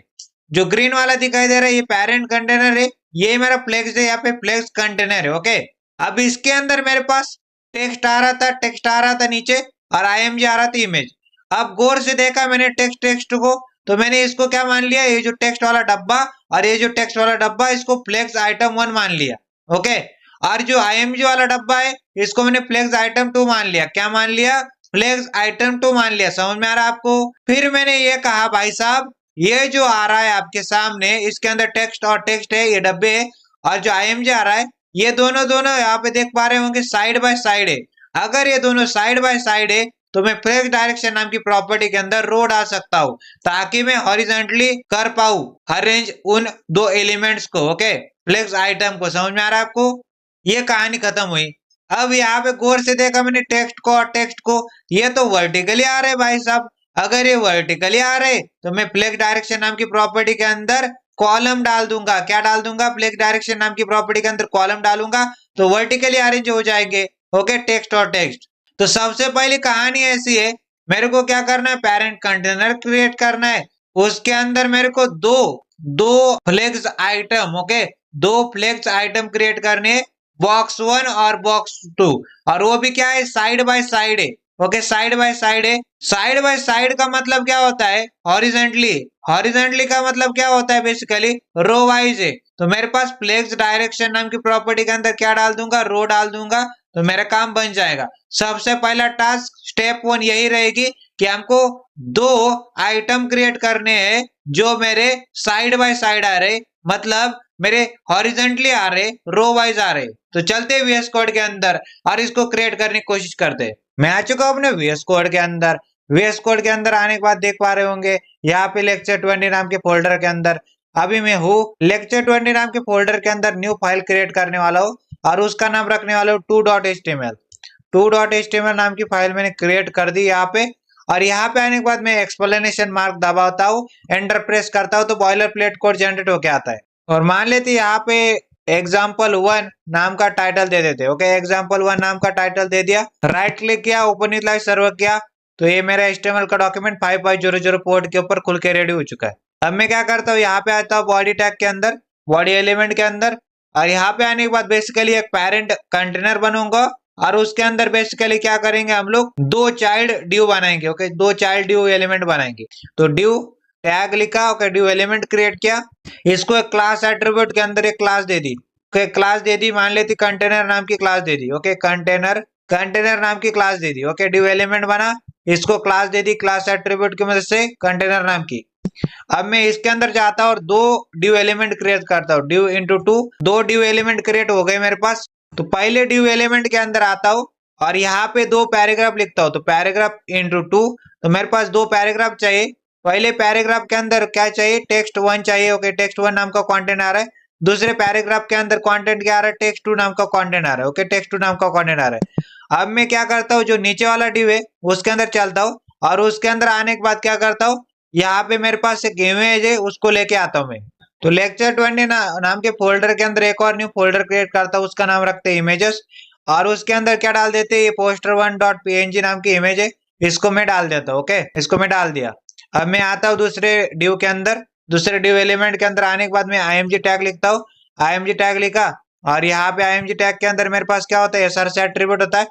जो ग्रीन वाला दिखाई दे रहा है, ये पेरेंट कंटेनर है, ये मेरा फ्लेक्स है, यहाँ पे फ्लेक्स कंटेनर है। ओके, अब इसके अंदर मेरे पास टेक्स्ट आ रहा था, टेक्स्ट आ रहा था नीचे, और IMG आ रहा था, इमेज। अब गौर से देखा मैंने टेक्स्ट को, तो मैंने इसको क्या मान लिया? ये जो टेक्स्ट वाला डब्बा और ये जो टेक्स्ट वाला डब्बा, इसको फ्लेक्स आइटम 1 मान लिया। ओके, और जो IMG वाला डब्बा है, इसको मैंने फ्लेक्स आइटम 2 मान लिया। क्या मान लिया? फ्लेक्स आइटम 2 मान लिया। समझ में आ रहा है आपको? फिर मैंने ये कहा, भाई साहब, ये जो आ रहा है आपके सामने, इसके अंदर टेक्स्ट और टेक्स्ट है, ये डब्बे है, और जो IMG आ रहा है, ये दोनों दोनों यहाँ पे देख पा रहे होंगे साइड बाय साइड है। अगर ये दोनों साइड बाय साइड है, तो मैं फ्लेक्स डायरेक्शन नाम की प्रॉपर्टी के अंदर रो डाल सकता हूँ, ताकि मैं हॉरिजॉन्टली कर पाऊं अरेंज उन दो एलिमेंट्स को। ओके, फ्लेक्स आइटम को। समझ में आ रहा है आपको? ये कहानी खत्म हुई। अब यहाँ पे गौर से देखा मैंने टेक्स्ट को और टेक्स्ट को, ये तो वर्टिकली आ रहे भाई साहब। अगर ये वर्टिकली आ रहे, तो मैं फ्लेक्स डायरेक्शन नाम की प्रॉपर्टी के अंदर कॉलम डाल दूंगा। क्या डाल दूंगा? फ्लेक्स डायरेक्शन नाम की प्रॉपर्टी के अंदर कॉलम डालूंगा, तो वर्टिकली अरेंज हो जाएंगे। ओके, टेक्स्ट और टेक्स्ट। तो सबसे पहली कहानी ऐसी है, मेरे को क्या करना है? पेरेंट कंटेनर क्रिएट करना है। उसके अंदर मेरे को दो दो फ्लेक्स आइटम, ओके, दो फ्लेक्स आइटम क्रिएट करने हैं, बॉक्स 1 और बॉक्स 2, और वो भी क्या है? साइड बाय साइड है। ओके, साइड बाय साइड है। साइड बाय साइड का मतलब क्या होता है? हॉरिजॉन्टली। हॉरिजॉन्टली का मतलब क्या होता है? बेसिकली रो वाइज है। तो मेरे पास फ्लेक्स डायरेक्शन नाम की प्रॉपर्टी के अंदर क्या डाल दूंगा? रो डाल दूंगा, तो मेरा काम बन जाएगा। सबसे पहला टास्क स्टेप 1 यही रहेगी कि हमको दो आइटम क्रिएट करने हैं जो मेरे साइड बाय साइड आ रहे, मतलब मेरे हॉरिजॉन्टली आ रहे, रो वाइज आ रहे। तो चलते हैं VS कोड के अंदर और इसको क्रिएट करने की कोशिश करते हैं। मैं आ चुका हूं अपने VS कोड के अंदर। VS कोड के अंदर आने के बाद देख पा रहे होंगे यहाँ पे लेक्चर 20 नाम के फोल्डर के अंदर अभी मैं हूँ। लेक्चर 20 नाम के फोल्डर के अंदर न्यू फाइल क्रिएट करने वाला हूँ और उसका नाम रखने वाला हूँ 2.html। 2.html नाम की फाइल मैंने क्रिएट कर दी यहाँ पे। और यहाँ पे आने के बाद मैं एक्सप्लेनेशन मार्क दबाता हूँ, एंटर प्रेस करता हूँ तो बॉयलर प्लेट कोड जनरेट होके आता है। और मान लेते यहाँ पे example1 नाम का टाइटल दे देते। ओके, example1 नाम का टाइटल दे दिया, राइट क्लिक किया, ओपन विथ लाइव सर्वर किया, तो ये मेरा HTML का डॉक्यूमेंट 5500 पोर्ट के ऊपर खुल के रेडी हो चुका है। अब मैं क्या करता हूँ, यहाँ पे आता हूँ बॉडी टैग के अंदर, बॉडी एलिमेंट के अंदर, और यहाँ पे आने के बाद बेसिकली एक पेरेंट कंटेनर बनूंगा और उसके अंदर बेसिकली क्या करेंगे, हम लोग दो चाइल्ड ड्यू बनाएंगे। ओके, दो चाइल्ड ड्यू एलिमेंट बनाएंगे। तो ड्यू टैग लिखा, ओके, ड्यू एलिमेंट क्रिएट किया, इसको एक क्लास एट्रीब्यूट के अंदर एक क्लास दे दी। ओके, क्लास दे दी, मान लेती कंटेनर नाम की क्लास दे दी। ओके, कंटेनर नाम की क्लास दे दी। ओके, ड्यू एलिमेंट बना, इसको क्लास दे दी क्लास एट्रीब्यूट की मदद से कंटेनर नाम की। अब मैं इसके अंदर जाता हूँ और दो ड्यू एलिमेंट क्रिएट करता हूँ, ड्यू इंटू टू, दो ड्यू एलिमेंट क्रिएट हो गए मेरे पास। तो पहले ड्यू एलिमेंट के अंदर आता हूँ और यहाँ पे दो पैराग्राफ लिखता हूँ, तो पैराग्राफ इंटू टू, तो मेरे पास दो पैराग्राफ चाहिए। पहले पैराग्राफ के अंदर क्या चाहिए, text1 चाहिए। ओके, text1 नाम का कंटेंट आ रहा है। दूसरे पैराग्राफ के अंदर कंटेंट क्या आ रहा है, text2 नाम का कंटेंट आ रहा है। ओके, text2 नाम का कंटेंट आ रहा है। अब मैं क्या करता हूँ, जो नीचे वाला ड्यू है उसके अंदर चलता हूँ और उसके अंदर आने के बाद क्या करता हूँ, यहाँ पे मेरे पास एक इमेज है, उसको लेके आता हूँ मैं। तो lecture20 नाम के फोल्डर के अंदर एक और न्यू फोल्डर क्रिएट करता हूँ, उसका नाम रखते हैं इमेजेस, और उसके अंदर क्या डाल देते हैं, ये poster1.png नाम की इमेज है, इसको मैं डाल देता हूँ। ओके, इसको मैं डाल दिया। अब मैं आता हूँ दूसरे ड्यू के अंदर, दूसरे ड्यू एलिमेंट के अंदर आने के बाद मैं img टैग लिखता हूँ, img टैग लिखा, और यहाँ पे img टैग के अंदर मेरे पास क्या होता है, src एट्रीब्यूट होता है।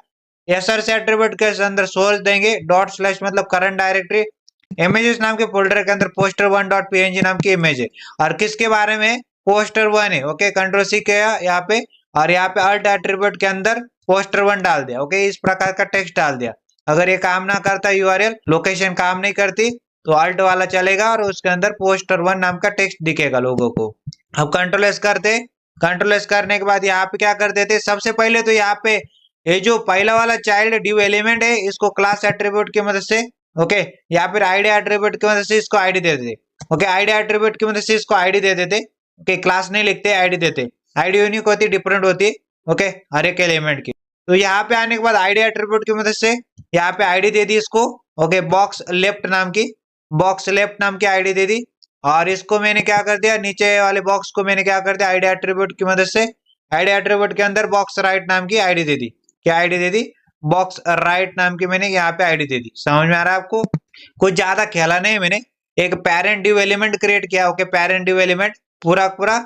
src एट्रीब्यूट के अंदर सोर्स देंगे, डॉट स्लैश मतलब करंट डायरेक्टरी, इमेजेस नाम के फोल्डर के अंदर poster1.png नाम की इमेज है, और किसके बारे में, poster1 है। ओके, कंट्रोल सी किया यहाँ पे, और यहाँ पे alt एट्रीब्यूट के अंदर poster1 डाल दिया। ओके, इस प्रकार का टेक्स्ट डाल दिया। अगर ये काम ना करता, यूआरएल लोकेशन काम नहीं करती, तो alt वाला चलेगा और उसके अंदर poster1 नाम का टेक्स्ट दिखेगा लोगों को। अब कंट्रोल एस करते, कंट्रोल एस करने के बाद यहाँ पे क्या कर देते, सबसे पहले तो यहाँ पे ये जो पहला वाला चाइल्ड ड्यू एलिमेंट है, इसको क्लास एट्रीब्यूट की मदद से, ओके, या फिर आईडी एट्रीब्यूट की मदद से इसको आईडी दे देते। ओके, आईडी एट्रीब्यूट की मदद से इसको आईडी दे देते। ओके, क्लास नहीं लिखते, आईडी देते। आईडी यूनिक होती, डिफरेंट होती। ओके, हर एक एलिमेंट की। तो यहाँ पे आने के बाद आईडी एट्रीब्यूट की मदद से यहाँ पे आईडी दे दी इसको। ओके, बॉक्स लेफ्ट नाम की आईडी दे दी, और इसको मैंने क्या कर दिया, नीचे वाले बॉक्स को मैंने क्या कर दिया, आईडी एट्रीब्यूट की मदद से, आईडी एट्रीब्यूट के अंदर बॉक्स राइट नाम की आईडी दे दी। क्या आईडी दे दी, बॉक्स राइट नाम की मैंने यहाँ पे आईडी दे दी। समझ में आ रहा है आपको, कुछ ज्यादा खेला नहीं मैंने, एक पेरेंट ड्यू एलिमेंट क्रिएट किया। ओके, पेरेंट ड्यू एलिमेंट पूरा पूरा।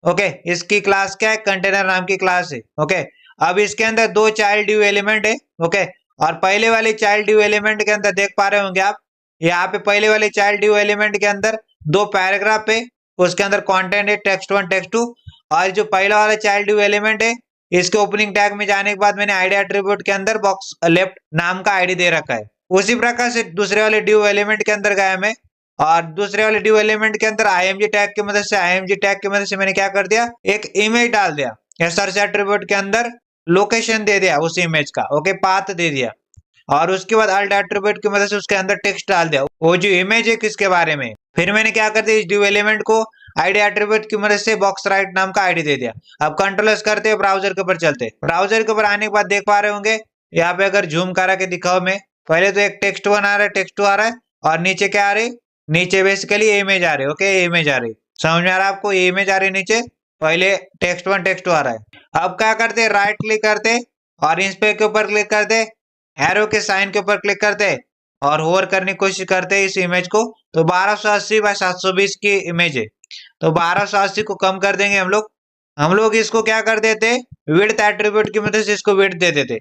ओके, इसकी क्लास क्या है, कंटेनर नाम की क्लास है। ओके, अब इसके अंदर दो चाइल्ड ड्यू एलिमेंट है। ओके, और पहले वाले चाइल्ड ड्यू एलिमेंट के अंदर देख पा रहे होंगे आप, यहाँ पे पहले वाले चाइल्ड ड्यू एलिमेंट के अंदर दो पैराग्राफ है, उसके अंदर कंटेंट है text1 text2, और जो पहला वाला चाइल्ड ड्यू एलिमेंट है, इसके ओपनिंग टैग में जाने के बाद मैंने आईडी एट्रीब्यूट के अंदर बॉक्स लेफ्ट नाम का आईडी दे रखा है। उसी प्रकार से दूसरे वाले ड्यू एलिमेंट के अंदर गया मैं, और दूसरे वाले ड्यू एलिमेंट के अंदर img टैग की मदद से मैंने क्या कर दिया, एक इमेज डाल दिया। src एट्रीब्यूट के अंदर लोकेशन दे दिया उस इमेज का। ओके, पाथ दे दिया, और उसके बाद alt एट्रीब्यूट की मदद से उसके अंदर टेक्स्ट डाल दिया, वो जो इमेज है किसके बारे में। फिर मैंने क्या कर दिया, इस ड्यू एलिमेंट को आईडी एट्रीब्यूट की मदद से बॉक्स राइट नाम का आईडी दे दिया। अब कंट्रोल एस करते हैं, ब्राउजर के ऊपर चलते, ब्राउजर के ऊपर आने के बाद देख पा रहे होंगे, यहाँ पे अगर जूम करा के दिखाओ मैं, पहले तो एक text1 आ रहा है, text2 आ रहा है, और नीचे क्या आ रही है, नीचे बेसिकली इमेज आ रही है। ओके, इमेज आ रही, समझ में आ रहा है आपको, इमेज आ रही नीचे, पहले text1 text2 आ रहा है। अब क्या करते, राइट क्लिक करते और इस पे के ऊपर क्लिक करते, एरो के साइन के ऊपर क्लिक करते और होवर करने की कोशिश करते इस इमेज को। तो 1280 बाय 720 की इमेज है, तो 1280 को कम कर देंगे हम लोग इसको क्या कर देते, विड्थ एट्रीब्यूट की मदद से इसको विड्थ दे देते।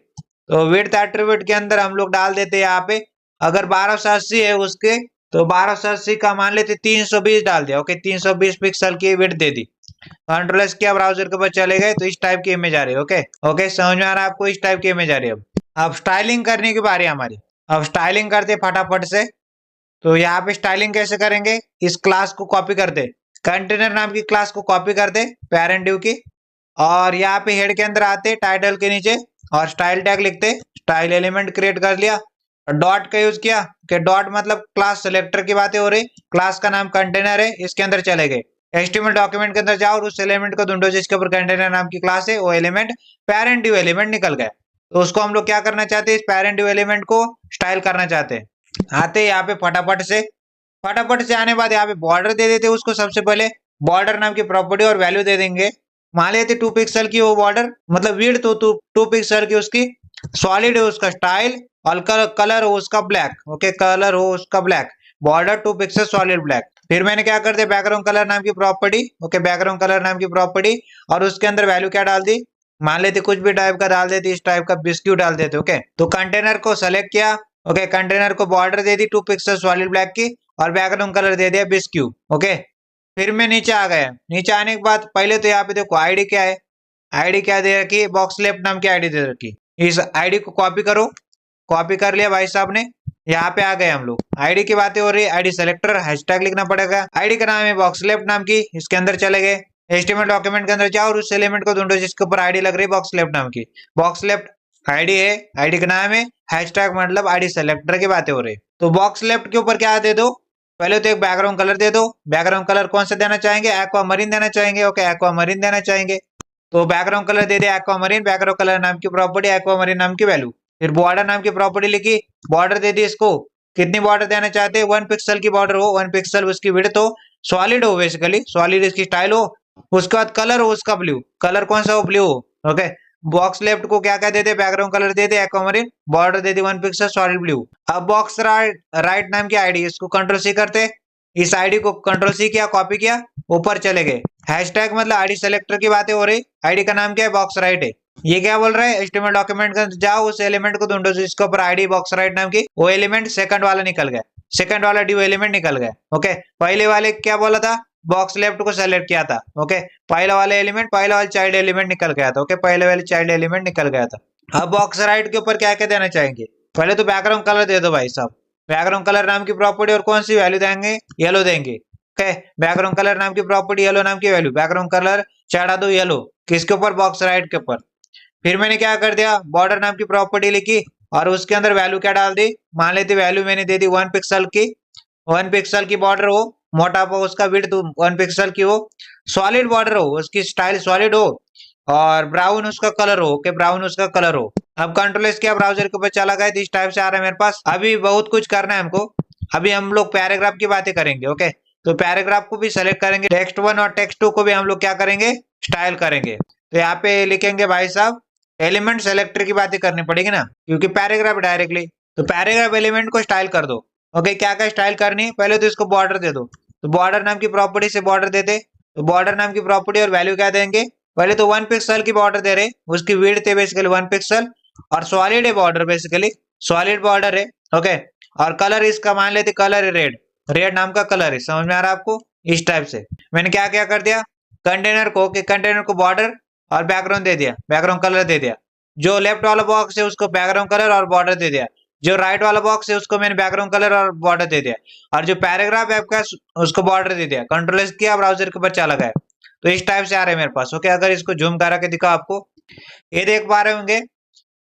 तो विड्थ एट्रीब्यूट के अंदर हम लोग डाल देते यहाँ पे, अगर 1280 है उसके, तो 1280 का मान लेते 320 डाल दिया। ओके, 320 पिक्सल की विड्थ दे दी। कंट्रोल एस किया, ब्राउजर के ऊपर चले गए, तो इस टाइप की इमेज आ रही है। ओके ओके, समझ में आ रहा है आपको, इस टाइप की इमेज आ रही है। अब स्टाइलिंग करने की बारी हमारी। अब स्टाइलिंग करते फटाफट से। तो यहाँ पे स्टाइलिंग कैसे करेंगे, इस क्लास को कॉपी करते, कंटेनर नाम की क्लास को कॉपी करते पेरेंट ड्यू की, और यहाँ पे हेड के अंदर आते टाइटल के नीचे और स्टाइल टैग लिखते, स्टाइल एलिमेंट क्रिएट कर लिया, डॉट का यूज किया कि डॉट मतलब क्लास सेलेक्टर की बातें हो रही, क्लास का नाम कंटेनर है, इसके अंदर चले गए। HTML डॉक्यूमेंट के अंदर जाओ और उस एलिमेंट को ढूंढो जिसके ऊपर कंटेनर नाम की क्लास है, वो एलिमेंट पेरेंट ड्यू एलिमेंट निकल गया। तो उसको हम लोग क्या करना चाहते हैं, इस पेरेंट ड्यू एलिमेंट को स्टाइल करना चाहते हैं। आते यहाँ पे फटाफट से आने बाद यहाँ पे बॉर्डर दे देते उसको। सबसे पहले बॉर्डर नाम की प्रॉपर्टी और वैल्यू दे देंगे। मान लेते 2 पिक्सल की वो बॉर्डर, मतलब विड्थ तो 2 पिक्सल की उसकी, सॉलिड है उसका स्टाइल, और कलर हो उसका ब्लैक। ओके, कलर हो उसका black, border 2 pixel solid black. फिर मैंने क्या कर दिया, बैकग्राउंड कलर नाम की प्रॉपर्टी। ओके, बैकग्राउंड कलर नाम की प्रॉपर्टी, और उसके अंदर वैल्यू क्या डाल दी, मान लेते कुछ भी टाइप का डाल देते, इस टाइप का बिस्क्यू डाल देते। ओके, तो कंटेनर को सेलेक्ट किया। ओके, कंटेनर को बॉर्डर दे दी 2 पिक्सल सॉलिड ब्लैक की, और बैकग्राउंड कलर दे दिया बिस्क्यू। ओके, फिर मैं नीचे आ गया। नीचे आने के बाद पहले तो यहाँ पे देखो आईडी क्या है, आईडी क्या दे रखी, बॉक्स लेफ्ट नाम की आईडी दे रखी। इस आईडी को कॉपी करो। कॉपी कर लिया भाई साहब ने। यहाँ पे आ गए हम लोग। आईडी की बातें हो रही है, आईडी सेलेक्टर हैशटैग लिखना पड़ेगा। आईडी का नाम है बॉक्स लेफ्ट नाम की, इसके अंदर चले गए। एचटीएमएल डॉक्यूमेंट के अंदर जाओ और उस एलिमेंट को ढूंढो जिसके ऊपर आईडी लग रही है बॉक्स लेफ्ट नाम की। बॉक्स लेफ्ट आईडी है, आईडी का नाम है, हैशटैग मतलब आईडी सेलेक्टर की बातें हो रही है। तो बॉक्स लेफ्ट के ऊपर क्या दे दो, पहले तो एक बैकग्राउंड कलर दे दो। बैकग्राउंड कलर कौन सा देना चाहेंगे, एक्वा मरीन देना चाहेंगे। ओके, एक्वा मरीन देना चाहेंगे, तो बैकग्राउंड कलर दे दिया एक्वा मरीन। बैकग्राउंड कलर नाम की प्रॉपर्टी, एक्वा मरीन नाम की वैल्यू। फिर बॉर्डर नाम की प्रॉपर्टी लिखी, बॉर्डर दे दी इसको। कितनी बॉर्डर देना चाहते हैं, 1 पिक्सल की बॉर्डर हो, 1 पिक्सल उसकी विड्थ हो, सॉलिड हो, बेसिकली सॉलिड इसकी स्टाइल हो। उसके बाद कलर हो उसका ब्लू, कलर कौन सा हो, ब्लू हो। ओके, बॉक्स लेफ्ट को क्या क्या देते, बैकग्राउंड कलर देते एक्वामरीन, बॉर्डर दे दी 1 पिक्सल सॉलिड ब्लू। अब बॉक्स राइट नाम की आईडी, इसको कंट्रोल सी करते, इस आईडी को कंट्रोल सी किया, कॉपी किया, ऊपर चले गए। हैशटैग मतलब आईडी सेलेक्टर की बातें हो रही। आईडी का नाम क्या है, बॉक्स राइट है। ये क्या बोल रहा है, एचटीएमएल डॉक्यूमेंट का जाओ उस एलिमेंट को ढूंढो जिसके ऊपर आईडी बॉक्स राइट नाम की, वो एलिमेंट सेकंड वाला निकल गया, सेकंड वाला ड्यू एलिमेंट निकल गया। ओके, पहले वाले क्या बोला था, बॉक्स लेफ्ट को सेलेक्ट किया था। ओके, पहला वाला एलिमेंट, पहला वाला चाइल्ड एलिमेंट निकल गया था। ओके, पहले वाले चाइल्ड एलिमेंट निकल गया था। अब बॉक्स राइट के ऊपर क्या क्या देना चाहेंगे, पहले तो बैकग्राउंड कलर दे दो भाई साहब। बैकग्राउंड कलर नाम की प्रॉपर्टी और कौन सी वैल्यू देंगे, येलो देंगे। ओके, बैकग्राउंड कलर नाम की प्रॉपर्टी, येलो नाम की वैल्यू, बैकग्राउंड कलर चढ़ा दो येलो, किसके ऊपर, बॉक्स राइट के ऊपर। फिर मैंने क्या कर दिया, बॉर्डर नाम की प्रॉपर्टी लिखी और उसके अंदर वैल्यू क्या डाल दी, मान लेते वैल्यू मैंने दे दी 1 पिक्सल की, 1 पिक्सल की बॉर्डर हो, मोटा हो उसका विड्थ 1 पिक्सल की हो, सॉलिड बॉर्डर हो, उसकी स्टाइल सॉलिड हो, और ब्राउन उसका कलर हो। ओके, ब्राउन उसका कलर हो। अब कंट्रोल एस किया, ब्राउजर के ऊपर चला गया, इस टाइप से आ रहा है मेरे पास। अभी बहुत कुछ करना है हमको। अभी हम लोग पैराग्राफ की बातें करेंगे। ओके, तो पैराग्राफ को भी सेलेक्ट करेंगे, टेक्स्ट 1 और टेक्स्ट 2 को भी हम लोग क्या करेंगे, स्टाइल करेंगे। तो यहाँ पे लिखेंगे भाई साहब, एलिमेंट सेलेक्टर की बातें करनी पड़ेगी ना, क्योंकि पैराग्राफ डायरेक्टली। तो पैराग्राफ एलिमेंट को स्टाइल कर दो। ओके, क्या क्या स्टाइल करनी है, पहले तो इसको बॉर्डर दे दो। तो बॉर्डर नाम की प्रॉपर्टी से बॉर्डर देते, तो बॉर्डर नाम की प्रॉपर्टी और वैल्यू क्या देंगे, पहले तो 1 पिक्सल की बॉर्डर दे रहे, उसकी विड्थ है बेसिकली 1 पिक्सल, और सॉलिड है बॉर्डर, बेसिकली सॉलिड बॉर्डर है। ओके, और कलर इसका मान लेते कलर है रेड, रेड नाम का कलर है। समझ में आ रहा है आपको, इस टाइप से मैंने क्या क्या कर दिया, कंटेनर को, कंटेनर को बॉर्डर और बैकग्राउंड दे दिया, बैकग्राउंड कलर दे दिया। जो लेफ्ट वाला बॉक्स है उसको बैकग्राउंड कलर और बॉर्डर दे दिया, जो राइट वाला बॉक्स है उसको मैंने बैकग्राउंड कलर और बॉर्डर दे दिया, और जो पैराग्राफ है आपका उसको बॉर्डर दे दिया। कंट्रोल एस किया, ब्राउजर के ऊपर चला गया। तो इस टाइप से आ रहे हैं मेरे पास। ओके, अगर इसको जूम करा के दिखा आपको, ये देख पा रहे होंगे।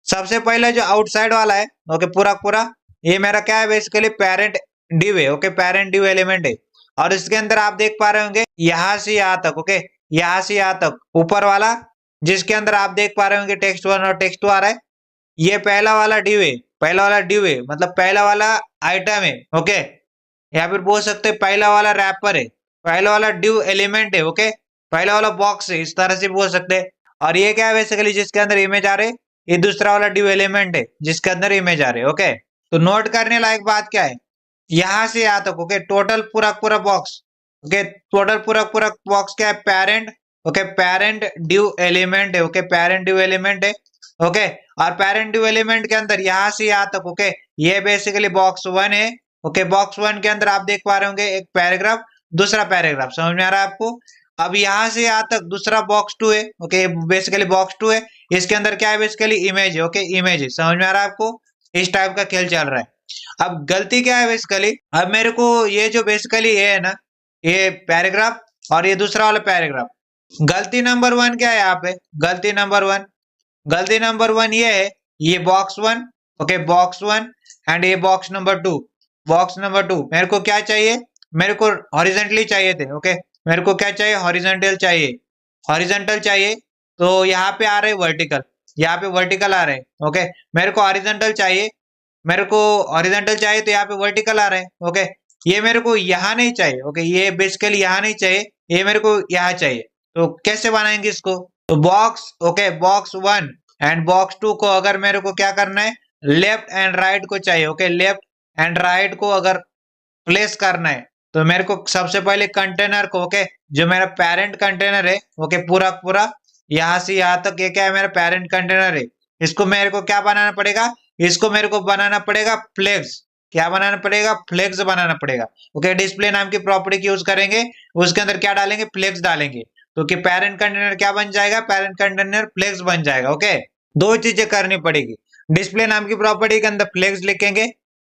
सबसे पहले जो आउटसाइड वाला है, ओके, पूरा पूरा ये मेरा क्या है, बेसिकली पेरेंट डिव है। ओके, पेरेंट डिव एलिमेंट है, और इसके अंदर आप देख पा रहे होंगे यहां से यहां तक। ओके, यहां से यहां तक ऊपर वाला, जिसके अंदर आप देख पा रहे होंगे टेक्स्ट 1 और टेक्स्ट 2 आ रहा है, ये पहला वाला डिव है, पहला वाला डिव है, मतलब पहला वाला आइटम है। ओके, या फिर बोल सकते हैं पहला वाला रैपर है, पहला वाला डिव एलिमेंट है। ओके, पहला वाला बॉक्स है, इस तरह से बोल सकते हैं। और ये क्या है, बेसिकली जिसके अंदर इमेज आ रहे, ये दूसरा वाला डिव एलिमेंट है जिसके अंदर इमेज आ रहे। ओके, तो नोट करने लायक बात क्या है, यहां से यहां तक। ओके, टोटल पूरा पूरा बॉक्स। ओके, टोटल पूरा पूरा बॉक्स क्या है, parent. Okay, parent div element है। ओके, पेरेंट डिव एलिमेंट है। ओके, और पेरेंट डिव एलिमेंट के अंदर यहां से यहां तक। ओके, ये बेसिकली बॉक्स 1 है। ओके, बॉक्स 1 के अंदर आप देख पा रहे होंगे एक पैराग्राफ, दूसरा पैराग्राफ। समझ में आ रहा है आपको। अब यहां से यहां तक दूसरा बॉक्स 2 है। ओके, बेसिकली बॉक्स 2 है, इसके अंदर क्या है, बेसिकली इमेज है। ओके, इमेज है। समझ में आ रहा है आपको, इस टाइप का खेल चल रहा है। अब गलती क्या है बेसिकली, अब मेरे को ये जो बेसिकली ये है ना, ये पैराग्राफ और ये दूसरा वाला पैराग्राफ, गलती नंबर 1 क्या है यहाँ पे, गलती नंबर 1, गलती नंबर 1 ये है, ये बॉक्स 1। ओके, बॉक्स 1 एंड ये बॉक्स नंबर 2, बॉक्स नंबर 2 मेरे को क्या चाहिए, मेरे को हॉरिजेंटली चाहिए थे। ओके, मेरे को क्या चाहिए, हॉरिजेंटल चाहिए, हॉरिजेंटल चाहिए। तो यहाँ पे आ रहे वर्टिकल, यहाँ पे वर्टिकल आ रहे। ओके, मेरे को हॉरिजेंटल चाहिए, मेरे को हॉरिजॉन्टल चाहिए तो यहाँ पे वर्टिकल आ रहा है। ओके, ये मेरे को यहाँ नहीं चाहिए। ओके, ये बेसिकली यहाँ नहीं चाहिए, ये मेरे को यहाँ चाहिए। तो कैसे बनाएंगे इसको? तो box, okay, box 1 and box 2 को अगर मेरे को क्या करना है, लेफ्ट एंड राइट को चाहिए। ओके, लेफ्ट एंड राइट को अगर प्लेस करना है तो मेरे को सबसे पहले कंटेनर को, ओके, जो मेरा पेरेंट कंटेनर है, ओके, पूरा पूरा यहाँ से यहाँ तक ये क्या है, मेरा पेरेंट कंटेनर है। इसको मेरे को क्या बनाना पड़ेगा? इसको मेरे को बनाना पड़ेगा फ्लेक्स। क्या बनाना पड़ेगा? फ्लेक्स बनाना पड़ेगा। ओके, डिस्प्ले नाम की प्रॉपर्टी की यूज करेंगे, उसके अंदर क्या डालेंगे? फ्लेक्स डालेंगे। तो कि पेरेंट कंटेनर क्या बन जाएगा? पेरेंट कंटेनर फ्लेक्स बन जाएगा। ओके, दो चीजें करनी पड़ेगी। डिस्प्ले नाम की प्रॉपर्टी के अंदर फ्लेक्स लिखेंगे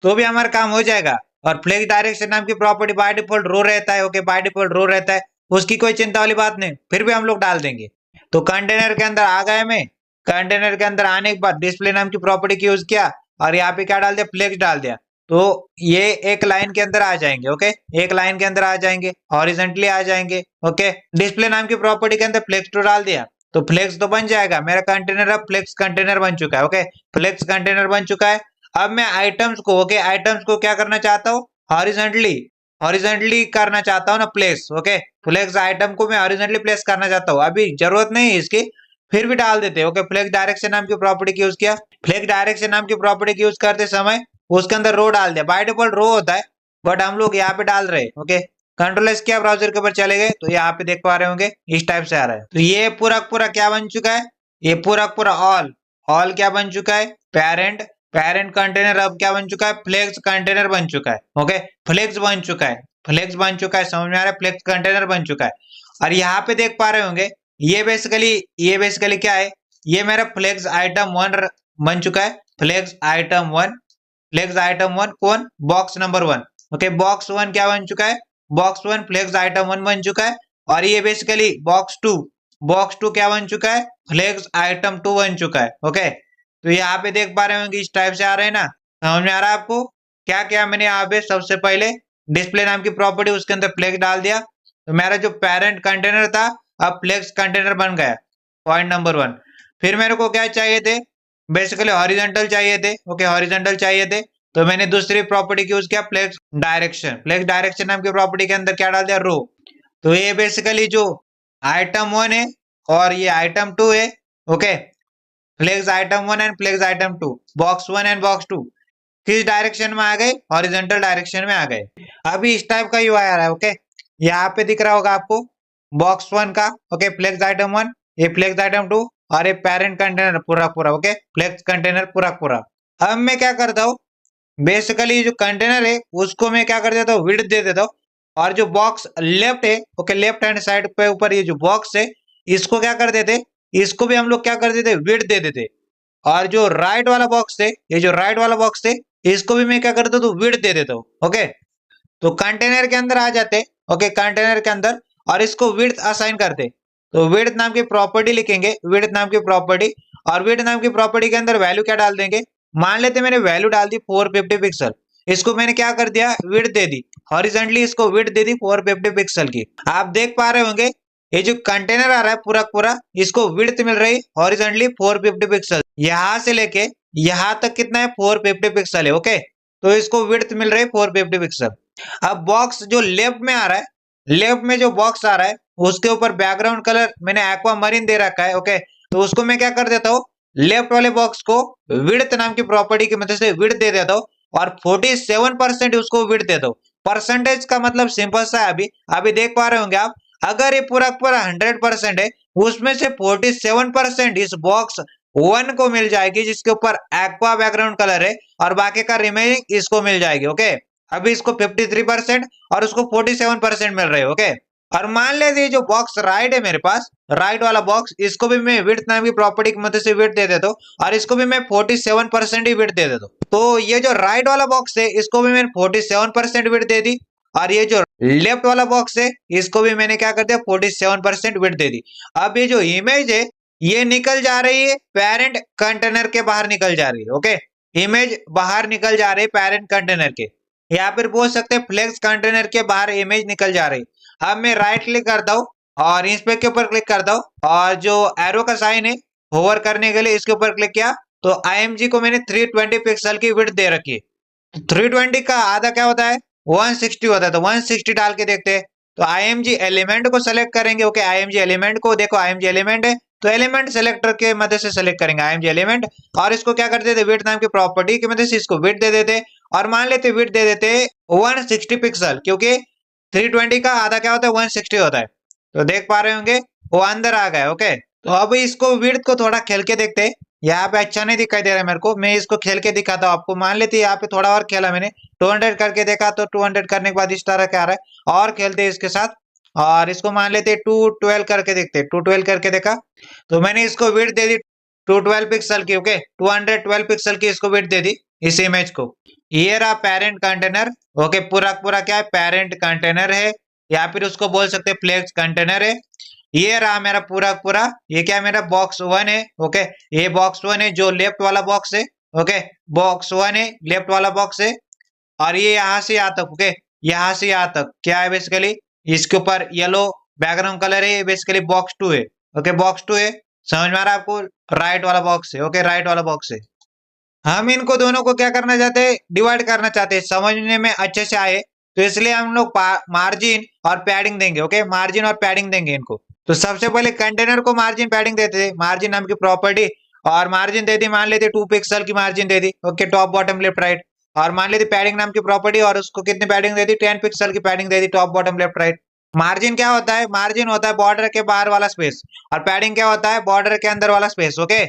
तो भी हमारा काम हो जाएगा। और फ्लेक्स डायरेक्शन नाम की प्रॉपर्टी बाय डिफॉल्ट रो रहता है। ओके, बाय डिफॉल्ट रो रहता है, उसकी कोई चिंता वाली बात नहीं, फिर भी हम लोग डाल देंगे। तो कंटेनर के अंदर आ गए मैं। कंटेनर के अंदर आने के बाद डिस्प्ले नाम की प्रॉपर्टी की यूज किया और यहाँ पे क्या डाल दिया? फ्लेक्स डाल दिया। तो ये एक लाइन के अंदर आ जाएंगे। ओके, एक लाइन के अंदर आ जाएंगे, हॉरिजॉन्टली आ जाएंगे। ओके, डिस्प्ले नाम की प्रॉपर्टी के अंदर फ्लेक्स टू डाल दिया तो फ्लेक्स तो बन जाएगा। मेरा कंटेनर अब फ्लेक्स कंटेनर बन चुका है। ओके, फ्लेक्स कंटेनर बन चुका है। अब मैं आइटम्स को, ओके, आइटम्स को क्या करना चाहता हूँ? हॉरिजॉन्टली, हॉरिजॉन्टली करना चाहता हूँ ना प्लेस। ओके, फ्लेक्स आइटम को मैं हॉरिजॉन्टली प्लेस करना चाहता हूँ। अभी जरूरत नहीं है इसकी, फिर भी डाल देते हैं। ओके, फ्लेक्स डायरेक्शन नाम की प्रॉपर्टी की यूज किया। फ्लेक्स डायरेक्शन नाम की प्रॉपर्टी की यूज करते समय उसके अंदर रो डाल दिया। बाय डिफॉल्ट रो होता है, बट हम लोग यहाँ पे डाल रहे हैं। ओके, कंट्रोल एस किया, ब्राउजर के ऊपर चले गए तो यहाँ पे देख पा रहे होंगे इस टाइप से आ रहा है। तो ये पूरा पूरा क्या बन चुका है? ये पूरा पूरा ऑल, ऑल क्या बन चुका है? पेरेंट, पेरेंट कंटेनर अब क्या बन चुका है? फ्लेक्स कंटेनर बन चुका है। ओके, फ्लेक्स बन चुका है, फ्लेक्स बन चुका है, समझ में आ रहा है? फ्लेक्स कंटेनर बन चुका है। और यहाँ पे देख पा रहे होंगे ये बेसिकली क्या है? ये मेरा फ्लेक्स आइटम 1 बन चुका है। फ्लेक्स आइटम 1, फ्लेक्स आइटम 1 कौन? Box number 1। ओके, बॉक्स 1 क्या बन चुका है? बॉक्स 1 फ्लेक्स आइटम 1 बन चुका है। और ये बेसिकली बॉक्स 2, बॉक्स 2 क्या बन चुका है? फ्लेक्स आइटम 2 बन चुका है। ओके, तो यहाँ पे देख पा रहे होंगे इस टाइप से आ रहे हैं ना? समझ में आ रहा है आपको? क्या क्या मैंने यहाँ पे सबसे पहले डिस्प्ले नाम की प्रॉपर्टी, उसके अंदर फ्लेक्स डाल दिया तो मेरा जो पेरेंट कंटेनर था अब फ्लेक्स कंटेनर बन गया। Point number 1। फिर मेरे को क्या चाहिए थे? बेसिकली हॉरिजॉन्टल चाहिए थे। ओके, हॉरिजॉन्टल चाहिए थे तो मैंने दूसरी प्रॉपर्टी की यूज किया, फ्लेक्स डायरेक्शन। फ्लेक्स डायरेक्शन नाम की प्रॉपर्टी के अंदर क्या डाल दिया? रो। तो ये बेसिकली जो आइटम 1 है और ये आइटम 2 है। Okay, flex item 1 and flex item 2, box 1 and box 2 किस डायरेक्शन में आ गए? हॉरिजॉन्टल डायरेक्शन में आ गए। अभी इस टाइप का यूआई आ रहा है। ओके, यहाँ पे दिख रहा होगा आपको बॉक्स 1 का। ओके, फ्लेक्स आइटम 1, ये फ्लेक्स आइटम 2 और ये पेरेंट कंटेनर पूरा पूरा। ओके, फ्लेक्स कंटेनर पूरा पूरा। अब मैं क्या करता हूँ? बेसिकली जो कंटेनर है उसको मैं क्या कर देता हूँ? विड्थ दे देता हूँ। और जो बॉक्स लेफ्ट है, ओके, लेफ्ट हैंड साइड पे ऊपर ये जो बॉक्स है इसको क्या कर देते? इसको भी हम लोग क्या कर देते? विड्थ दे देते। और जो राइट वाला बॉक्स है, ये जो राइट वाला बॉक्स है इसको भी मैं क्या करता हूँ? तो विड्थ दे देता हूँ। ओके, तो कंटेनर के अंदर आ जाते। ओके, कंटेनर के अंदर और इसको विड्थ असाइन करते। तो विड्थ नाम की प्रॉपर्टी लिखेंगे, विड्थ नाम की प्रॉपर्टी। और विड्थ नाम की प्रॉपर्टी के अंदर वैल्यू क्या डाल देंगे? मान लेते मैंने वैल्यू डाल दी 450 पिक्सल। इसको मैंने क्या कर दिया? विड्थ दे दी। हॉरिजॉन्टली इसको विड्थ दे दी 450 पिक्सल की। आप देख पा रहे होंगे ये जो कंटेनर आ रहा है पूरा पूरा, इसको विड्थ मिल रही हॉरिजॉन्टली 450 पिक्सल। यहां से लेके यहां तक कितना है? 450 पिक्सल है। ओके, तो इसको विड्थ मिल रही है 450 पिक्सल। अब बॉक्स जो लेफ्ट में आ रहा है, लेफ्ट में जो बॉक्स आ रहा है उसके ऊपर बैकग्राउंड कलर मैंने एक्वा मरीन दे रखा है। ओके, तो उसको मैं क्या कर देता हूँ? लेफ्ट वाले बॉक्स को विड्थ नाम की प्रॉपर्टी की मदद से विड्थ दे देता हूँ और 47% उसको विड्थ देता हूँ। परसेंटेज का मतलब सिंपल सा है। अभी अभी देख पा रहे होंगे आप, अगर ये पूरा पूरा 100% है उसमें से 47% इस बॉक्स 1 को मिल जाएगी जिसके ऊपर एक्वा बैकग्राउंड कलर है, और बाकी का रिमेनिंग इसको मिल जाएगी। ओके, अभी इसको 53% और उसको 47% मिल रहे हैं। ओके, और मान लेते जो बॉक्स राइट है मेरे पास, राइट वाला बॉक्स, इसको भी मैं विड्थ नाम की प्रॉपर्टी की मदद से विड्थ दे देता हूँ और इसको भी मैं 47% ही विड्थ दे देता हूँ। तो ये जो राइट वाला बॉक्स है इसको भी मैंने 47% विड्थ दे दी, और ये जो लेफ्ट वाला बॉक्स है इसको भी मैंने क्या कर दिया? 47% विड्थ दे दी। अब ये जो इमेज है ये निकल जा रही है पेरेंट कंटेनर के बाहर निकल जा रही है। ओके, इमेज बाहर निकल जा रही है पेरेंट कंटेनर के, या फिर बोल सकते हैं फ्लेक्स कंटेनर के बाहर इमेज निकल जा रही। अब मैं राइट क्लिक करता हूँ और इंस्पेक्ट के ऊपर क्लिक करता हूँ और जो एरो का साइन है होवर करने के लिए इसके ऊपर क्लिक किया तो IMG को मैंने 320 पिक्सल की विड्थ दे रखी है। 320 का आधा क्या होता है, 160 होता है, तो 160 डाल के देखते हैं। तो IMG एलिमेंट को सेलेक्ट करेंगे। ओके, IMG एलिमेंट को देखो, IMG एलिमेंट है तो एलिमेंट सेलेक्टर के मदद से सेलेक्ट करेंगे IMG एलिमेंट, और इसको क्या करते थे, विड्थ नाम की प्रॉपर्टी की मदद से इसको विड्थ दे देते, और मान लेते विड्थ दे देते 160 पिक्सल, क्योंकि 320 का आधा क्या होता है, 160 होता है। तो देख पा रहे होंगे वो अंदर आ गया। ओके, तो अब इसको विड्थ को थोड़ा खेल के देखते हैं। यहाँ पे अच्छा नहीं दिखाई दे रहा है मेरे को, मैं इसको खेल के दिखाता हूँ आपको। मान लेते यहाँ पे थोड़ा और खेला मैंने, 200 करके देखा, तो 200 करने के बाद इस तरह क्या आ रहा है, और खेलते हैं इसके साथ, और इसको मान लेते 212 करके देखते, 212 करके देखा, तो मैंने इसको विड्थ दे दी 212 पिक्सल की। ओके, 212 पिक्सल की इसको विड्थ दे दी इस इमेज को। ये रहा पेरेंट कंटेनर। ओके, पूरा पूरा क्या है, पेरेंट कंटेनर है, या फिर उसको बोल सकते हैं फ्लेक्स कंटेनर है। ये रहा मेरा पूरा पूरा, ये क्या मेरा बॉक्स 1 है। ओके, ये बॉक्स 1 है जो लेफ्ट वाला बॉक्स है। ओके, बॉक्स 1 है, लेफ्ट वाला बॉक्स है, और ये यहाँ से यहाँ तक। ओके, यहाँ से यहाँ तक क्या है, बेसिकली इसके ऊपर येलो बैकग्राउंड कलर है, ये बेसिकली बॉक्स 2 है। ओके, बॉक्स 2 है, समझ में आ रहा है आपको, राइट वाला बॉक्स है। ओके, राइट वाला बॉक्स है। हम इनको दोनों को क्या करना चाहते हैं, डिवाइड करना चाहते हैं, समझने में अच्छे से आए, तो इसलिए हम लोग मार्जिन और पैडिंग देंगे। ओके, मार्जिन और पैडिंग देंगे इनको। तो सबसे पहले कंटेनर को मार्जिन पैडिंग देते थे, मार्जिन नाम की प्रॉपर्टी, और मार्जिन दे दी, मान लेते 2 पिक्सल की मार्जिन दे दी। Okay, top bottom left right, और मान लेते पैडिंग नाम की प्रॉपर्टी, और उसको कितनी पैडिंग दे दी, 10 पिक्सल की पैडिंग दे दी, top bottom left right. Margin क्या होता है, मार्जिन होता है बॉर्डर के बाहर वाला स्पेस, और पैडिंग क्या होता है, बॉर्डर के अंदर वाला स्पेस। ओके,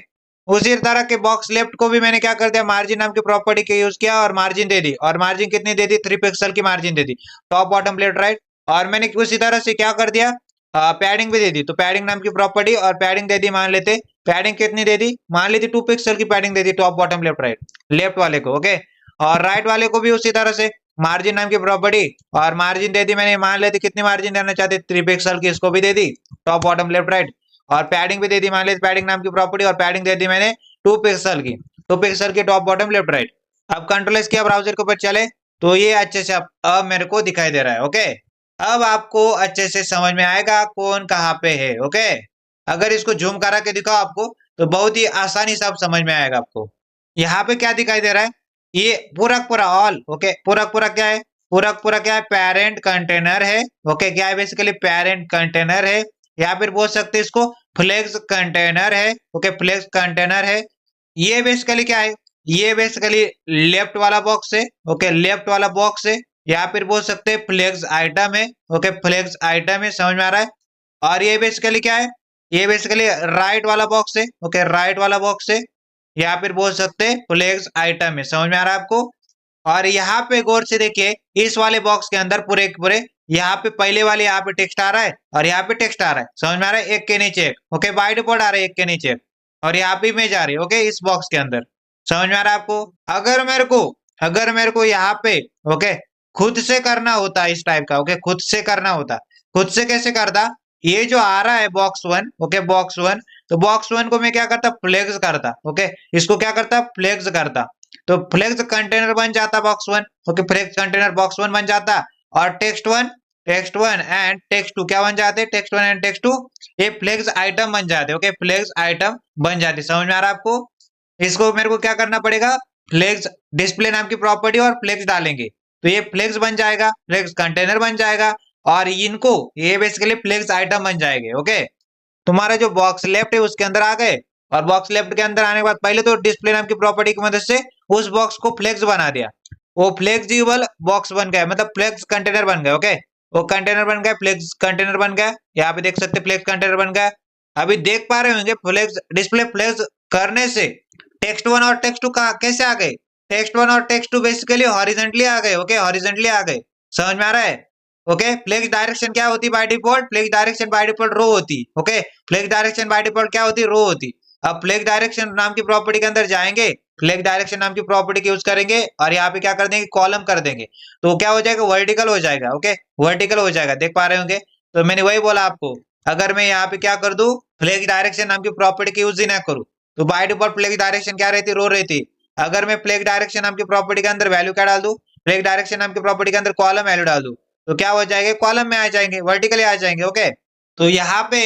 उसी तरह के बॉक्स लेफ्ट को भी मैंने क्या कर दिया, मार्जिन नाम की प्रॉपर्टी के यूज किया, और मार्जिन दे दी, और मार्जिन कितनी दे दी, 3 पिक्सल की मार्जिन दे दी, टॉप बॉटम लेफ्ट राइट। और मैंने उसी तरह से क्या कर दिया, पैडिंग भी दे दी, तो पैडिंग नाम की प्रॉपर्टी और पैडिंग दे दी, मान लेते पैडिंग कितनी दे दी, मान लेती 2 पिक्सल की पैडिंग दे दी, top bottom left right, left वाले को। ओके, और राइट वाले को भी उसी तरह से मार्जिन नाम की प्रॉपर्टी और मार्जिन दे दी मैंने, मान लेते कितनी मार्जिन देना चाहते, 3 पिक्सल की, इसको भी दे दी, टॉप बॉटम लेफ्ट राइट, और पैडिंग भी दे दी, मान लेते पैडिंग नाम की प्रॉपर्टी और पैडिंग दे दी मैंने 2 पिक्सल की, 2 पिक्सल की, टॉप बॉटम लेफ्ट राइट। अब कंट्रोल एस किया, ब्राउजर के ऊपर चले, तो ये अच्छे से अब मेरे को दिखाई दे रहा है। ओके, अब आपको अच्छे से समझ में आएगा कौन कहाँ पे है। ओके, अगर इसको जूम करा के दिखाओ आपको, तो बहुत ही आसानी से आप समझ में आएगा आपको। यहाँ पे क्या दिखाई दे रहा है, ये पूरा पूरा ऑल। ओके, पूरा पूरा क्या है, पूरा पूरा क्या है, पेरेंट कंटेनर है। ओके, क्या है, बेसिकली पेरेंट कंटेनर है, या फिर बोल सकते हैं इसको फ्लेक्स कंटेनर है। ओके, फ्लेक्स कंटेनर है। ये बेसिकली क्या है, ये बेसिकली लेफ्ट वाला बॉक्स है। ओके, लेफ्ट वाला बॉक्स है, या फिर बोल सकते हैं फ्लेक्स आइटम है। ओके, फ्लेक्स आइटम है, समझ में आ रहा है। और ये बेसिकली क्या है, ये बेसिकली राइट वाला बॉक्स है। ओके, राइट वाला बॉक्स है, या फिर बोल सकते हैं फ्लेक्स आइटम है, समझ में आ रहा है आपको। और यहाँ पे गौर से देखिए, इस वाले बॉक्स के अंदर पूरे पूरे यहाँ पे पहले वाले यहाँ पे टेक्स्ट आ रहा है, और यहाँ पे टेक्स्ट आ रहा है, समझ में आ रहा है, एक के नीचे एक। ओके, बाय डिफॉल्ट आ रहा है एक के नीचे एक, और यहाँ पे इमेज आ रही है। ओके, इस बॉक्स के अंदर, समझ में आ रहा है आपको। अगर मेरे को यहाँ पे ओके खुद से करना होता इस टाइप का, ओके खुद से करना होता, खुद से कैसे करता, ये जो आ रहा है बॉक्स 1, ओके बॉक्स 1, तो बॉक्स 1 को मैं क्या करता, फ्लेक्स करता। ओके, इसको क्या करता, फ्लेक्स करता, तो फ्लेक्स कंटेनर बन जाता box 1। Okay, flex container box 1 बन जाता, और टेक्स्ट 1 एंड टेक्स्ट 2 क्या बन जाते, टेक्स्ट 1 एंड टेक्स्ट 2 ये फ्लेक्स आइटम बन जाते। ओके, फ्लेक्स आइटम बन जाते, समझ में आ रहा है आपको। इसको मेरे को क्या करना पड़ेगा, फ्लेक्स डिस्प्ले नाम की प्रॉपर्टी और फ्लेक्स डालेंगे, तो ये फ्लेक्स बन जाएगा, फ्लेक्स कंटेनर बन जाएगा, और इनको ये बेसिकली फ्लेक्स आइटम बन जाएंगे। ओके, तुम्हारा जो बॉक्स लेफ्ट है उसके अंदर आ गए, और बॉक्स लेफ्ट के अंदर आने के बाद पहले तो डिस्प्ले नाम की प्रॉपर्टी की मदद से उस बॉक्स को फ्लेक्स बना दिया, वो फ्लेक्सिबल बॉक्स बन गया, मतलब फ्लेक्स कंटेनर बन गया। ओके, वो कंटेनर बन गया, फ्लेक्स कंटेनर बन गया, यहाँ पे देख सकते फ्लेक्स कंटेनर बन गया। अभी देख पा रहे होंगे फ्लेक्स डिस्प्ले फ्लेक्स करने से टेक्स्ट 1 और टेक्स्ट 2 का कैसे आ गए, टेक्स्ट 1 और टेक्स्ट 2 बेसिकली हॉरिजॉन्टली आ गए। ओके, हॉरिजॉन्टली आ गए, समझ में आ रहा है। ओके, फ्लेक्स डायरेक्शन क्या होती by default, flex direction by default row होती। Okay, flex direction by default क्या होती, रो होती। अब फ्लेक्स डायरेक्शन नाम की प्रॉपर्टी के अंदर जाएंगे, फ्लेक्स डायरेक्शन नाम की प्रॉपर्टी यूज करेंगे, और यहाँ पे क्या कर देंगे, कॉलम कर देंगे, तो क्या हो जाएगा, वर्टिकल हो जाएगा। ओके, वर्टिकल हो जाएगा, देख पा रहे होंगे। तो मैंने वही बोला आपको, अगर मैं यहाँ पे क्या कर दूं, फ्लेक्स डायरेक्शन नाम की प्रॉपर्टी की यूज ही ना करूं, तो बाय डिफॉल्ट फ्लेक्स डायरेक्शन क्या रहती, रो रहती। अगर मैं फ्लेक्स डायरेक्शन नाम की प्रॉपर्टी के अंदर वैल्यू क्या डाल दूं, फ्लेक्स डायरेक्शन नाम की प्रॉपर्टी के अंदर कॉलम वैल्यू डाल दूं, तो क्या हो जाएंगे, कॉलम में आ जाएंगे, वर्टिकली आ जाएंगे। ओके, तो यहाँ पे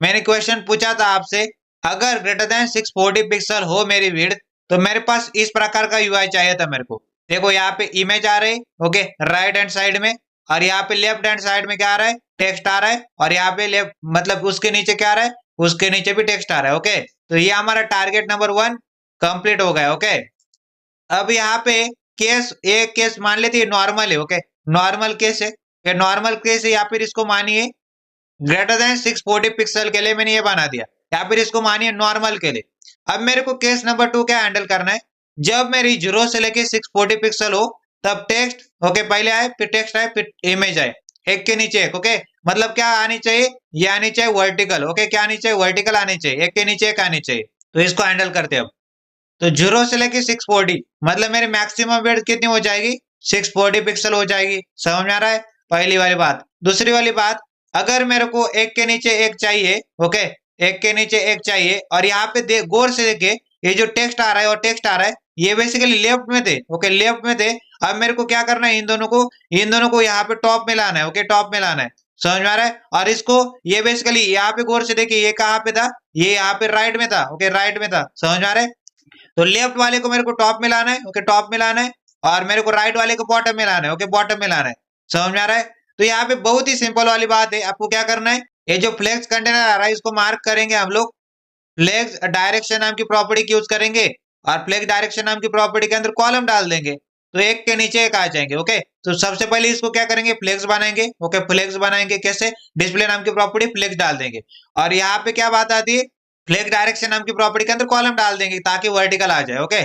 मैंने क्वेश्चन पूछा था आपसे, अगर ग्रेटर देन 640 पिक्सल हो मेरी विड्थ, तो मेरे पास इस प्रकार का यूआई चाहिए था मेरे को। देखो यहाँ पे इमेज आ रही, ओके, राइट हैंड साइड में, और यहाँ पे लेफ्ट हैंड साइड में क्या आ रहा है, टेक्स्ट आ रहा है, और यहाँ पे लेफ्ट मतलब उसके नीचे क्या आ रहा है, उसके नीचे भी टेक्स्ट आ रहा है। ओके, तो ये हमारा टारगेट नंबर 1 कंप्लीट हो गया। ओके, अब यहाँ पे केस, एक केस मान लेते हैं नॉर्मल है। ओके, नॉर्मल केस है, ये नॉर्मल केस है, या फिर इसको मानिए ग्रेटर देन 640 पिक्सल के लिए मैंने ये बना दिया, या फिर इसको मानिए नॉर्मल के लिए। अब मेरे को केस नंबर 2 क्या हैंडल करना है, जब मेरी 0 से लेके 640 पिक्सल हो तब टेक्स्ट, ओके, पहले आए, फिर टेक्स्ट आए, फिर इमेज आए, एक के नीचे एक। ओके, मतलब क्या आनी चाहिए, ये आनी चाहिए वर्टिकल। ओके, क्या आनी चाहिए, वर्टिकल आनी चाहिए, एक के नीचे एक आनी चाहिए। तो इसको हैंडल करते हैं अब। तो 0 से लेके 640 मतलब मेरी मैक्सिमम विड्थ कितनी हो जाएगी, 640 पिक्सल हो जाएगी। समझ में आ रहा है, पहली वाली बात। दूसरी वाली बात, अगर मेरे को एक के नीचे एक चाहिए, ओके, एक के नीचे एक चाहिए, और यहाँ पे गौर से देखिए, ये जो टेक्स्ट आ रहा है और टेक्स्ट आ रहा है, ये बेसिकली लेफ्ट में थे। ओके, लेफ्ट में थे। अब मेरे को क्या करना है, इन दोनों को यहाँ पे टॉप में लाना है। ओके, टॉप में लाना है। समझ में आ रहा है। और इसको ये बेसिकली यहाँ पे गौर से देखिए, ये कहाँ पे था, ये यहाँ पे राइट में था। ओके, राइट में था। समझ में आ रहा है। तो लेफ्ट वाले को मेरे को टॉप में लाना है। ओके, टॉप में लाना है, और मेरे को राइट वाले को बॉटम में लाना है। ओके, बॉटम में लाना है। समझ में आ रहा है। तो यहाँ पे बहुत ही सिंपल वाली बात है, आपको क्या करना है, ये जो फ्लेक्स कंटेनर आ रहा है इसको मार्क करेंगे हम लोग, फ्लेक्स डायरेक्शन नाम की प्रॉपर्टी की यूज करेंगे, और फ्लेक्स डायरेक्शन नाम की प्रॉपर्टी के अंदर कॉलम डाल देंगे, तो एक के नीचे एक आ जाएंगे। ओके, तो सबसे पहले इसको क्या करेंगे, फ्लेक्स बनाएंगे। ओके, फ्लेक्स बनाएंगे कैसे, डिस्प्ले नाम की प्रॉपर्टी फ्लेक्स डाल देंगे, और यहाँ पे क्या बात आती है, फ्लेक्स डायरेक्शन नाम की प्रॉपर्टी के अंदर कॉलम डाल देंगे ताकि वर्टिकल आ जाए। ओके,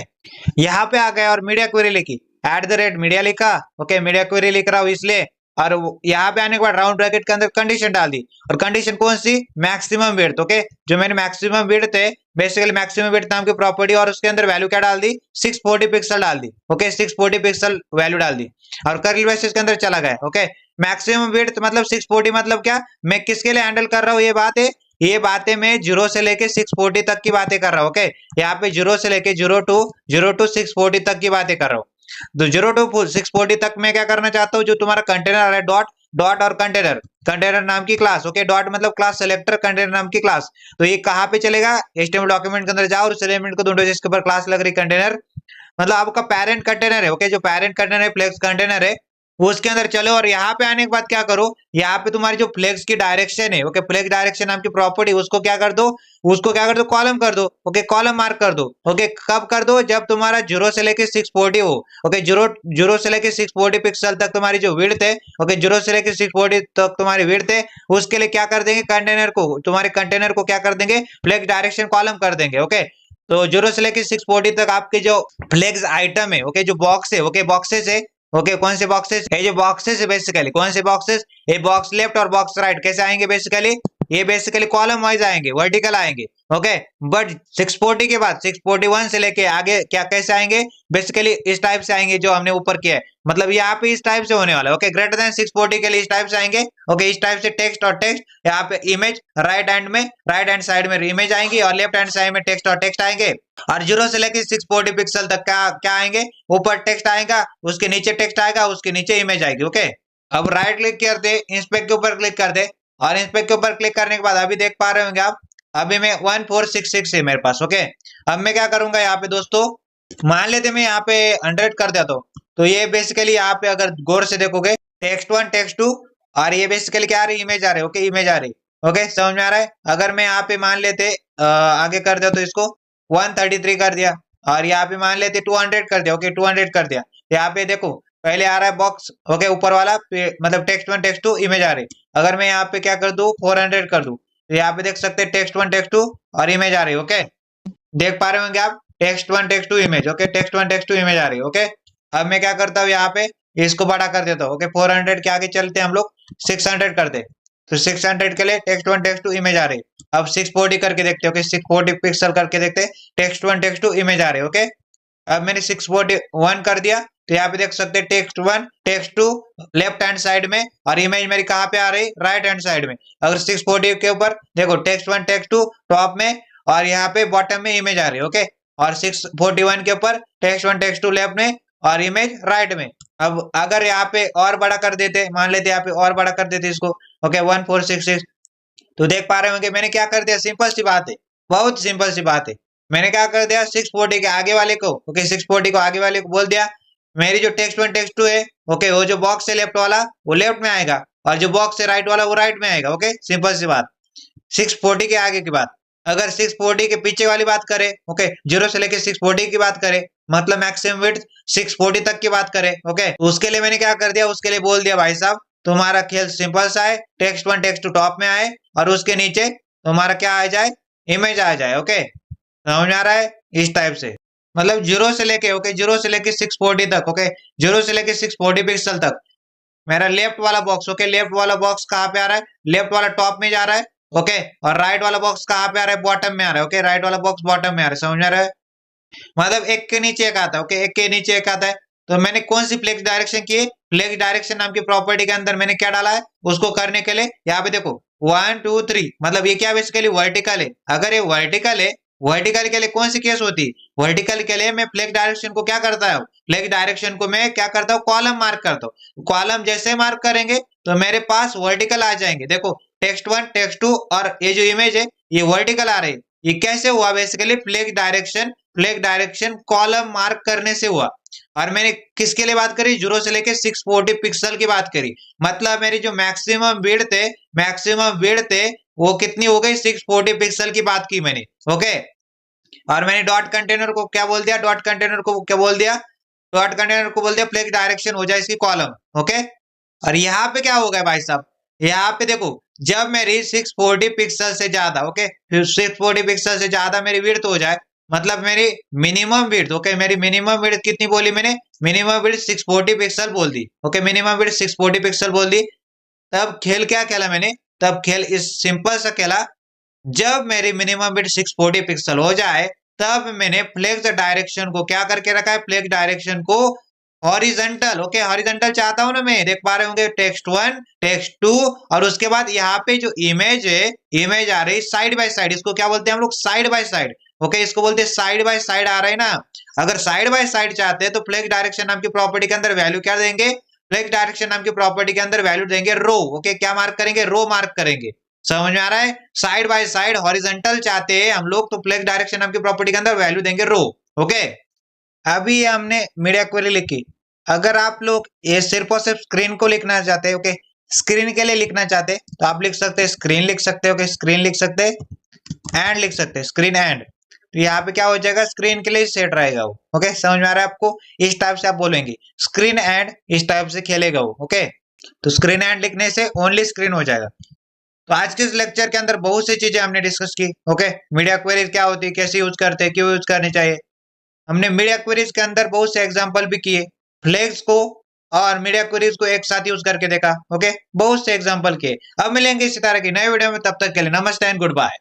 यहाँ पे आ गया और मीडिया क्वेरी लिखी, @मीडिया लिखा। ओके, मीडिया क्वेरी लिख रहा हूँ इसलिए, और यहाँ पे आने के बाद राउंड ब्रैकेट के अंदर कंडीशन डाल दी, और कंडीशन कौन सी, मैक्सिमम विड्थ। ओके, जो मैंने मैक्सिमम विड्थ है, बेसिकली मैक्सिमम विड्थ नाम की प्रॉपर्टी, और उसके अंदर वैल्यू क्या डाल दी, 640 पिक्सल डाल दी। ओके, 640 पिक्सल वैल्यू डाल दी, और कर्ली ब्रेसेस के अंदर चला गया। ओके, मैक्सिमम विड्थ मतलब 640 मतलब क्या, मैं किसके लिए हैंडल कर रहा हूँ, ये बातें मैं 0 से लेके 640 तक की बातें कर रहा हूँ। ओके, यहाँ पे 0 से लेके 0 to 640 तक की बातें कर रहा हूँ। तो 0 to 640 तक मैं क्या करना चाहता हूँ, जो तुम्हारा कंटेनर है, डॉट और कंटेनर नाम की क्लास। ओके, डॉट मतलब क्लास सेलेक्टर, कंटेनर नाम की क्लास। तो ये कहाँ पे चलेगा, HTML डॉक्यूमेंट के अंदर जाओ और उस एलिमेंट को ढूंढो जिसके ऊपर क्लास लग रही कंटेनर, मतलब आपका पेरेंट कंटेनर है। ओके, जो पेरेंट कंटेनर है, फ्लेक्स कंटेनर है, वो उसके अंदर चलो, और यहाँ पे आने के बाद क्या करो, यहाँ पे तुम्हारी जो फ्लेक्स की डायरेक्शन है, ओके, फ्लेक्स डायरेक्शन नाम की प्रॉपर्टी, उसको क्या कर दो, कॉलम कर दो। ओके, कॉलम मार्क कर दो। ओके, कब कर दो, जब तुम्हारा 0 से लेके 640 हो। ओके, 0 से लेके 640 पिक्सल तक तुम्हारी जो विड्थ है, ओके, 0 से लेके 640 तक तुम्हारी विड्थ है, उसके लिए क्या कर देंगे, तुम्हारे कंटेनर को क्या कर देंगे, फ्लेक्स डायरेक्शन कॉलम कर देंगे। ओके, तो 0 से लेके 640 तक आपके जो फ्लेक्स आइटम है, ओके, जो बॉक्स है, ओके, बॉक्सेस है। ओके, कौन से बॉक्सेस, ये जो बॉक्सेस है बेसिकली, कौन से बॉक्सेस, ये बॉक्स लेफ्ट और बॉक्स राइट कैसे आएंगे, बेसिकली ये बेसिकली कॉलम वाइज आएंगे, वर्टिकल आएंगे। ओके, बट 640 के बाद 641 से लेके आगे क्या कैसे आएंगे, बेसिकली इस टाइप से आएंगे जो हमने ऊपर किया है, मतलब यहाँ पे इस टाइप से होने वाला है। ओके, ग्रेटर देन 640 के लिए इस टाइप से आएंगे। ओके, इस टाइप से टेक्स्ट और टेक्स्ट, यहाँ पे इमेज, राइट हैंड साइड में इमेज आएंगी, और लेफ्ट हैंड साइड में टेक्स्ट और टेक्स्ट आएंगे, और 0 से लेके 640 पिक्सल तक क्या आएंगे, ऊपर टेक्स्ट आएगा, उसके नीचे टेक्स्ट आएगा, उसके नीचे इमेज आएगी। ओके, अब राइट क्लिक करते, इंस्पेक्ट के ऊपर क्लिक कर दे, और इंस्पेक्ट के ऊपर क्लिक करने के बाद अभी देख पा रहे होंगे आप, अभी मैं 1466 है मेरे पास। ओके, अब मैं क्या करूंगा, यहाँ पे दोस्तों मान लेते मैं यहाँ पे 100 कर देता हूँ, तो ये बेसिकली यहाँ पे अगर गौर से देखोगे, टेक्स्ट 1 टेक्स्ट 2, और ये बेसिकली क्या आ रही, इमेज आ रही। ओके, इमेज आ रही। ओके, समझ में आ रहा है। अगर मैं यहाँ पे मान लेते आगे कर दिया, तो इसको 133 कर दिया, और यहाँ पे मान लेते 200 कर दिया। ओके, 200 कर दिया। यहाँ पे देखो पहले आ रहा है बॉक्स, ओके, ऊपर वाला मतलब टेक्स्ट 1 टेक्स्ट 2 इमेज आ रही। अगर मैं यहाँ पे क्या कर दूं, 400 कर दूं, तो यहाँ पे देख सकते हैं टेक्स्ट 1 टेक्स्ट 2 और इमेज आ रही। ओके, देख पा रहे होंगे आप, text 1 text 2 image. Okay, text 1 text 2 image आ रही है। ओके, अब मैं क्या करता हूँ, यहाँ पे इसको बड़ा कर देता हूँ। ओके, 400 के आगे चलते हैं हम लोग, 600 करते, तो 600 के लिए टेक्स्ट 1 टेक्स्ट 2 इमेज आ रही। अब 640 करके देखते हो, 640 पिक्सल करके देखते, टेक्स्ट 1 टेक्स्ट 2 इमेज आ रही। ओके, अब मैंने 641 कर दिया, तो यहाँ पे देख सकते हैं text 1 text 2 left hand side में, और इमेज मेरी कहाँ पे आ रही, राइट हैंड साइड में। अगर 640 के ऊपर देखो, टेक्स्ट 1 टेक्स्ट 2 टॉप में, और यहाँ पे बॉटम में इमेज आ रही है। ओके, और 641 के ऊपर टेक्स्ट 1 टेक्स्ट 2 लेफ्ट में, और इमेज राइट में। अब अगर यहाँ पे और बड़ा कर देते, मान लेते यहाँ पे और बड़ा कर देते इसको। ओके, 1466, तो देख पा रहे होंगे मैंने क्या कर दिया, सिंपल सी बात है, बहुत सिंपल सी बात है। मैंने क्या कर दिया 640 के आगे वाले को, ओके 640 को आगे वाले को बोल दिया मेरी जो टेक्स्ट 1 टेक्स्ट 2 है, ओके वो जो बॉक्स है लेफ्ट वाला वो लेफ्ट में आएगा और जो बॉक्स है राइट वाला वो राइट में आएगा। ओके सिंपल सी बात। 640 के आगे की बात, अगर 640 के पीछे वाली बात करें, ओके 0 से लेके 640 की बात करें, मतलब मैक्सिमम विड्थ 640 तक की बात करें, ओके उसके लिए मैंने क्या कर दिया, उसके लिए बोल दिया भाई साहब तुम्हारा खेल सिंपल सा है, टेक्स्ट 1 टेक्स्ट 2 टॉप में आए और उसके नीचे तुम्हारा क्या आ जाए, इमेज आ जाए। ओके समझ में आ रहा है इस टाइप से, मतलब 0 से लेके, ओके 0 से लेके 640 तक, ओके 0 से लेके 640 पिक्सल तक मेरा लेफ्ट वाला बॉक्स, ओके लेफ्ट वाला बॉक्स कहाँ पे आ रहा है, लेफ्ट वाला टॉप में जा रहा है, ओके और राइट वाला बॉक्स कहाँ पे आ रहा है, बॉटम में आ रहा है। ओके राइट वाला बॉक्स बॉटम में आ रहा है, समझ में आ रहा है, मतलब एक के नीचे एक आता है, ओके एक के नीचे एक आता है। तो मैंने कौन सी फ्लेक्स डायरेक्शन की है, फ्लेक्स डायरेक्शन नाम की प्रॉपर्टी के अंदर मैंने क्या डाला है, उसको करने के लिए यहाँ पे देखो 1 2 3, मतलब ये क्या बेसिकली वर्टिकल है। अगर ये वर्टिकल है, वर्टिकल के लिए कौन सी केस होती है, वर्टिकल के लिए मैं फ्लेक्स डायरेक्शन को क्या करता हूँ, फ्लेक्स डायरेक्शन को मैं क्या करता हूँ, कॉलम मार्क करता हूँ। कॉलम जैसे मार्क करेंगे तो मेरे पास वर्टिकल आ जाएंगे। देखो टेक्स्ट 1 टेक्स्ट 2 और ये जो इमेज है ये वर्टिकल आ रही है। ये कैसे हुआ, basically flex direction column mark करने से हुआ। और मैंने किसके लिए बात करी, 0 से लेके 640 पिक्सल की बात करी, मतलब मेरी जो मैक्सिमम विड्थ है वो कितनी हो गई, 640 पिक्सल की बात की मैंने। ओके और मैंने डॉट कंटेनर को क्या बोल दिया, डॉट कंटेनर को क्या बोल दिया, डॉट कंटेनर को बोल दिया फ्लेक्स डायरेक्शन हो जाए इसकी कॉलम। ओके और यहाँ पे क्या हो गया भाई साहब, यहाँ पे देखो जब मेरी 640 पिक्सल से ज्यादा, ओके 640 पिक्सल से ज्यादा मेरी विड्थ हो जाए, मतलब मेरी मिनिमम विड्थ, ओके मेरी मिनिमम विड्थ कितनी बोली मैंने, मिनिमम विड्थ 640 पिक्सल बोल दी। ओके मिनिमम विड्थ 640 पिक्सल बोल दी। तब खेल क्या खेला मैंने, तब खेल इस सिंपल सा खेला, जब मेरी मिनिमम विड्थ 640 पिक्सल हो जाए तब मैंने फ्लेक्स डायरेक्शन को क्या करके रखा है, फ्लेक्स डायरेक्शन को हॉरिजॉन्टल, ओके हॉरिजॉन्टल चाहता हूं ना मैं, देख पा रहे होंगे टेक्स्ट 1 टेक्स्ट 2 और उसके बाद यहाँ पे जो इमेज है, इमेज आ रही साइड बाय साइड, इसको क्या बोलते हैं हम लोग, साइड बाय साइड। ओके इसको बोलते हैं साइड बाय साइड आ रहा है ना। अगर साइड बाय साइड चाहते हैं तो फ्लेक्स डायरेक्शन नाम की प्रॉपर्टी के अंदर वैल्यू क्या देंगे, फ्लेक्स डायरेक्शन नाम की प्रॉपर्टी के अंदर वैल्यू देंगे रो। ओके क्या मार्क करेंगे, रो मार्क करेंगे। समझ में आ रहा है, साइड बाय साइड हॉरिजॉन्टल चाहते हैं हम लोग तो फ्लेक्स डायरेक्शन नाम की प्रॉपर्टी के अंदर वैल्यू देंगे रो। ओके अभी हमने मीडिया क्वेरी लिखी। अगर आप लोग ये सिर्फ और सिर्फ स्क्रीन को लिखना चाहते हैं, ओके स्क्रीन के लिए लिखना चाहते हैं तो आप लिख सकते हैं स्क्रीन लिख सकते हैं, ओके स्क्रीन लिख सकते हैं एंड लिख सकते हैं, स्क्रीन एंड। तो यहाँ पे क्या हो जाएगा, स्क्रीन के लिए सेट रहेगा वो। ओके समझ में आ रहा है आपको, इस टाइप से आप बोलेंगे स्क्रीन एंड, इस टाइप से खेलेगा वो। ओके तो स्क्रीन एंड लिखने से ओनली स्क्रीन हो जाएगा। तो आज के इस लेक्चर के अंदर बहुत सी चीजें हमने डिस्कस की। ओके मीडिया क्वेरीज क्या होती है, कैसे यूज करते हैं, क्यों यूज करनी चाहिए, हमने मीडिया क्वेरीज के अंदर बहुत से एग्जांपल भी किए, फ्लैग्स को और मीडिया क्वेरीज को एक साथ यूज करके देखा। ओके बहुत से एग्जांपल किए। अब मिलेंगे इसी तरह की नए वीडियो में, तब तक के लिए नमस्ते एंड गुड बाय।